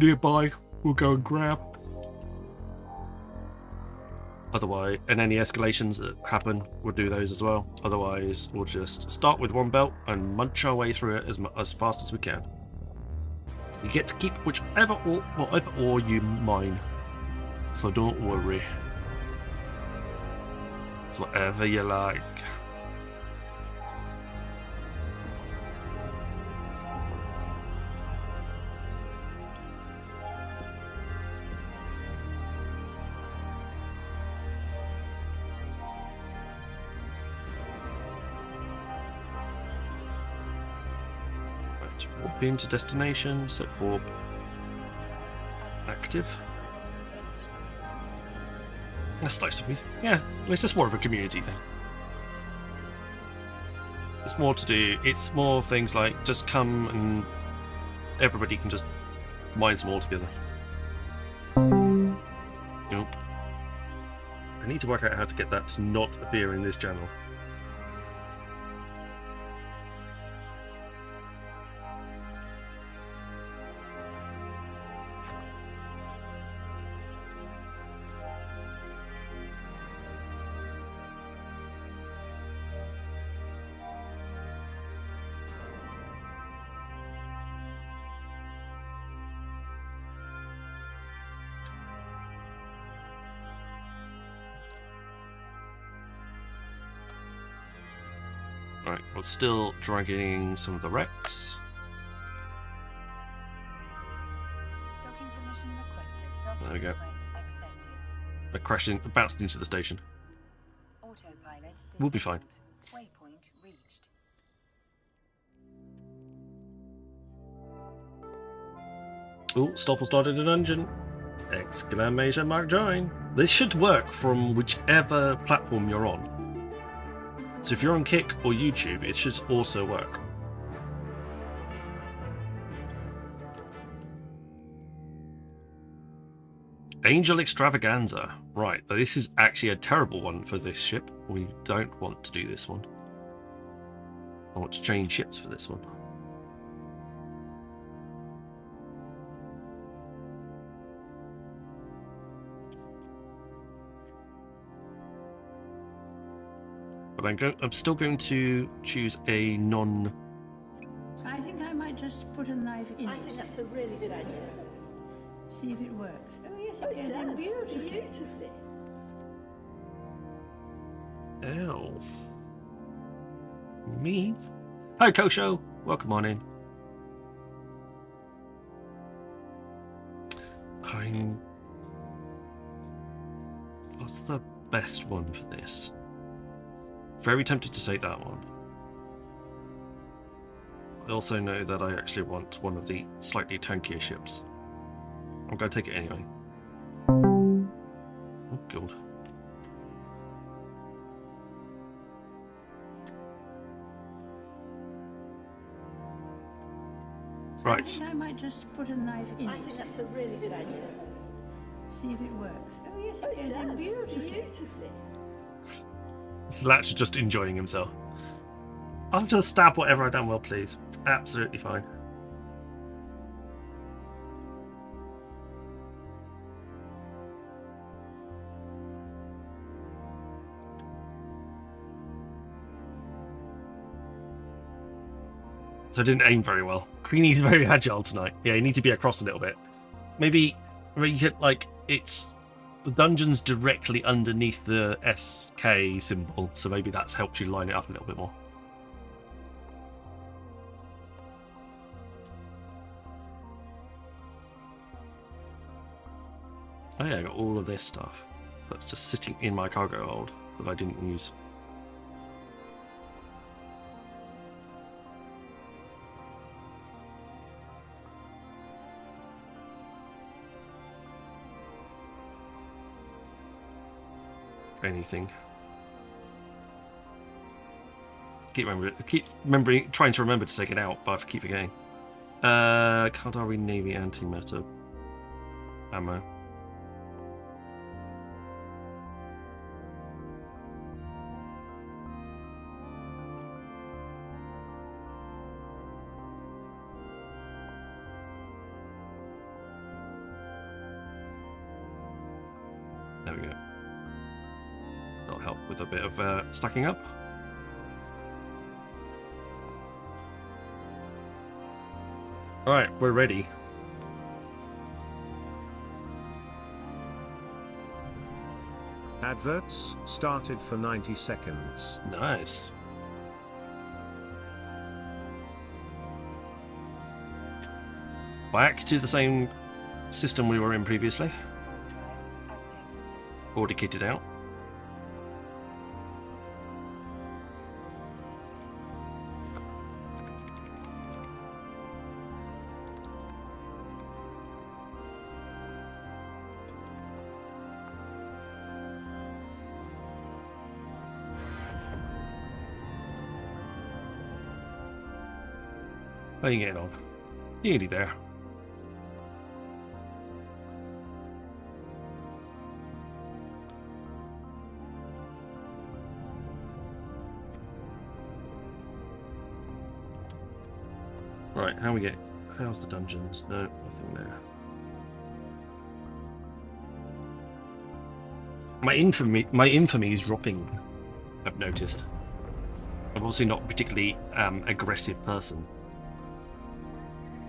nearby, we'll go and grab. Otherwise, and any escalations that happen, we'll do those as well. Otherwise, we'll just start with one belt and munch our way through it as fast as we can. You get to keep whatever ore you mine, so don't worry. It's whatever you like. Warp into destination, set warp active. That's nice of me. Yeah, it's just more of a community thing. It's more to do, it's more things like just come and everybody can just mine some ore together. Nope. I need to work out how to get that to not appear in this channel. Right, we're still dragging some of the wrecks. Docking permission requested. Docking There we go. request accepted. They're crashing, bounced into the station. Autopilot We'll be fine. disabled. Waypoint reached. Oh, Stoffel started a dungeon. Exclamation mark join. This should work from whichever platform you're on. So if you're on Kick or YouTube, it should also work. Angel Extravaganza. Right, this is actually a terrible one for this ship. We don't want to do this one. I want to change ships for this one. But I'm still going to choose a non... I think I might just put a knife in it. I think that's a really good idea. See if it works. Oh yes, it does. Beautifully. Ow. Me? Hi, Kosho. Welcome on in. What's the best one for this? Very tempted to take that one. I also know that I actually want one of the slightly tankier ships. I'm going to take it anyway. Oh, God. Right. I think I might just put a knife in it. I think that's a really good idea. See if it works. Oh yes, it does. Beautifully. Slatch is just enjoying himself. I'll just stab whatever I've done well, please. It's absolutely fine. So I didn't aim very well. Queenie's very agile tonight. Yeah, you need to be across a little bit. Maybe you could, like, it's... The dungeon's directly underneath the SK symbol, so maybe that's helped you line it up a little bit more. Oh yeah, I got all of this stuff that's just sitting in my cargo hold that I didn't use. Anything. Keep remembering, trying to remember to take it out, but I keep forgetting. Kaldari Navy antimatter ammo. There we go. That'll help with a bit of stacking up. Alright, we're ready. Adverts started for 90 seconds. Nice. Back to the same system we were in previously. Already kitted out. How are you getting on? Nearly there. Right, how we get? How's the dungeons? No, nothing there. My infamy is dropping. I've noticed. I'm also not a particularly aggressive person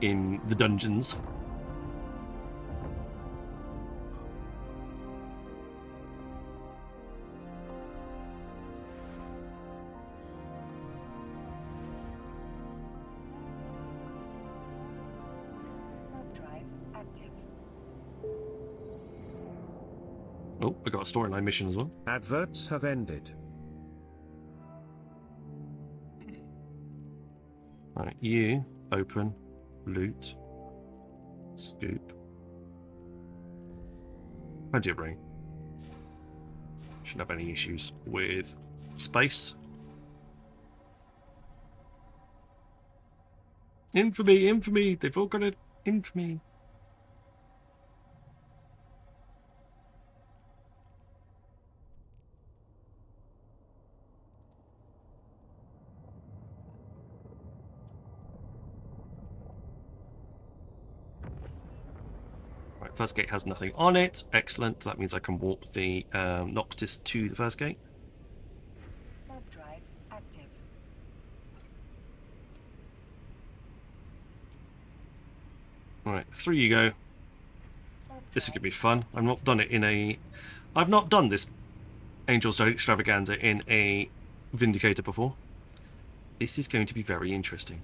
in the dungeons. active. Oh, I got a storyline mission as well. Adverts have ended. Right, you open, loot, scoop. Plenty of room. Shouldn't have any issues with space. Infamy, infamy! They've all got it. Infamy. Right, first gate has nothing on it. Excellent. That means I can warp the Noctis to the first gate. Warp drive active. Right, through you go. This is going to be fun. I've not done it in a... I've not done this Angel's Extravaganza in a Vindicator before. This is going to be very interesting.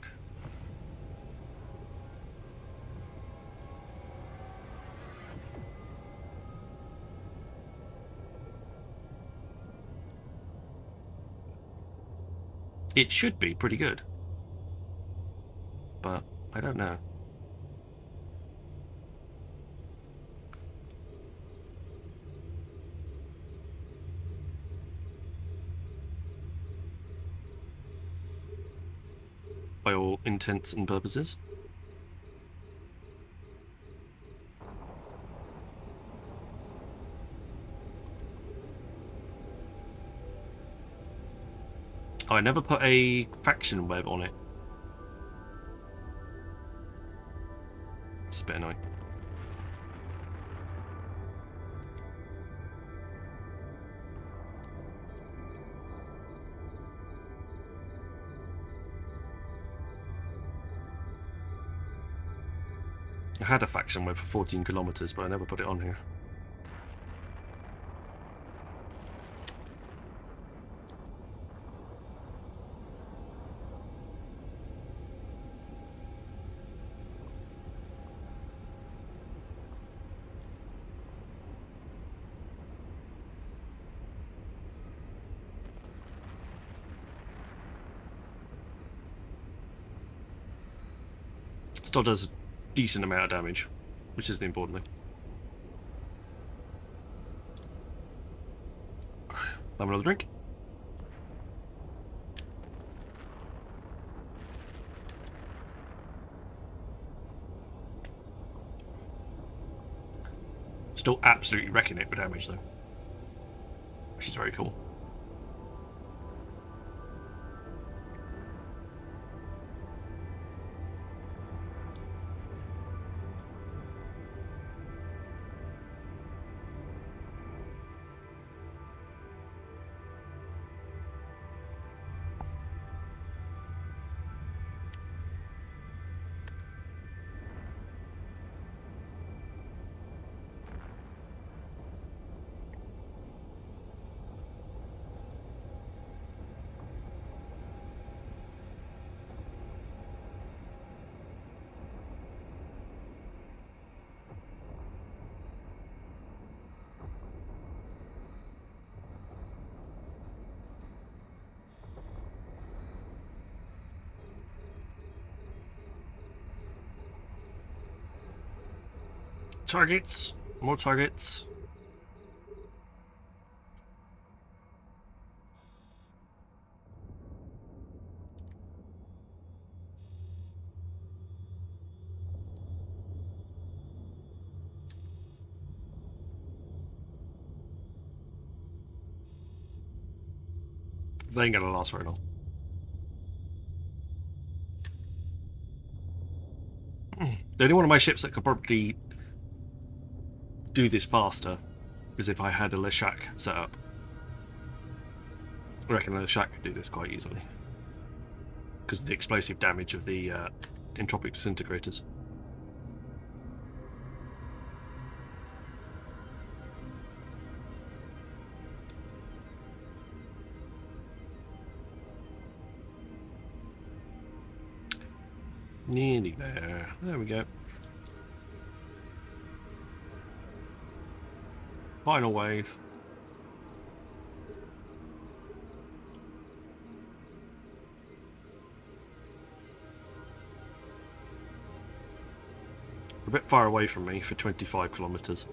It should be pretty good. But I don't know. By all intents and purposes. Oh, I never put a faction web on it. It's a bit annoying. I had a faction web for 14 kilometers, but I never put it on here. Still does a decent amount of damage, which is the important thing. Have another drink. Still absolutely wrecking it with damage though, which is very cool. Targets, more targets. They ain't gonna last very long. The only one of my ships that could probably do this faster is if I had a Leshak set up. I reckon a Leshak could do this quite easily because of the explosive damage of the entropic disintegrators. Nearly there. There we go. Final wave. A bit far away from me for 25 kilometers.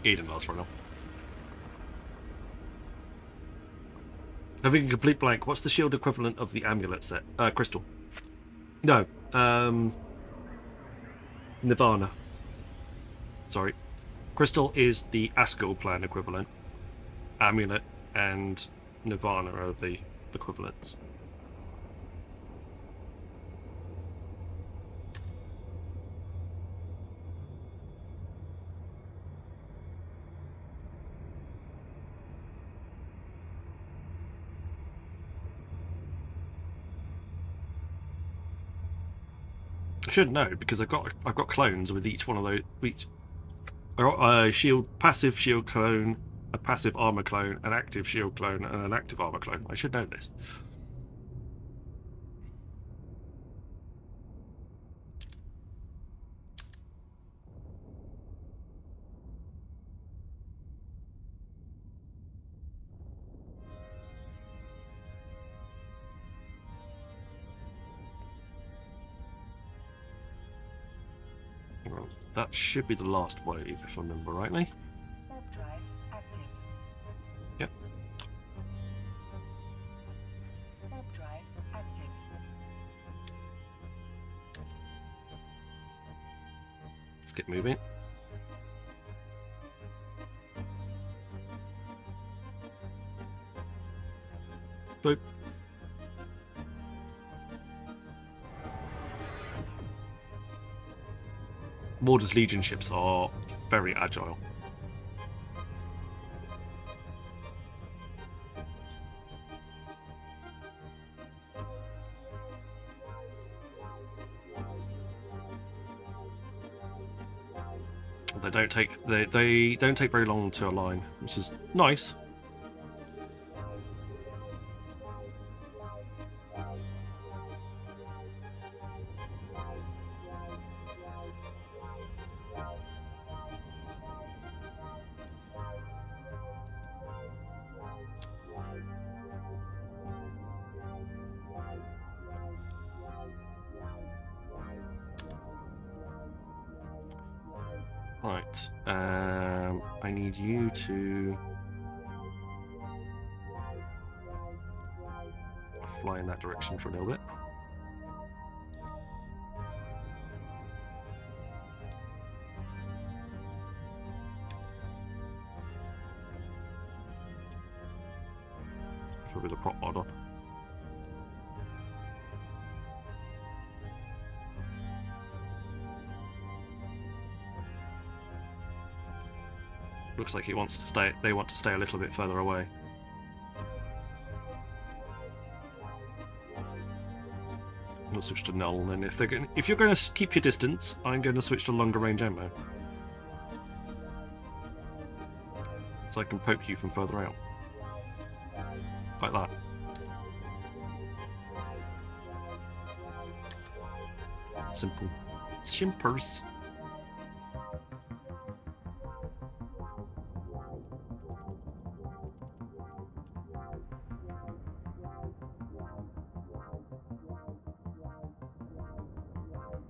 He didn't last for enough. Having a complete blank, what's the shield equivalent of the amulet set? Crystal. No. Nirvana. Sorry. Crystal is the Askel plan equivalent. Amulet and Nirvana are the equivalents. I should know because I've got clones with each one of those. I got a passive shield clone, a passive armor clone, an active shield clone, and an active armor clone. I should know this. Well, that should be the last wave, if I remember rightly. Warp drive active. Yep. Warp drive active. Let's get moving. Boop. Morder's Legion ships are very agile. They don't take very long to align, which is nice. Right, I need you to fly in that direction for a little bit. Probably the prop mod on. Looks like he wants to stay. They want to stay a little bit further away. I'll switch to null, and then if you're going to keep your distance, I'm going to switch to longer range ammo, so I can poke you from further out, like that. Simple, simpers.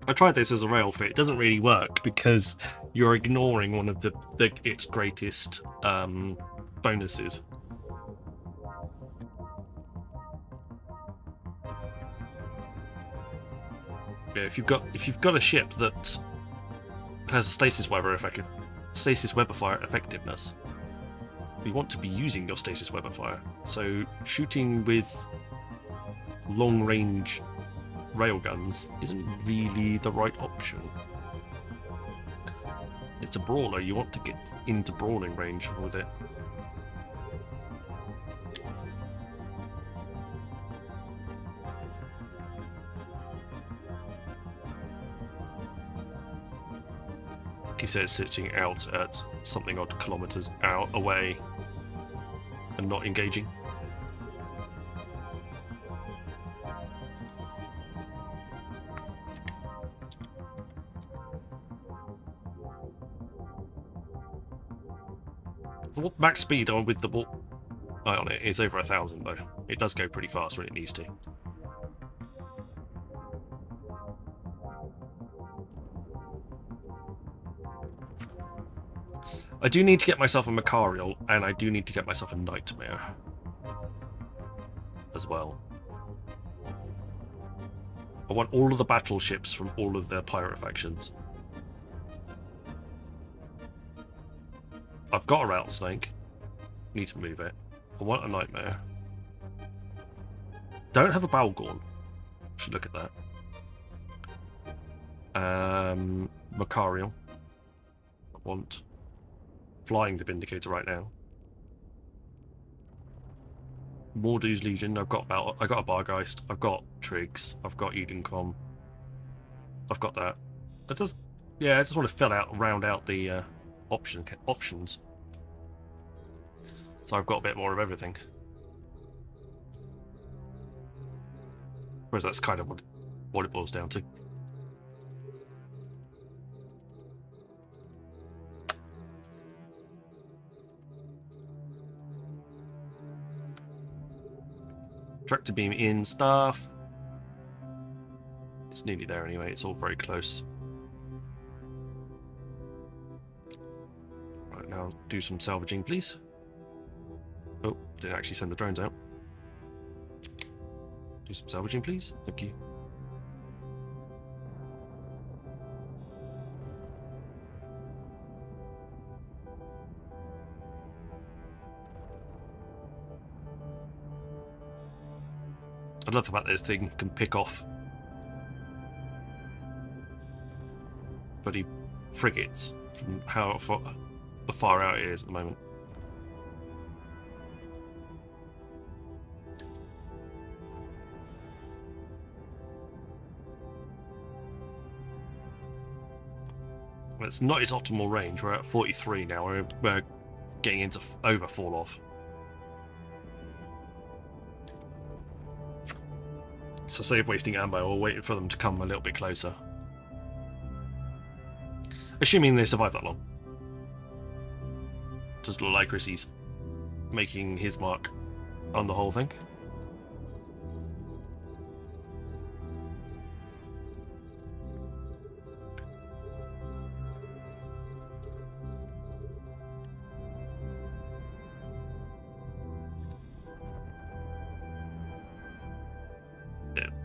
I tried this as a rail fit. It doesn't really work because you're ignoring one of its greatest bonuses. Yeah, if you've got a ship that has a stasis webifier effectiveness, you want to be using your stasis webifier. So shooting with long range railguns isn't really the right option. It's a brawler, you want to get into brawling range with it. he says, sitting out at something odd kilometers out away and not engaging. The max speed on with the ball on it is over 1,000 though. It does go pretty fast when it needs to. I do need to get myself a Macarial, and I do need to get myself a Nightmare as well. I want all of the battleships from all of their pirate factions. I've got a Rattlesnake. Need to move it. I want a Nightmare. Don't have a Balgorn. Should look at that. Macarial. I want Flying the Vindicator right now. Mordu's Legion. I got a Bargeist. I've got Triggs. I've got Edencom. I've got that. I just want to round out the options. So I've got a bit more of everything. Whereas that's kind of what it boils down to. Tractor beam in stuff. It's nearly there anyway, it's all very close. Right, now do some salvaging, please. Oh, didn't actually send the drones out. Do some salvaging, please. Thank you. I love the fact that this thing can pick off bloody frigates from how far out it is at the moment. It's not its optimal range. We're at 43 now. We're getting into over fall off. So save wasting ammo or waiting for them to come a little bit closer. Assuming they survive that long. Does look like Chrissy's making his mark on the whole thing.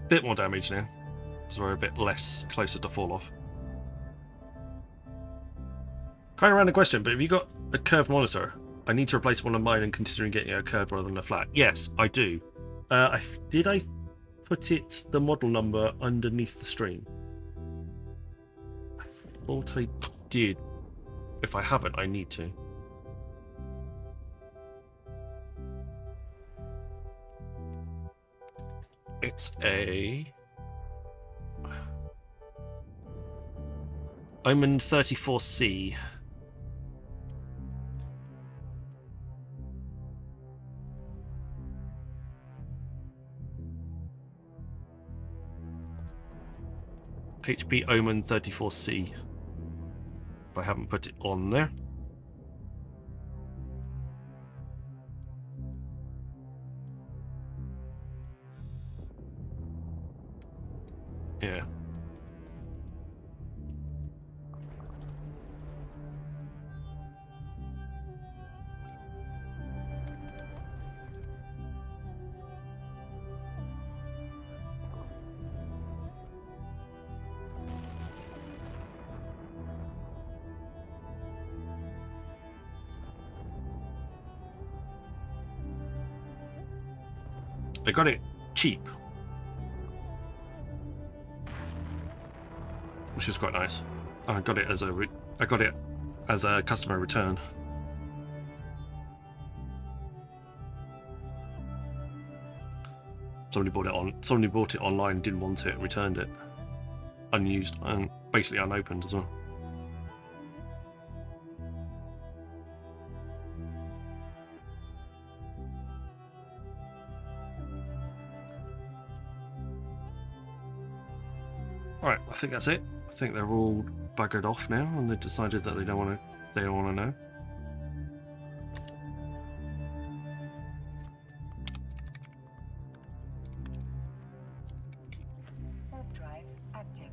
Bit more damage now, because we're a bit less closer to fall off. Kind of random question, but have you got a curved monitor? I need to replace one of mine and considering getting a curved rather than a flat. Yes, I do. Did I put the model number underneath the stream? I thought I did. If I haven't, I need to. It's a Omen 34C. HP Omen 34C. If I haven't put it on there. Yeah. I got it cheap, which is quite nice. I got it as a customer return. Somebody bought it online, didn't want it, returned it unused and basically unopened as well. Right, I think that's it. I think they're all buggered off now, and they've decided that they don't want to. They don't want to know. Warp drive active.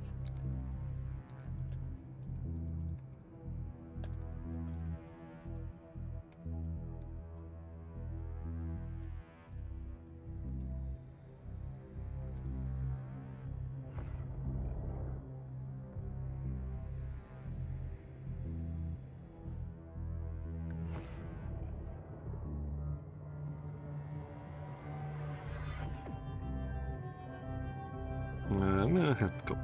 I'm gonna have to go.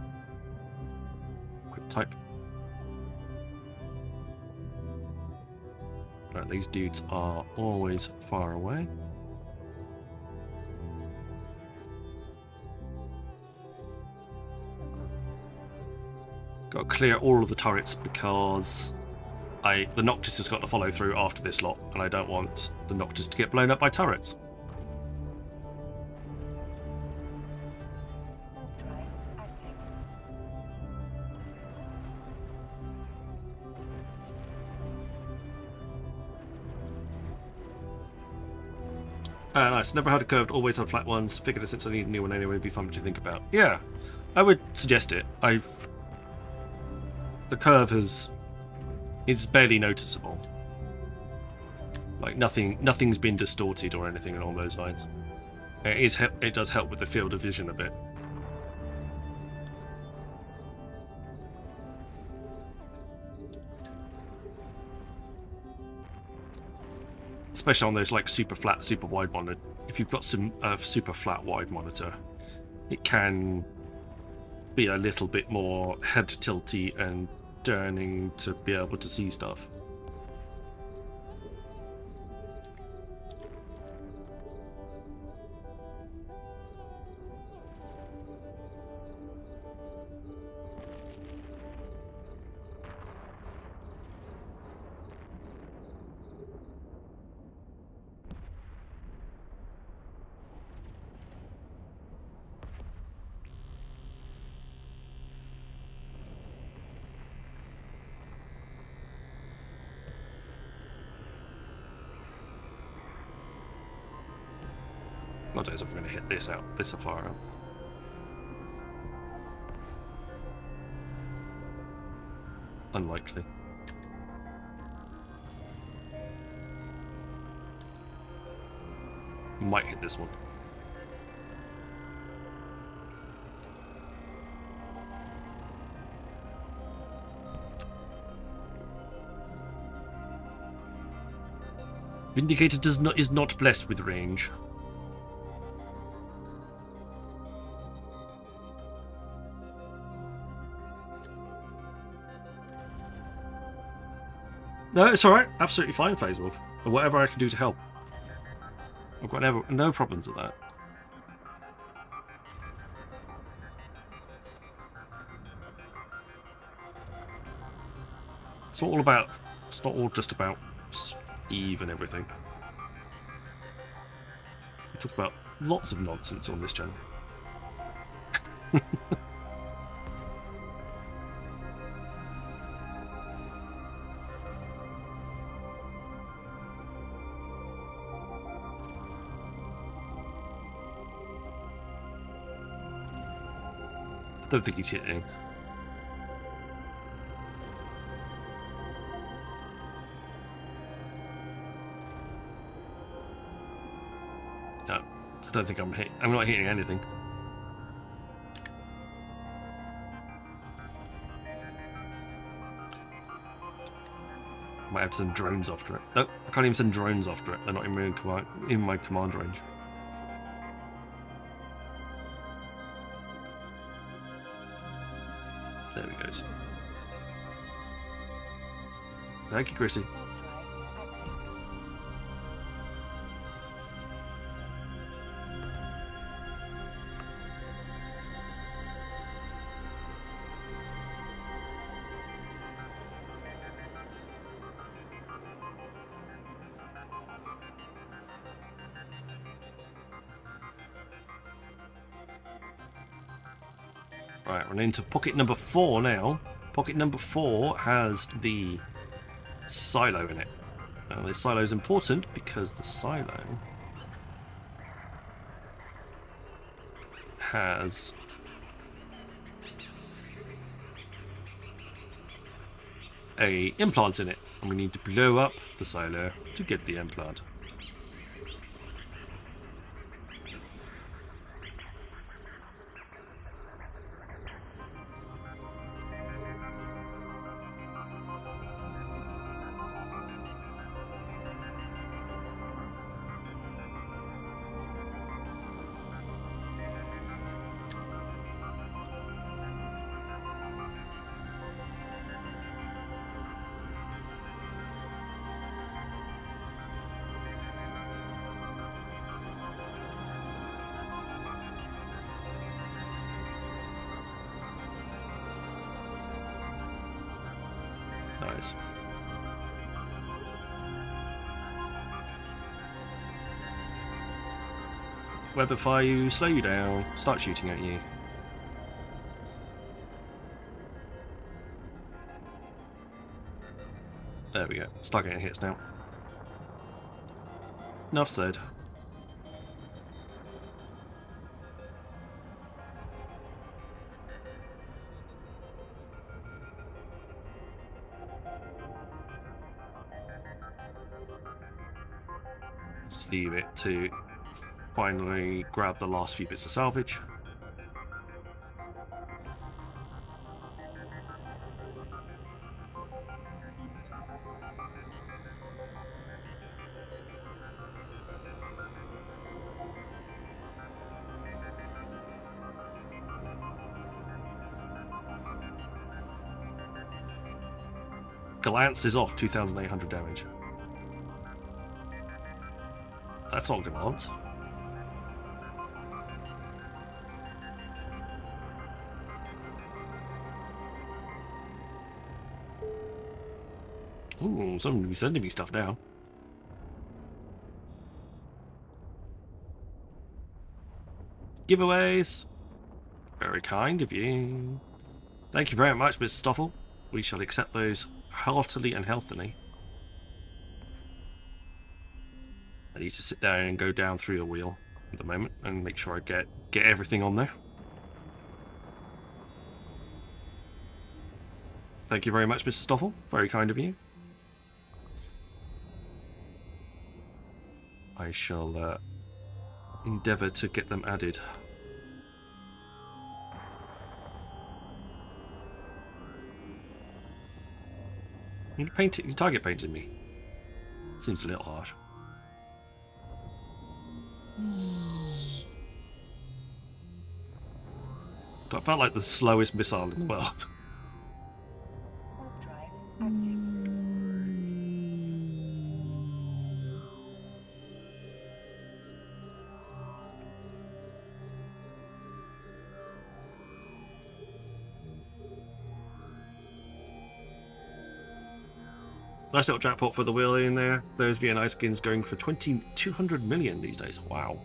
Quick type. Right, these dudes are always far away. Got to clear all of the turrets because the Noctis has got to follow through after this lot, and I don't want the Noctis to get blown up by turrets. Warp drive active. Nice. Never had a curved, always had flat ones. Figured since I need a new one anyway, it'd be something to think about. Yeah, I would suggest it. The curve is barely noticeable. Like nothing's been distorted or anything along those lines. It does help with the field of vision a bit. Especially on those like super flat, super wide monitor. If you've got some super flat wide monitor, it can be a little bit more head tilty and turning to be able to see stuff. God knows if we're going to hit this far out. Unlikely. Might hit this one. Vindicator is not blessed with range. No, it's alright. Absolutely fine, Phase Wolf. Or whatever I can do to help. I've got no problems with that. It's not all just about Eve and everything. We talk about lots of nonsense on this channel. I don't think he's hitting. No, I don't think I'm not hitting anything. Might have to send drones after it. No, I can't even send drones after it. They're not in my command range. There we go. Thank you, Chrissy. Right, we're into pocket number 4 now. Pocket number 4 has the silo in it. Now, this silo is important because the silo has a implant in it, and we need to blow up the silo to get the implant. Nice. Webify you, slow you down, start shooting at you. There we go. Start getting hits now. Enough said. Just leave it to finally grab the last few bits of salvage. Glance is off 2,800 damage. That's not Glance. Ooh, someone will be sending me stuff now. Giveaways. Very kind of you. Thank you very much, Mr. Stoffel. We shall accept those heartily and healthily. I need to sit down and go down through the wheel at the moment and make sure I get everything on there. Thank you very much, Mr. Stoffel. Very kind of you. I shall endeavour to get them added. You target painted me. Seems a little harsh. That felt like the slowest missile in the world. Warp drive active. Nice little jackpot for the wheel in there. Those VNI skins going for 200 million these days. Wow.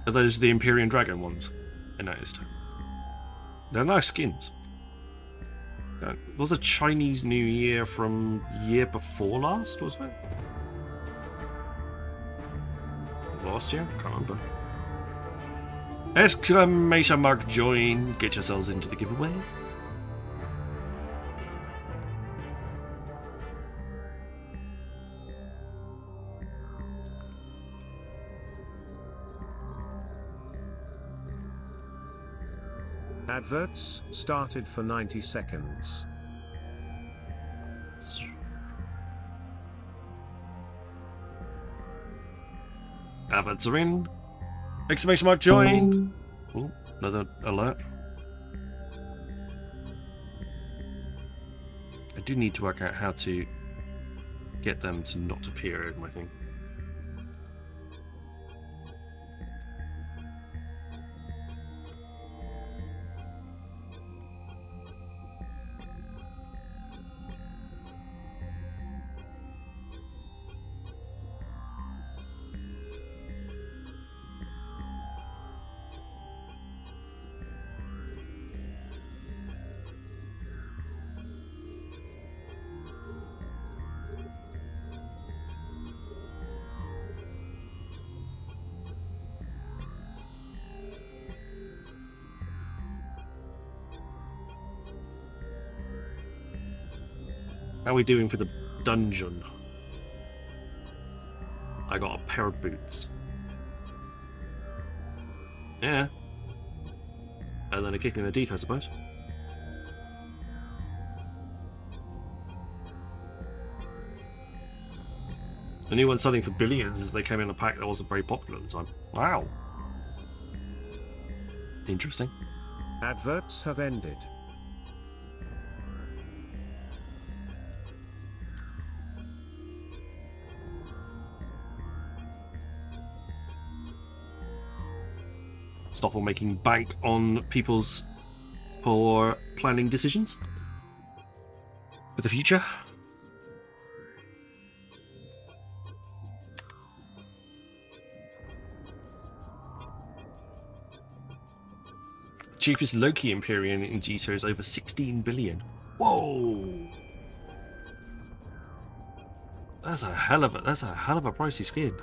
Are those the Empyrean Dragon ones? I noticed. They're nice skins. Was a Chinese New Year from year before last, wasn't it? Last year? Can't remember. Exclamation mark join. Get yourselves into the giveaway. Adverts started for 90 seconds. Adverts are in. Exclamation mark joined. Oh, another alert. I do need to work out how to get them to not appear in my thing. How are we doing for the dungeon? I got a pair of boots. Yeah. And then a kick in the teeth, I suppose. The new one selling for billions as they came in a pack that wasn't very popular at the time. Wow. Interesting. Adverts have ended. Stoffel making bank on people's poor planning decisions for the future. Cheapest Loki Empyrean in G2 is over 16 billion. Whoa! That's a hell of a pricey skin.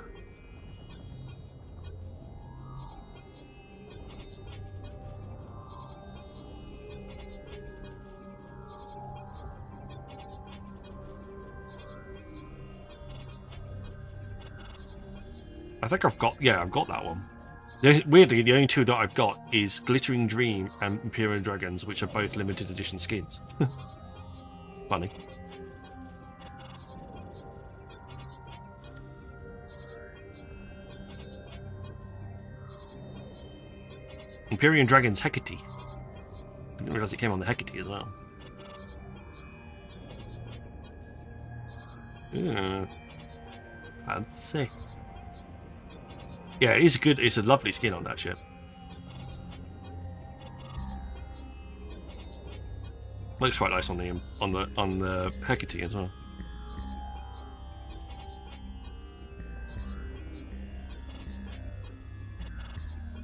I think I've got that one. Weirdly, the only two that I've got is Glittering Dream and Imperial Dragons, which are both limited edition skins. Funny. Imperial Dragons Hecate. I didn't realise it came on the Hecate as well. Fancy. Yeah, it's a lovely skin on that ship. Looks quite nice on the Hecate as well.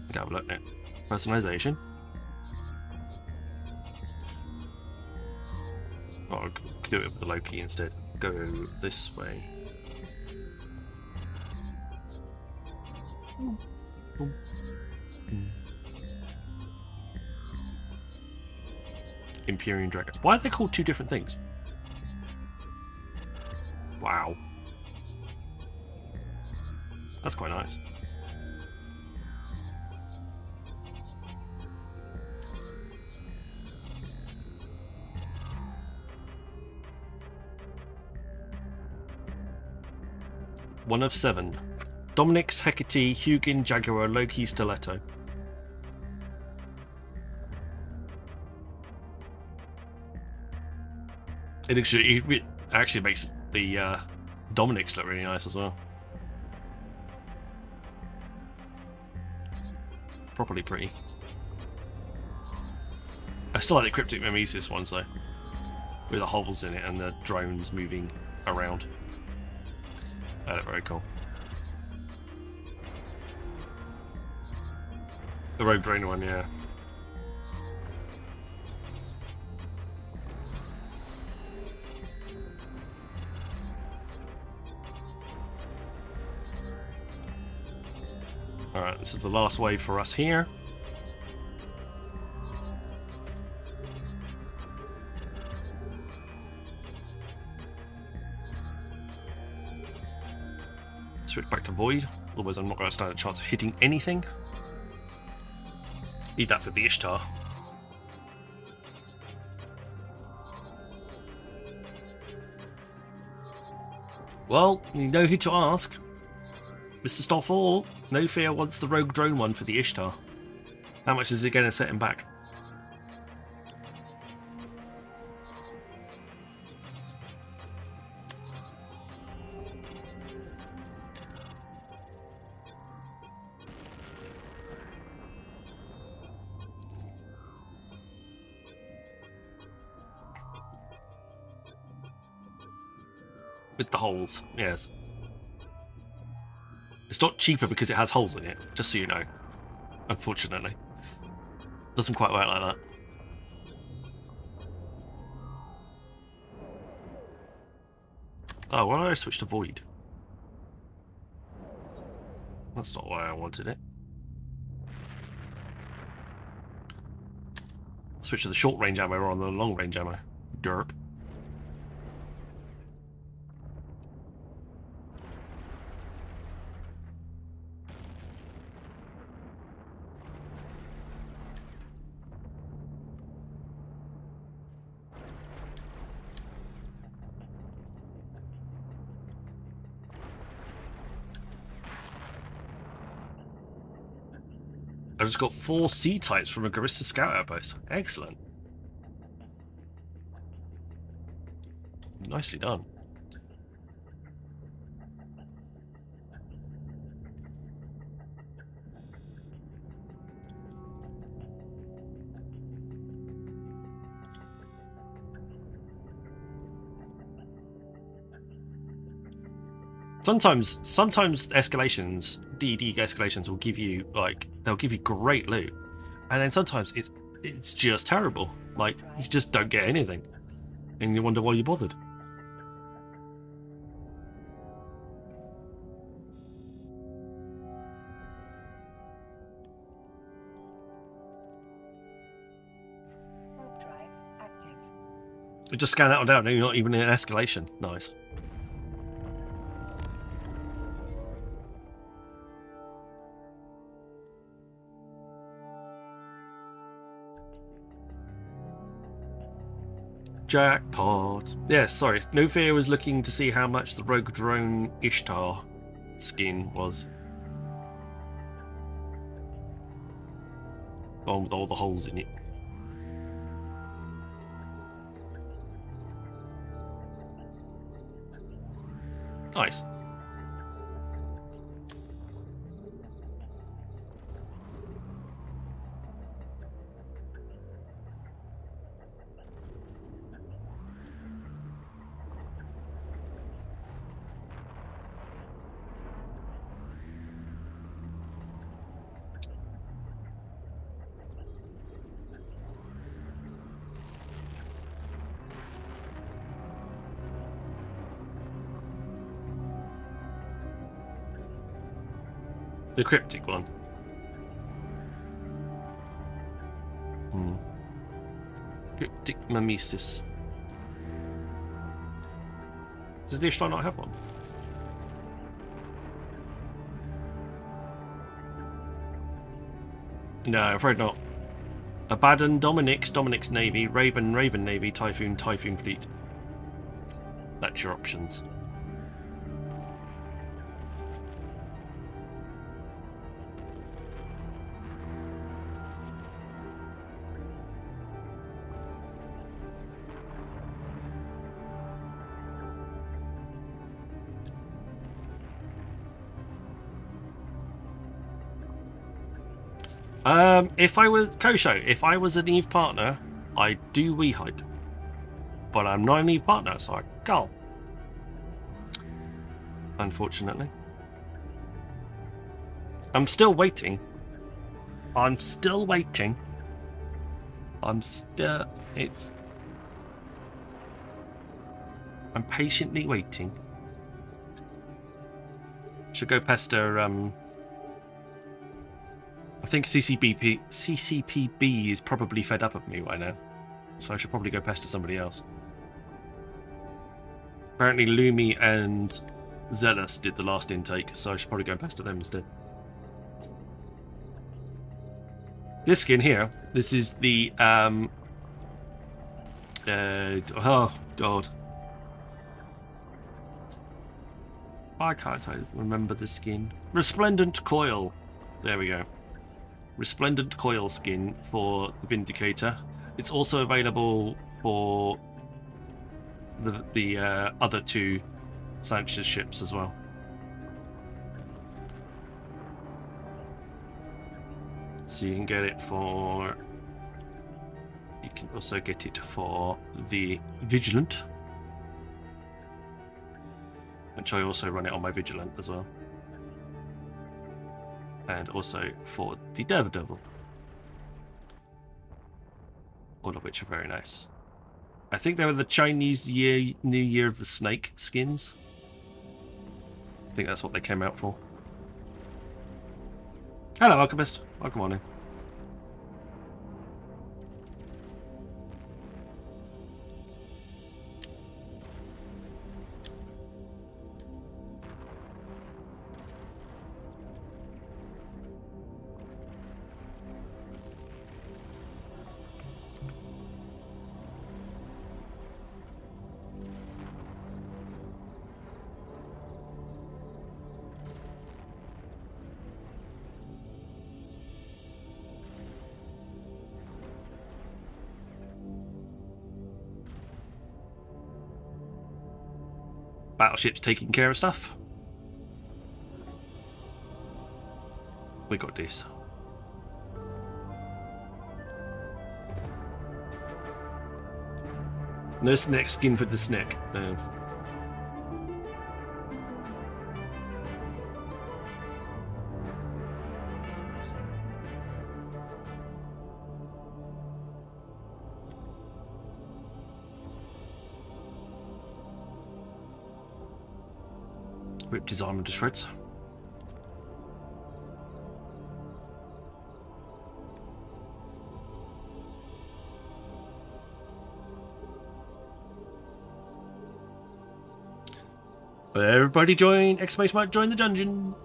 Let's have a look now. Personalization. Oh, I could do it with the Loki instead. Go this way. Imperial Dragons. Why are they called two different things? Wow. That's quite nice. One of 7. Dominic's, Hecate, Hugin, Jaguar, Loki, Stiletto. It actually makes the Dominic's look really nice as well. Properly pretty. I still like the Cryptic Mimesis ones though, with the holes in it and the drones moving around. That look very cool. The Rogue Drone one, yeah. Alright, this is the last wave for us here. Switch back to Void, otherwise I'm not going to stand a chance of hitting anything. Need that for the Ishtar. Well, you know who to ask. Mr. Stoffel, no fear wants the Rogue Drone one for the Ishtar. How much is it going to set him back? With the holes, yes. It's not cheaper because it has holes in it, just so you know. Unfortunately. Doesn't quite work like that. Oh, why did I switch to Void? That's not why I wanted it. Switch to the short range ammo or on the long range ammo. Derp. I just got 4 C types from a Garista Scout outpost. Excellent. Nicely done. Sometimes escalations, DD escalations will give you they'll give you great loot, and then sometimes it's just terrible. Like you just don't get anything, and you wonder why you bothered. Warp drive active. You just scan that one down, and you're not even in an escalation. Nice. Jackpot. Yeah, sorry. No Fear was looking to see how much the Rogue Drone Ishtar skin was. One with all the holes in it. Nice. The cryptic one. Cryptic mimesis. Does the Ishtar not have one? No, I'm afraid not. Abaddon, Dominic's Navy, Raven Navy, Typhoon Fleet. That's your options. If I was Kosho, if I was an Eve partner, I do we hide. But I'm not an Eve partner, so I can't. Unfortunately. I'm still waiting. I'm patiently waiting. Should go pester, I think CCPB is probably fed up of me right now, so I should probably go pester somebody else. Apparently Lumi and Zealous did the last intake, so I should probably go pester them instead. This skin here, this is the, oh god. Why can't I remember the skin? Resplendent Coil. There we go. Resplendent Coil skin for the Vindicator. It's also available for the other 2 Sanchez ships as well. So you can get it for... You can also get it for the Vigilant, which I also run it on my Vigilant as well. And also for the Daredevil. All of which are very nice. I think they were the Chinese New Year of the Snake skins. I think that's what they came out for. Hello, Alchemist. Welcome on in. Battleship's taking care of stuff. We got this. No snack skin for the snack. No. Ripped his armor to shreds. Everybody join! Exclamation mark, join the dungeon!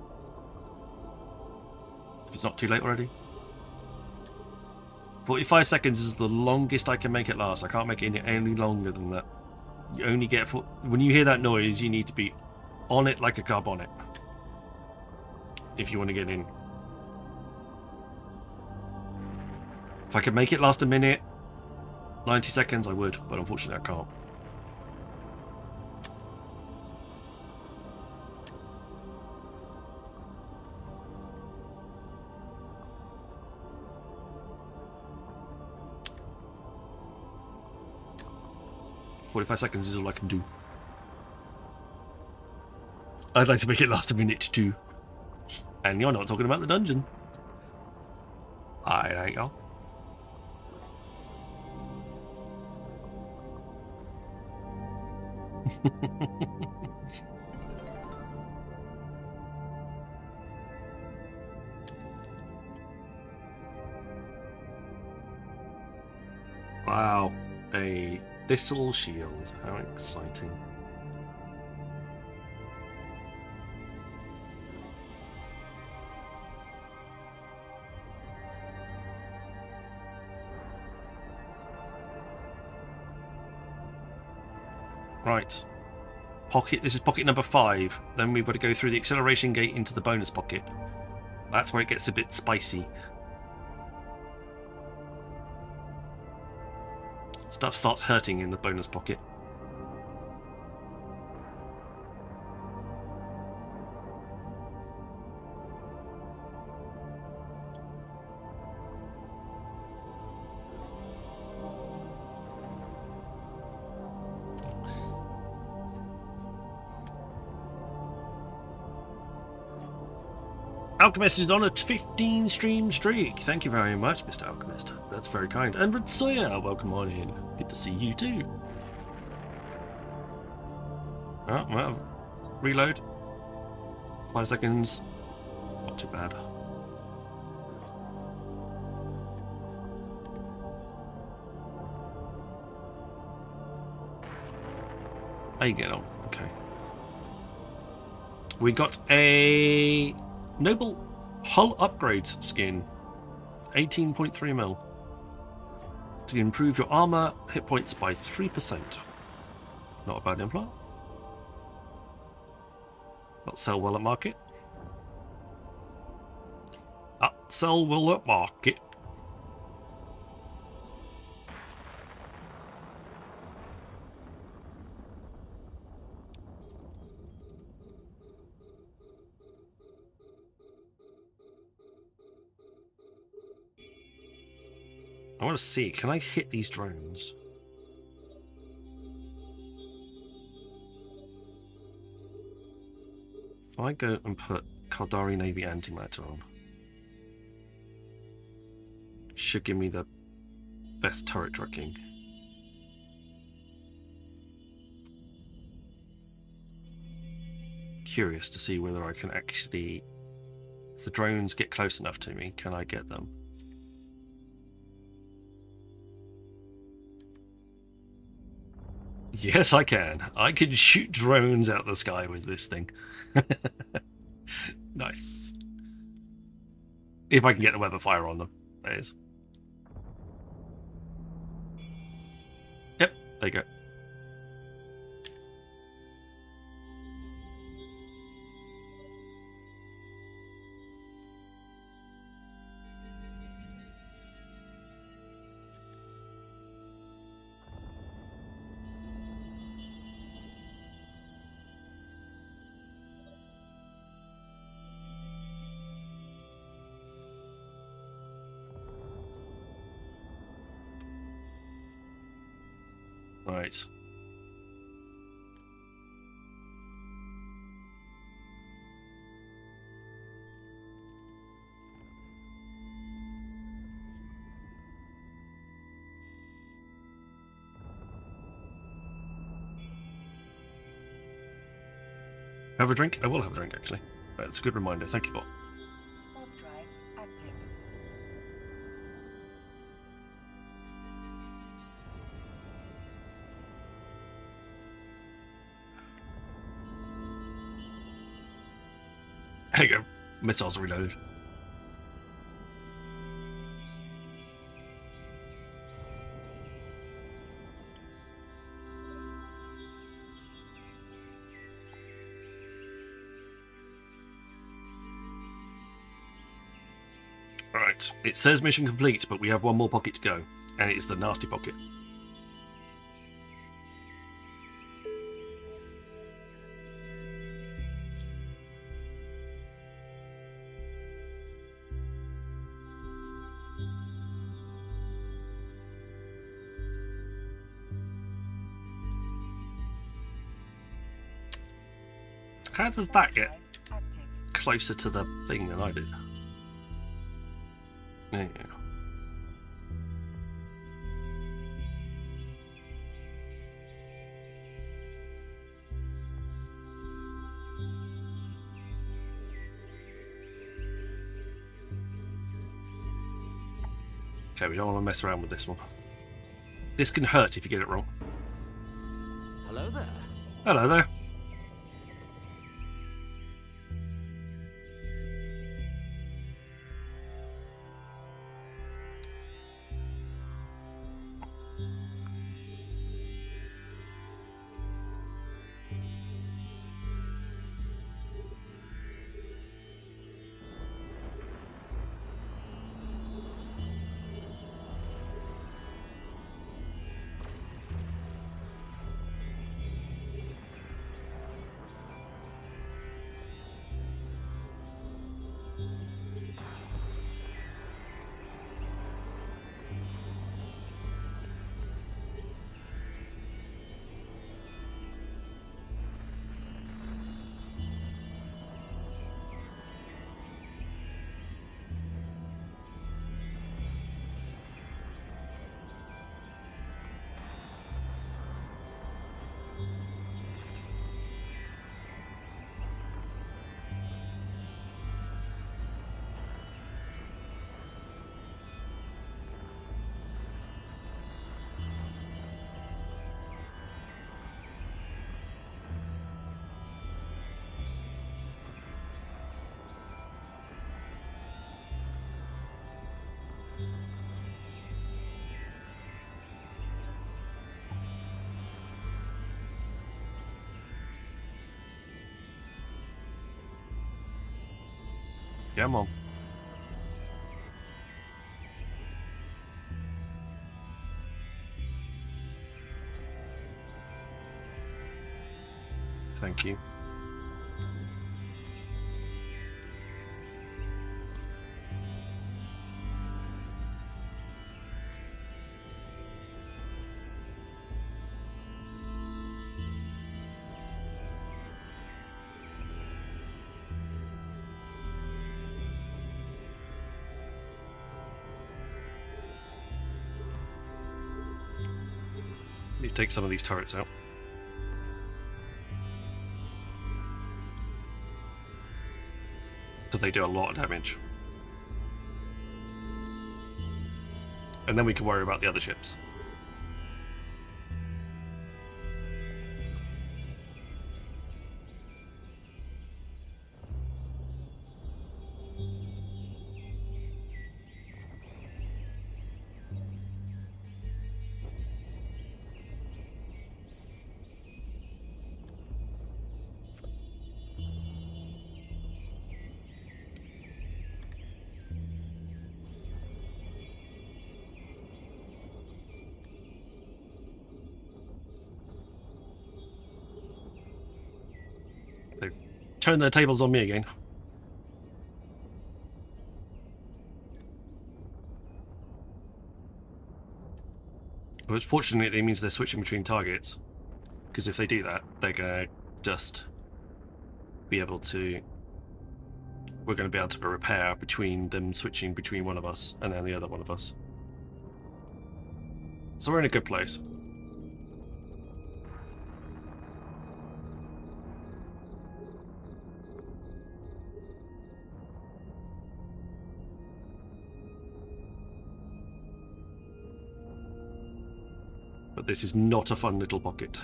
If it's not too late already. 45 seconds is the longest I can make it last. I can't make it any longer than that. You only get... When you hear that noise, you need to be on it like a car bonnet. If you want to get in. If I could make it last a minute, 90 seconds, I would. But unfortunately, I can't. "45 seconds is all I can do. I'd like to make it last a minute too. And you're not talking about the dungeon. I ain't y'all. Wow, a thistle shield. How exciting. Right. Pocket. This is pocket number 5. Then we've got to go through the acceleration gate into the bonus pocket. That's where it gets a bit spicy. Stuff starts hurting in the bonus pocket. Alchemist is on a 15 stream streak. Thank you very much, Mr. Alchemist. That's very kind. And Ritsuya, welcome on in. Good to see you too. Oh, well, reload. 5 seconds. Not too bad. How you get on? Okay. We got a Noble Hull Upgrades skin, 18.3 mil, to improve your armor hit points by 3%. Not a bad implant. That'll sell well at market. Sell well at market. I want to see, can I hit these drones? If I go and put Caldari Navy antimatter on, should give me the best turret tracking. Curious to see whether I can actually, if the drones get close enough to me, can I get them? Yes, I can. I can shoot drones out the sky with this thing. Nice. If I can get the weather fire on them, that is. Yep, there you go. Right. Have a drink? I will have a drink, actually. That's a good reminder. Thank you, Bob. Warp drive active. There you go. Missiles reloaded. Alright. It says mission complete, but we have one more pocket to go. And it is the nasty pocket. How does that get closer to the thing than I did? There you go. Okay, we don't want to mess around with this one. This can hurt if you get it wrong. Hello there. Hello there. Come on. Thank you. Need to take some of these turrets out. Because they do a lot of damage. And then we can worry about the other ships. They've turned their tables on me again. Which fortunately it means they're switching between targets. Because if they do that, they're going to just be able to... We're going to be able to repair between them switching between one of us and then the other one of us. So we're in a good place. But this is not a fun little pocket.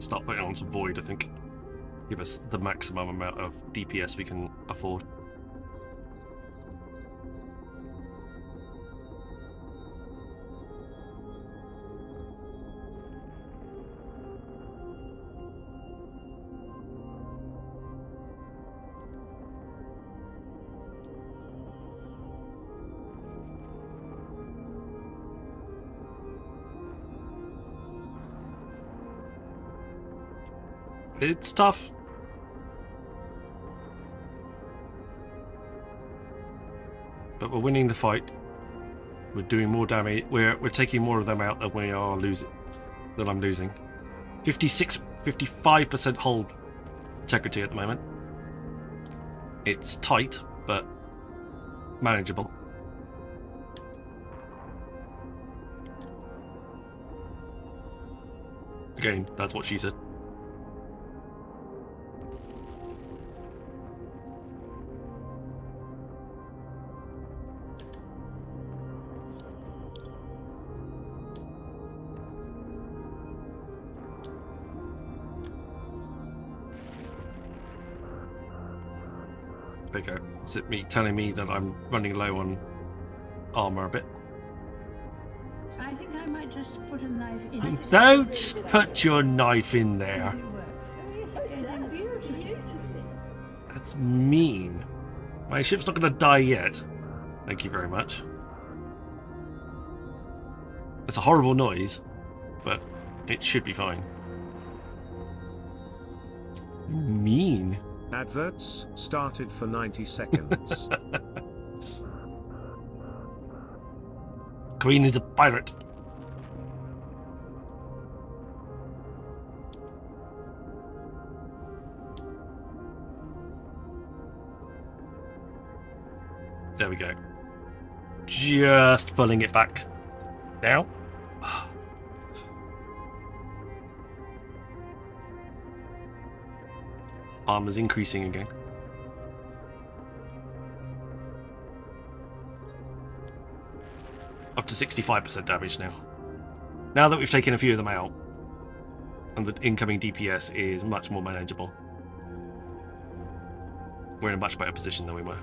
Start putting on some void, I think. Give us the maximum amount of DPS we can afford. It's tough. But we're winning the fight. We're doing more damage. We're taking more of them out than we are losing. Than I'm losing. 55% hold integrity at the moment. It's tight, but manageable. Again, that's what she said. There you go. Is it me telling me that I'm running low on armor a bit? I think I might just put a knife in. Don't put your knife in there. It works. Oh, yes, it did beautifully. That's mean. My ship's not going to die yet. Thank you very much. It's a horrible noise, but it should be fine. Mean. Adverts started for 90 seconds. Queen is a pirate. There we go. Just pulling it back. Now. Armor's increasing again. Up to 65% damage now. Now that we've taken a few of them out, and the incoming DPS is much more manageable, we're in a much better position than we were.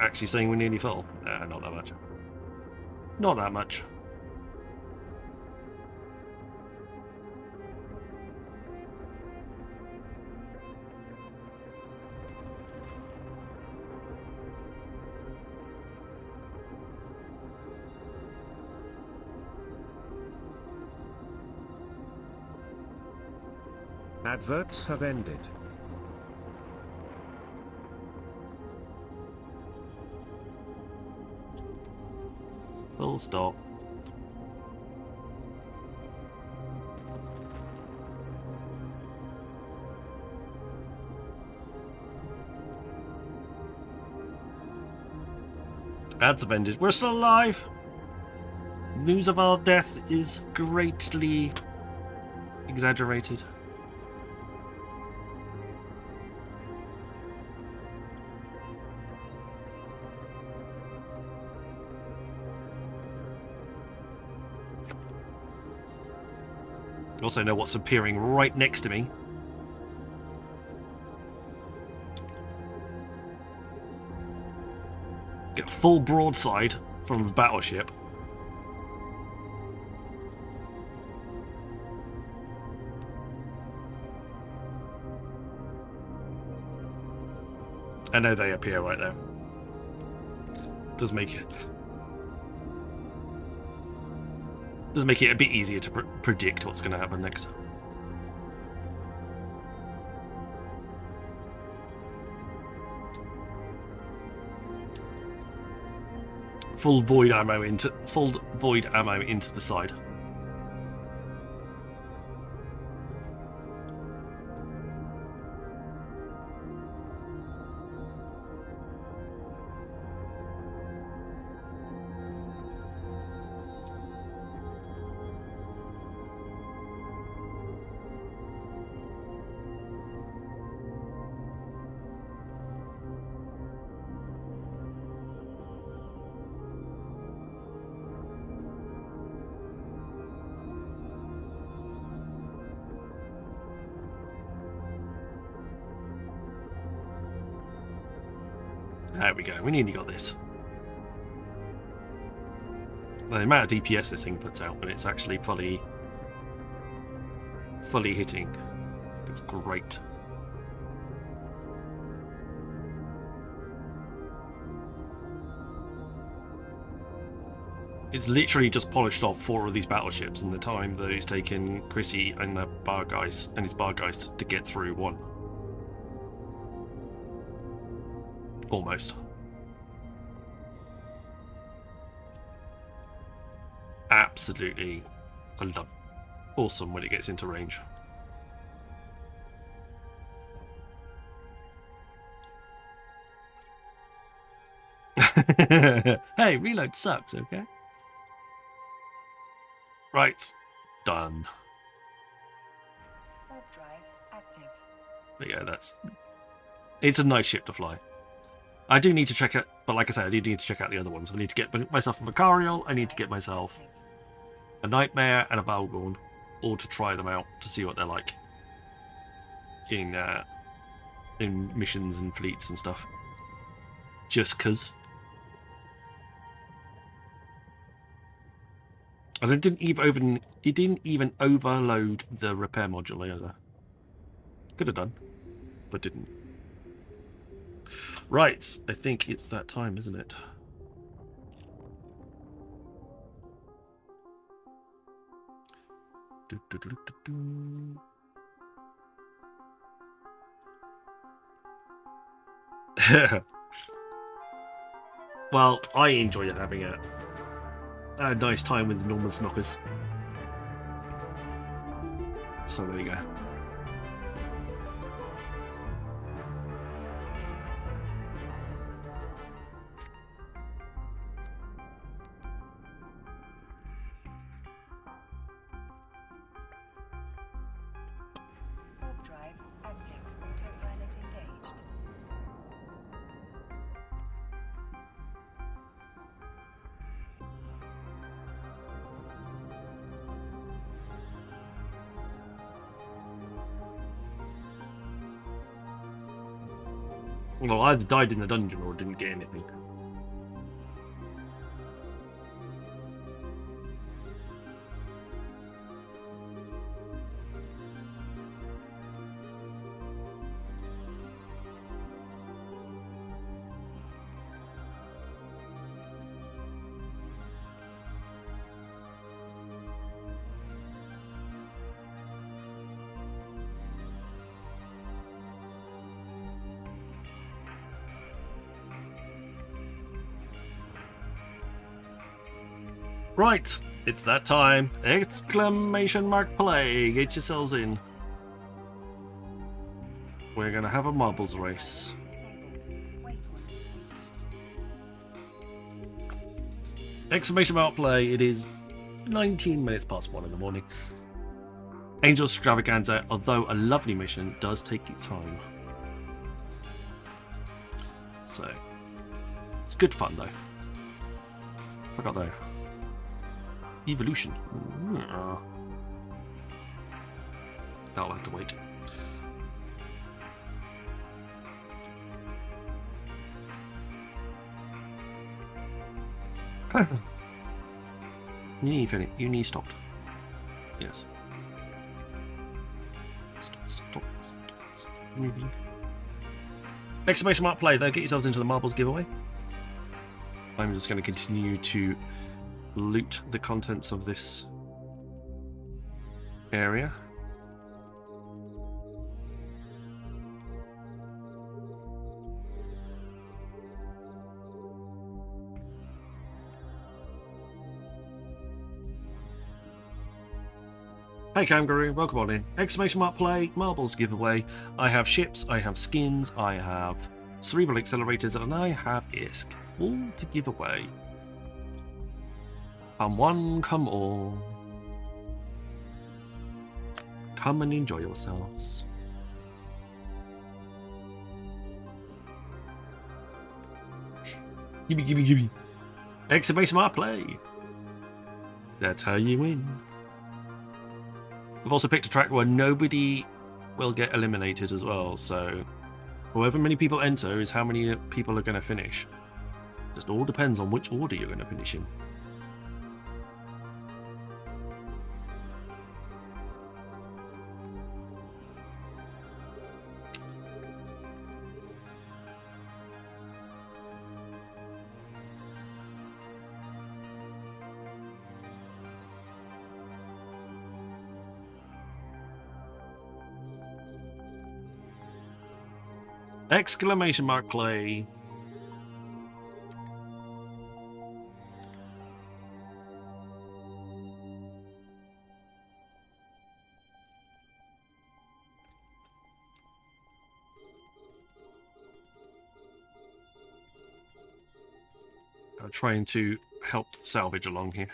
Actually saying we're nearly full? Not that much. Not that much. Adverts have ended. Full stop. Ads have ended. We're still alive. News of our death is greatly exaggerated. I also know what's appearing right next to me. Get a full broadside from the battleship. I know they appear right there. Does make it a bit easier to predict what's going to happen next. Full void ammo into the side. There we go, we nearly got this. The amount of DPS this thing puts out when it's actually fully hitting, it's great. It's literally just polished off 4 of these battleships in the time that it's taken Chrissy and his Bargeist to get through 1. Almost. Absolutely, I love it. Awesome when it gets into range. Hey, reload sucks, okay? Right, done. Warp drive active. But yeah, it's a nice ship to fly. I do need to check it, but like I said, I do need to check out the other ones. I need to get myself a Macarial, I need to get myself a Nightmare and a Balgorn, all to try them out, to see what they're like in missions and fleets and stuff. Just 'cause. And it didn't even overload the repair module either. Could have done, but didn't. Right, I think it's that time, isn't it? Well, I enjoy having a nice time with the Norman Snockers. So there you go. Warp drive active. Autopilot engaged. Well, I either died in the dungeon or didn't get anything. Right, it's that time. Exclamation mark play. Get yourselves in. We're gonna have a marbles race. Disabled. Waypoint changed. Exclamation mark play. It is 19 minutes past 1 in the morning. Angel's Extravaganza, although a lovely mission, does take its time. So, it's good fun though. Forgot though. Evolution. That'll have to wait. Uni stopped. Yes. Stop moving. Exclamation mark play though, get yourselves into the marbles giveaway. I'm just going to continue to loot the contents of this area. Hey Kangaroo, welcome on in. Exclamation mark play, marbles giveaway. I have ships, I have skins, I have cerebral accelerators, and I have ISK. All to give away. Come one, come all. Come and enjoy yourselves. Gimme, gimme, gimme. Exclamation mark play. That's how you win. I've also picked a track where nobody will get eliminated as well, so however many people enter is how many people are going to finish. Just all depends on which order you're going to finish in. Exclamation mark play. I'm trying to help salvage along here.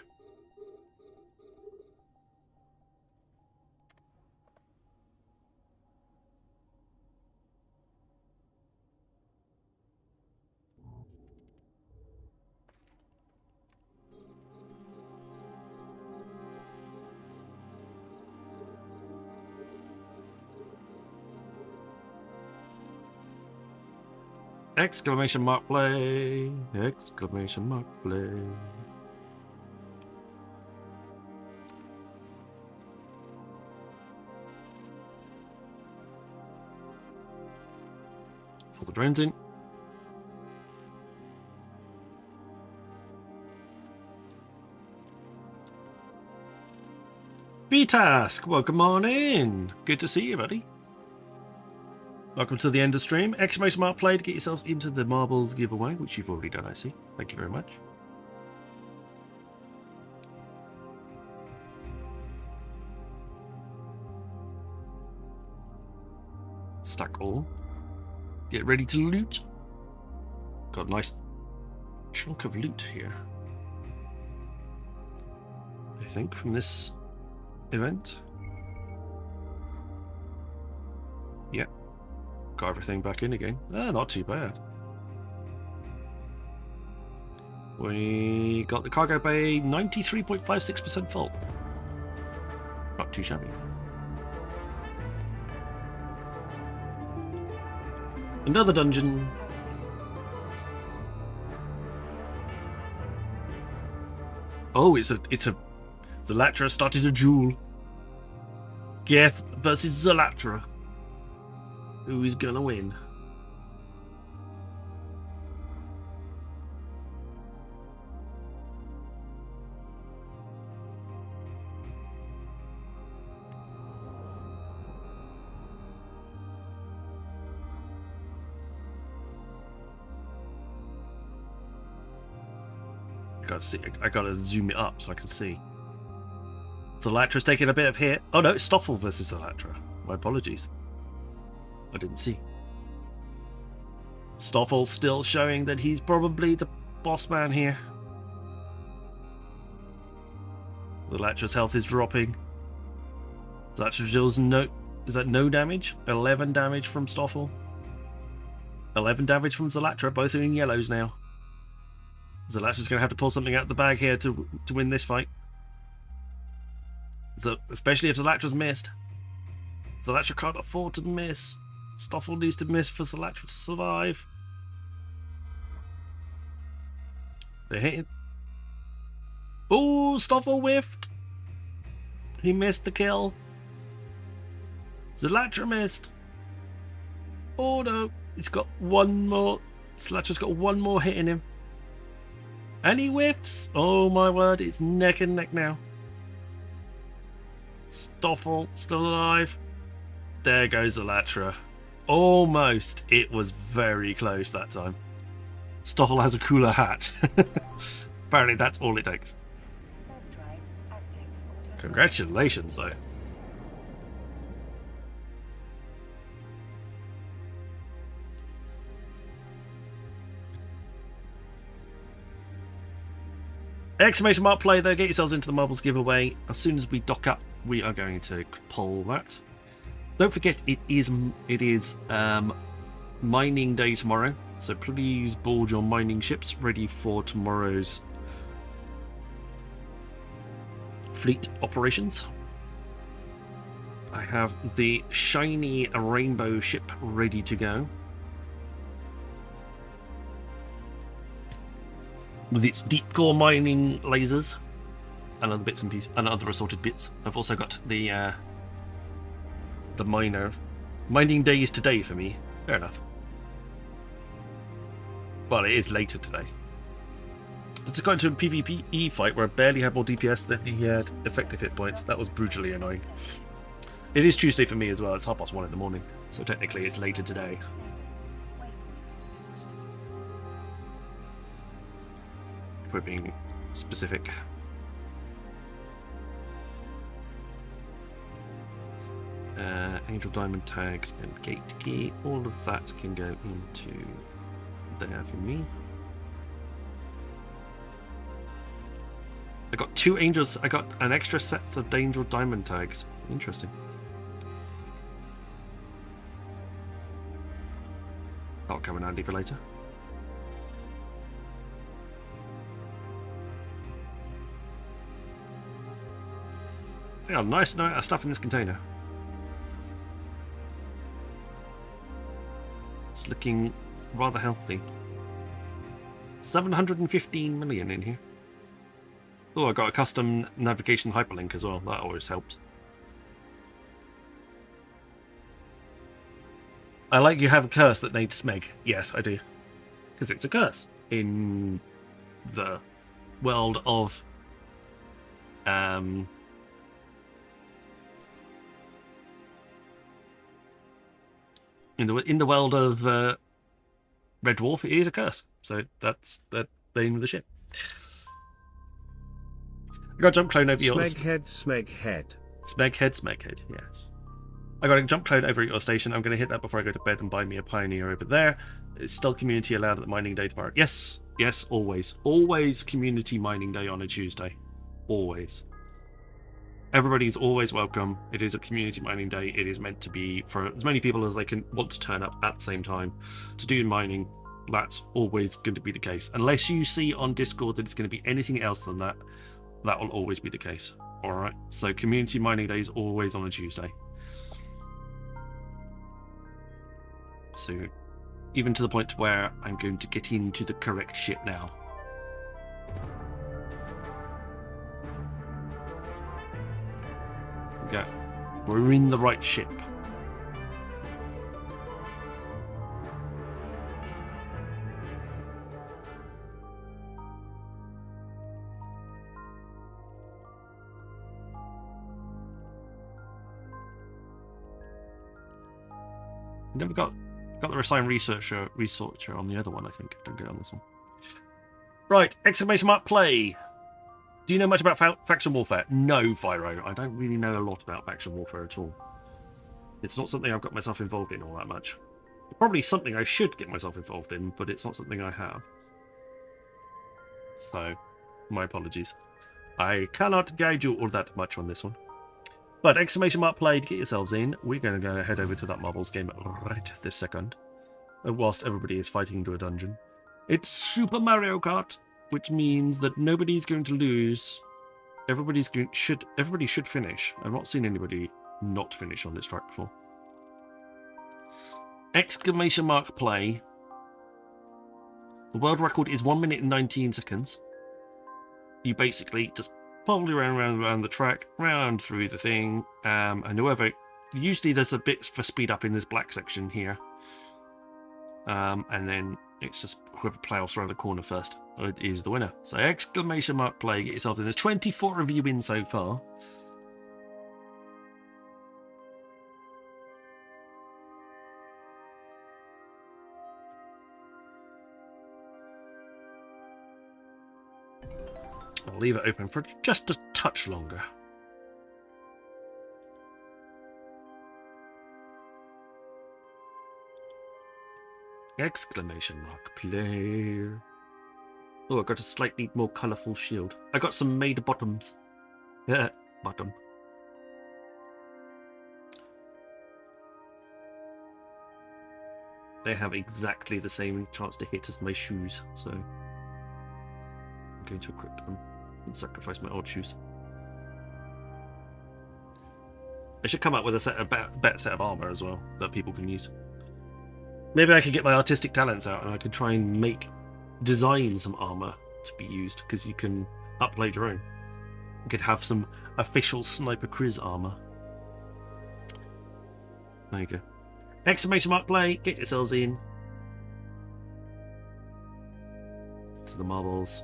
Exclamation mark play. Exclamation mark play. For the drones in. B-Task, welcome on in. Good to see you, buddy. Welcome to the end of stream. Exclamation mark play to get yourselves into the marbles giveaway, which you've already done, I see. Thank you very much. Stack all. Get ready to loot. Got a nice chunk of loot here, I think, from this event. Yep. Got everything back in again. Not too bad. We got the cargo bay 93.56% full. Not too shabby. Another dungeon. Oh, it's a Zalatra started a duel. Geth versus Zalatra. Who is gonna win? I gotta zoom it up so I can see. Zalatra's taking a bit of hit. Oh no, it's Stoffel versus Zalatra. My apologies. I didn't see. Stoffel's still showing that he's probably the boss man here. Zalatra's health is dropping. Zalatra deals no... Is that no damage? 11 damage from Stoffel. 11 damage from Zalatra. Both are in yellows now. Zalatra's going to have to pull something out of the bag here to win this fight. So, especially if Zalatra's missed. Zalatra can't afford to miss. Stoffel needs to miss for Zalatra to survive. They're hitting. Oh, Stoffel whiffed. He missed the kill. Zalatra missed. Oh no, he's got one more. Zalatra's got one more hit in him. And he whiffs. Oh my word, it's neck and neck now. Stoffel still alive. There goes Zalatra. Almost. It was very close that time. Stoffel has a cooler hat. Apparently that's all it takes. Congratulations though. Exclamation mark play though, get yourselves into the marbles giveaway. As soon as we dock up, we are going to pull that. Don't forget it is mining day tomorrow, so please board your mining ships ready for tomorrow's fleet operations. I have the shiny rainbow ship ready to go. With its deep core mining lasers and other bits and pieces and other assorted bits. I've also got the miner. Mining day is today for me. Fair enough. Well, it is later today. It's got into a PvPE fight where I barely had more DPS than he had effective hit points. That was brutally annoying. It is Tuesday for me as well. It's 1:30 in the morning, so technically it's later today. If we're being specific. Angel Diamond tags and gate key, all of that can go into there for me. I got 2 angels, I got an extra set of Angel Diamond tags. Interesting. That'll come in handy for later. I got a nice amount of stuff in this container. It's looking rather healthy. 715 million in here. Oh, I got a custom navigation hyperlink as well. That always helps. I like you have a curse that needs Smeg. Yes, I do. Because it's a curse in the world of in the world of Red Dwarf, it is a curse. So that's the name of the ship. I got a jump clone over yours. Smeghead. Smeghead, yes. I got a jump clone over at your station. I'm going to hit that before I go to bed and buy me a Pioneer over there. It's still community allowed at the mining day tomorrow. Yes, always. Always community mining day on a Tuesday. Always. Everybody's always welcome. It is a community mining day. It is meant to be for as many people as they can want to turn up at the same time to do mining. That's always going to be the case. Unless you see on Discord that it's going to be anything else than that, that will always be the case. Alright, so community mining day is always on a Tuesday. So, even to the point where I'm going to get into the correct ship now. Okay, we're in the right ship. Never got the resign researcher on the other one, I think. Don't get on this one. Right, exclamation mark play. Do you know much about faction warfare? No, Fyro. I don't really know a lot about faction warfare at all. It's not something I've got myself involved in all that much. It's probably something I should get myself involved in, but it's not something I have. So, my apologies. I cannot guide you all that much on this one. But exclamation mark play to get yourselves in. We're going to go head over to that marbles game right this second. Whilst everybody is fighting into a dungeon. It's Super Mario Kart, which means that nobody's going to lose. Everybody should finish. I've not seen anybody not finish on this track before. Exclamation mark play. The world record is 1 minute and 19 seconds. You basically just probably around the track, round through the thing, and whoever. Usually there's a bit for speed up in this black section here, and then it's just whoever plows around the corner first is the winner. So exclamation mark play, get yourself in. There's 24 of you in so far. I'll leave it open for just a touch longer. Exclamation mark play. Oh, I got a slightly more colourful shield. I got some made bottoms. Yeah, bottom. They have exactly the same chance to hit as my shoes, so I'm going to equip them and sacrifice my old shoes. I should come up with a better set of armour as well that people can use. Maybe I could get my artistic talents out and I could try and design some armour to be used, because you can upload your own. You could have some official Sniper Kriz armour. There you go. Exclamation mark play, get yourselves in. To the marbles.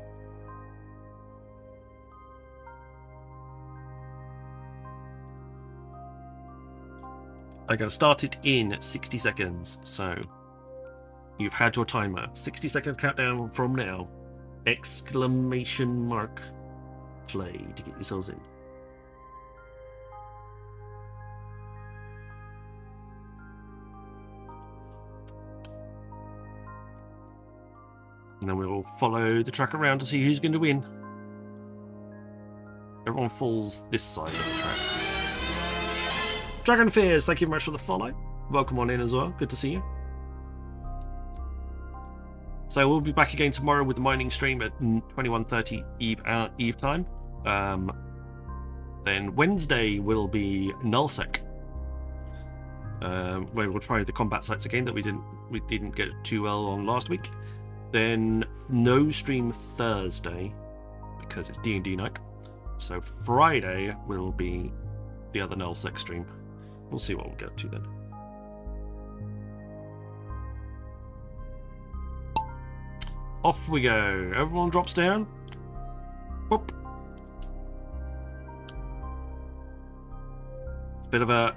I'm going to start it in 60 seconds, so you've had your timer. 60 seconds countdown from now. Exclamation mark play to get yourselves in. And then we'll follow the track around to see who's going to win. Everyone falls this side of the track. Dragon Fears, thank you very much for the follow. Welcome on in as well. Good to see you. So we'll be back again tomorrow with the mining stream at 21:30 Eve time. Then Wednesday will be nullsec, where we'll try the combat sites again that we didn't get too well on last week. Then no stream Thursday because it's D&D night. So Friday will be the other nullsec stream. We'll see what we'll get to then. Off we go. Everyone drops down. Boop. Bit of a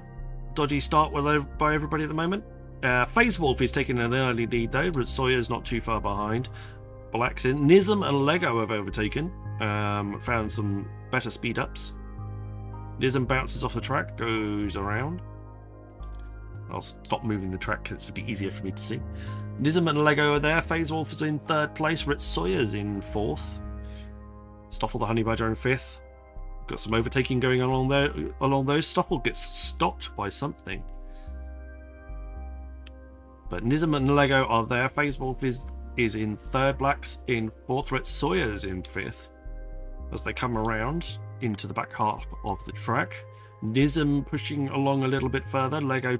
dodgy start by everybody at the moment. FaZe Wolf is taking an early lead though, but Sawyer's not too far behind. Black's in. Nism and Lego have overtaken. Found some better speed ups. Nism bounces off the track, goes around. I'll stop moving the track because it's a bit easier for me to see. Nism and Lego are there. FaZe Wolf is in 3rd place. Ritz Sawyer's in 4th. Stoffel the Honey Badger in 5th. Got some overtaking going on along those. Stoffel gets stopped by something. But Nism and Lego are there. FaZe Wolf is in 3rd. Black's in 4th. Ritz Sawyer's in 5th. As they come around into the back half of the track. Nism pushing along a little bit further. Lego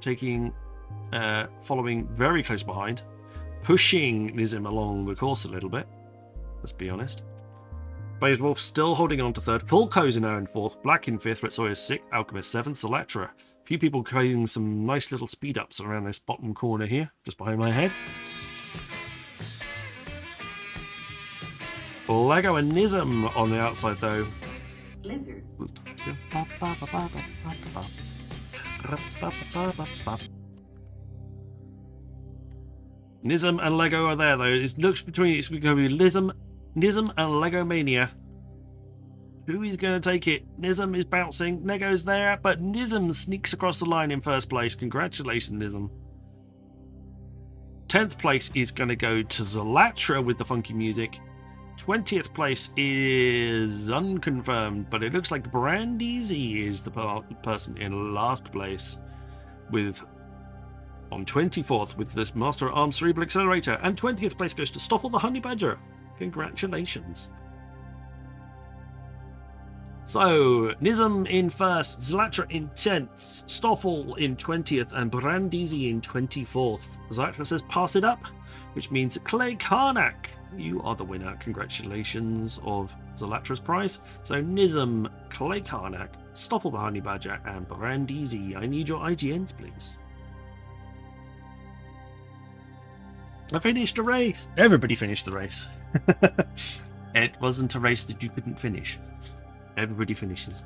following very close behind. Pushing Nism along the course a little bit. Let's be honest. FaZe Wolf still holding on to 3rd. Fulco's now in 4th. Black in 5th. Red Sawyer's 6th. Alchemist 7th. Electra. A few people carrying some nice little speed ups around this bottom corner here, just behind my head. Lego and Nism on the outside though. Lizard. Nism and Lego are there though. It looks between it's going to be Nism and Lego Mania. Who is going to take it? Nism is bouncing. Lego's there, but Nism sneaks across the line in 1st place. Congratulations, Nism. 10th place is going to go to Zalatra with the funky music. 20th place is unconfirmed, but it looks like Brandeezy is the person in last place with on 24th with this Master at Arms Cerebral Accelerator, and 20th place goes to Stoffel the Honey Badger. Congratulations. So, Nizam in 1st, Zlatra in 10th, Stoffel in 20th, and Brandeezy in 24th. Zlatra says pass it up, which means Clay Karnak, you are the winner. Congratulations of Zlatra's prize. So Nizam, Clay Karnak, Stoffel the Honey Badger, and Brandeezy. I need your IGNs, please. I finished a race. Everybody finished the race. It wasn't a race that you couldn't finish. Everybody finishes.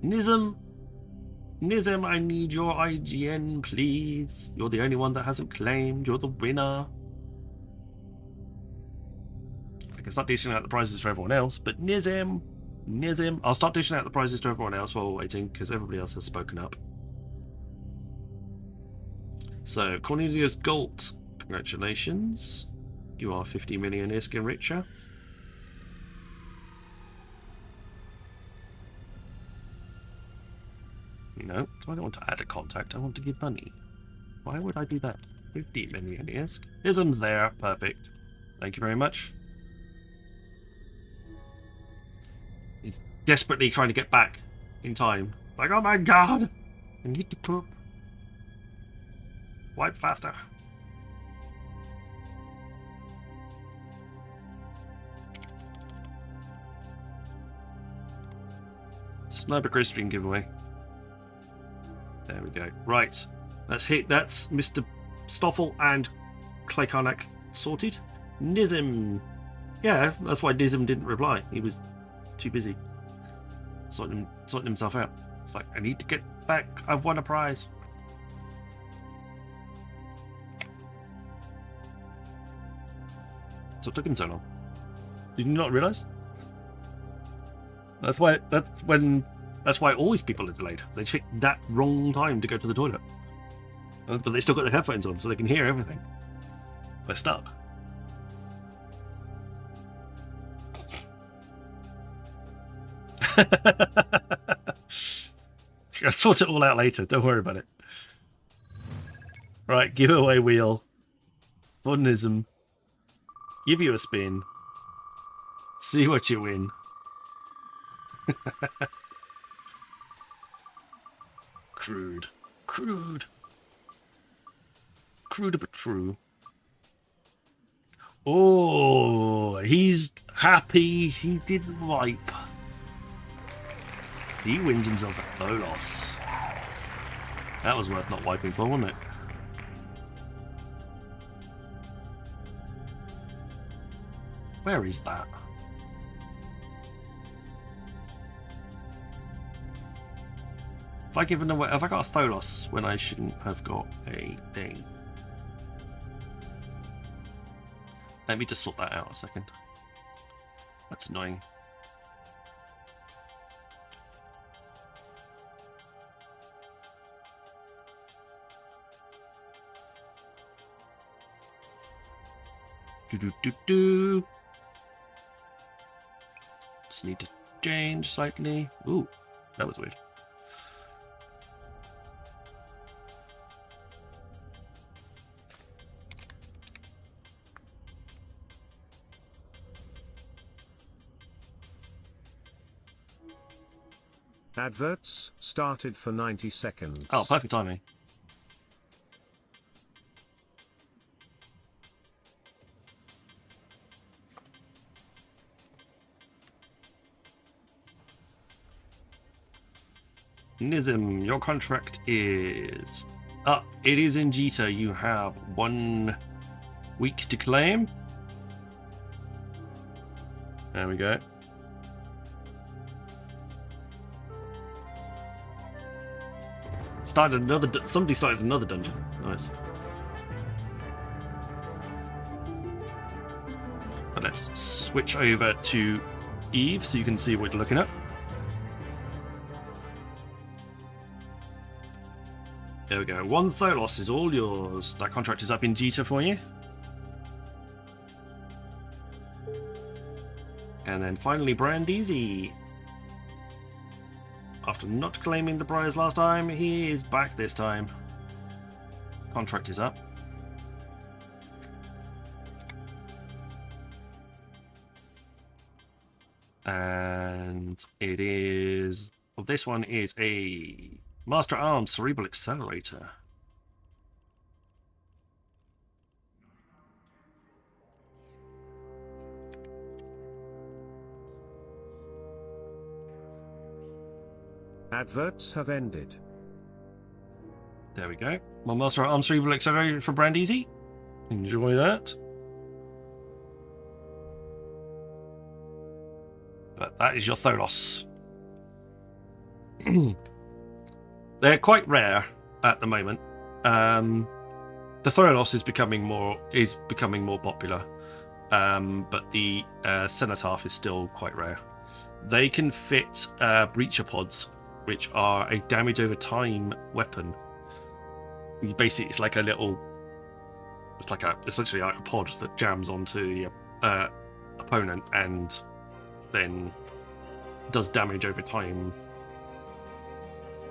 Nizam, I need your IGN, please. You're the only one that hasn't claimed. You're the winner. I can start dishing out the prizes for everyone else, but Nizam, I'll start dishing out the prizes to everyone else while we're waiting, because everybody else has spoken up. So, Cornelius Galt, congratulations. You are 50 million ISK and richer. No, I don't want to add a contact, I want to give money. Why would I do that? 50 million ISK. Ism's there, perfect. Thank you very much. He's desperately trying to get back in time. Like, oh my god! I need to poop. Wipe faster. Sniper Gridstream giveaway. There we go. Right. That's Mr. Stoffel and Clay Karnak sorted. Nizam. Yeah, that's why Nizam didn't reply. He was too busy sorting himself out. It's like, I need to get back. I've won a prize. So it took him so long. Did you not realise? That's why always people are delayed. They take that wrong time to go to the toilet. But they still got their headphones on so they can hear everything. They're stuck. I'll sort it all out later, don't worry about it. Right, giveaway wheel. Modernism. Give you a spin. See what you win. Crude but true. Oh, he's happy he didn't wipe. He wins himself a Tholos. That was worth not wiping for, wasn't it? Where is that? Have I got a Tholos when I shouldn't have got a thing? Let me just sort that out a second. That's annoying. Do. Just need to change slightly. Ooh, that was weird. Adverts started for 90 seconds. Oh, perfect timing. Nizam, your contract is up. It is in Jita. You have 1 week to claim. There we go. Somebody started another dungeon. Nice. But let's switch over to Eve so you can see what you're looking at. There we go. 1 Tholos is all yours. That contract is up in Jita for you. And then finally, Brandeezy. After not claiming the prize last time, he is back this time. Contract is up. And it is... Well, this one is a Master Arms Cerebral Accelerator. Adverts have ended. There we go. My Master Arms Cerebral Accelerator for Brandeezy. Enjoy that. But that is your Tholos. They're quite rare at the moment. The Tholos is becoming more popular, but the Cenotaph is still quite rare. They can fit breacher pods, which are a damage over time weapon. Basically, it's like a little, essentially like a pod that jams onto the opponent and then does damage over time.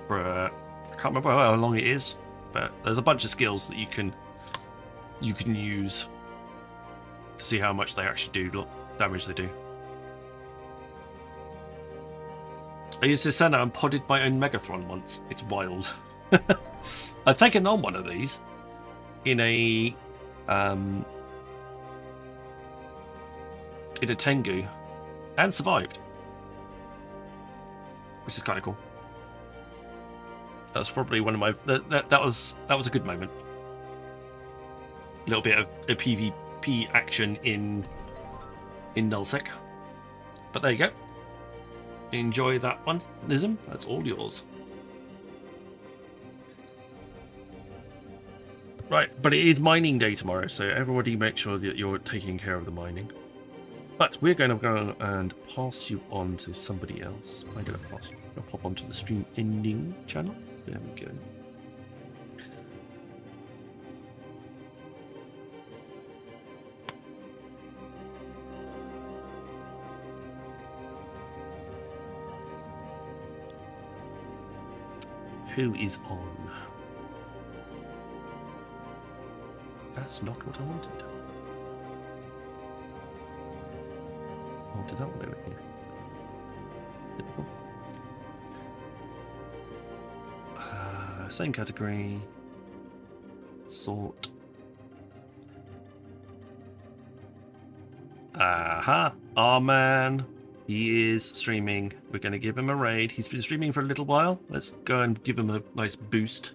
For I can't remember how long it is, but there's a bunch of skills that you can use to see how much they actually do damage they do. I used to send out and podded my own Megathron once. It's wild. I've taken on one of these in a Tengu and survived, which is kind of cool. That's probably one of my that was a good moment. A little bit of a PvP action in nullsec, but there you go. Enjoy that one, Nism. That's all yours. Right, but it is mining day tomorrow, so everybody make sure that you're taking care of the mining. But we're going to go and pass you on to somebody else. I'm going to pop onto the stream ending channel. There we go. Who is on? That's not what I wanted. I wanted that one over here. Typical. Same category. Sort. Aha! Our man. He is streaming. We're going to give him a raid. He's been streaming for a little while. Let's go and give him a nice boost.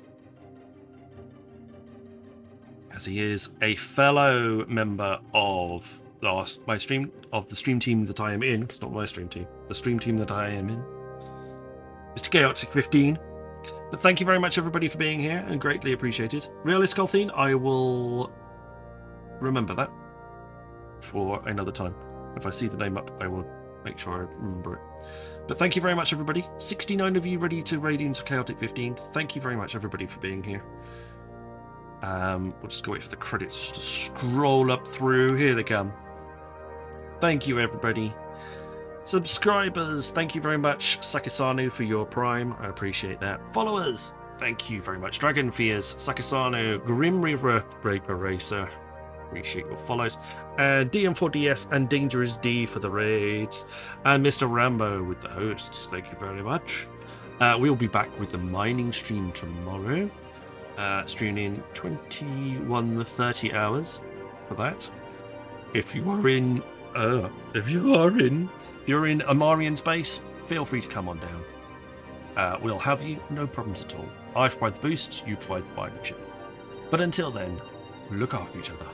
As he is a fellow member of the stream team that I am in. It's not my stream team. The stream team that I am in. Mr. Chaotic 15. But thank you very much, everybody, for being here, and greatly appreciated. Realist Golthine, I will remember that for another time. If I see the name up, I will make sure I remember it. But thank you very much, everybody. 69 of you ready to raid into Chaotic 15. Thank you very much, everybody, for being here. We'll just go wait for the credits just to scroll up through. Here they come. Thank you, everybody. Subscribers, thank you very much. Sakisanu for your prime, I appreciate that. Followers, thank you very much. Dragon Fears, Sakisanu, Grim Reaper Racer, appreciate your follows. DM4DS and Dangerous D for the raids. And Mr. Rambo with the hosts, thank you very much. We'll be back with the mining stream tomorrow. Streaming 21-30 hours for that. If you're in Amarian space, feel free to come on down. We'll have you, no problems at all. I provide the boosts, you provide the mining ship. But until then, look after each other.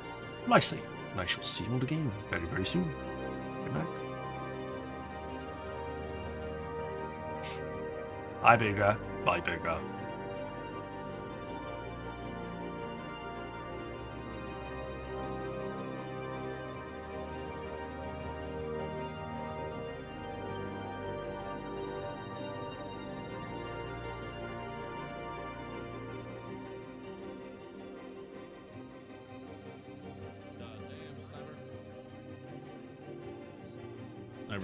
Lie safe, and I shall see you all again very, very soon. Good night. Hi, Bigger. Bye, Bigger.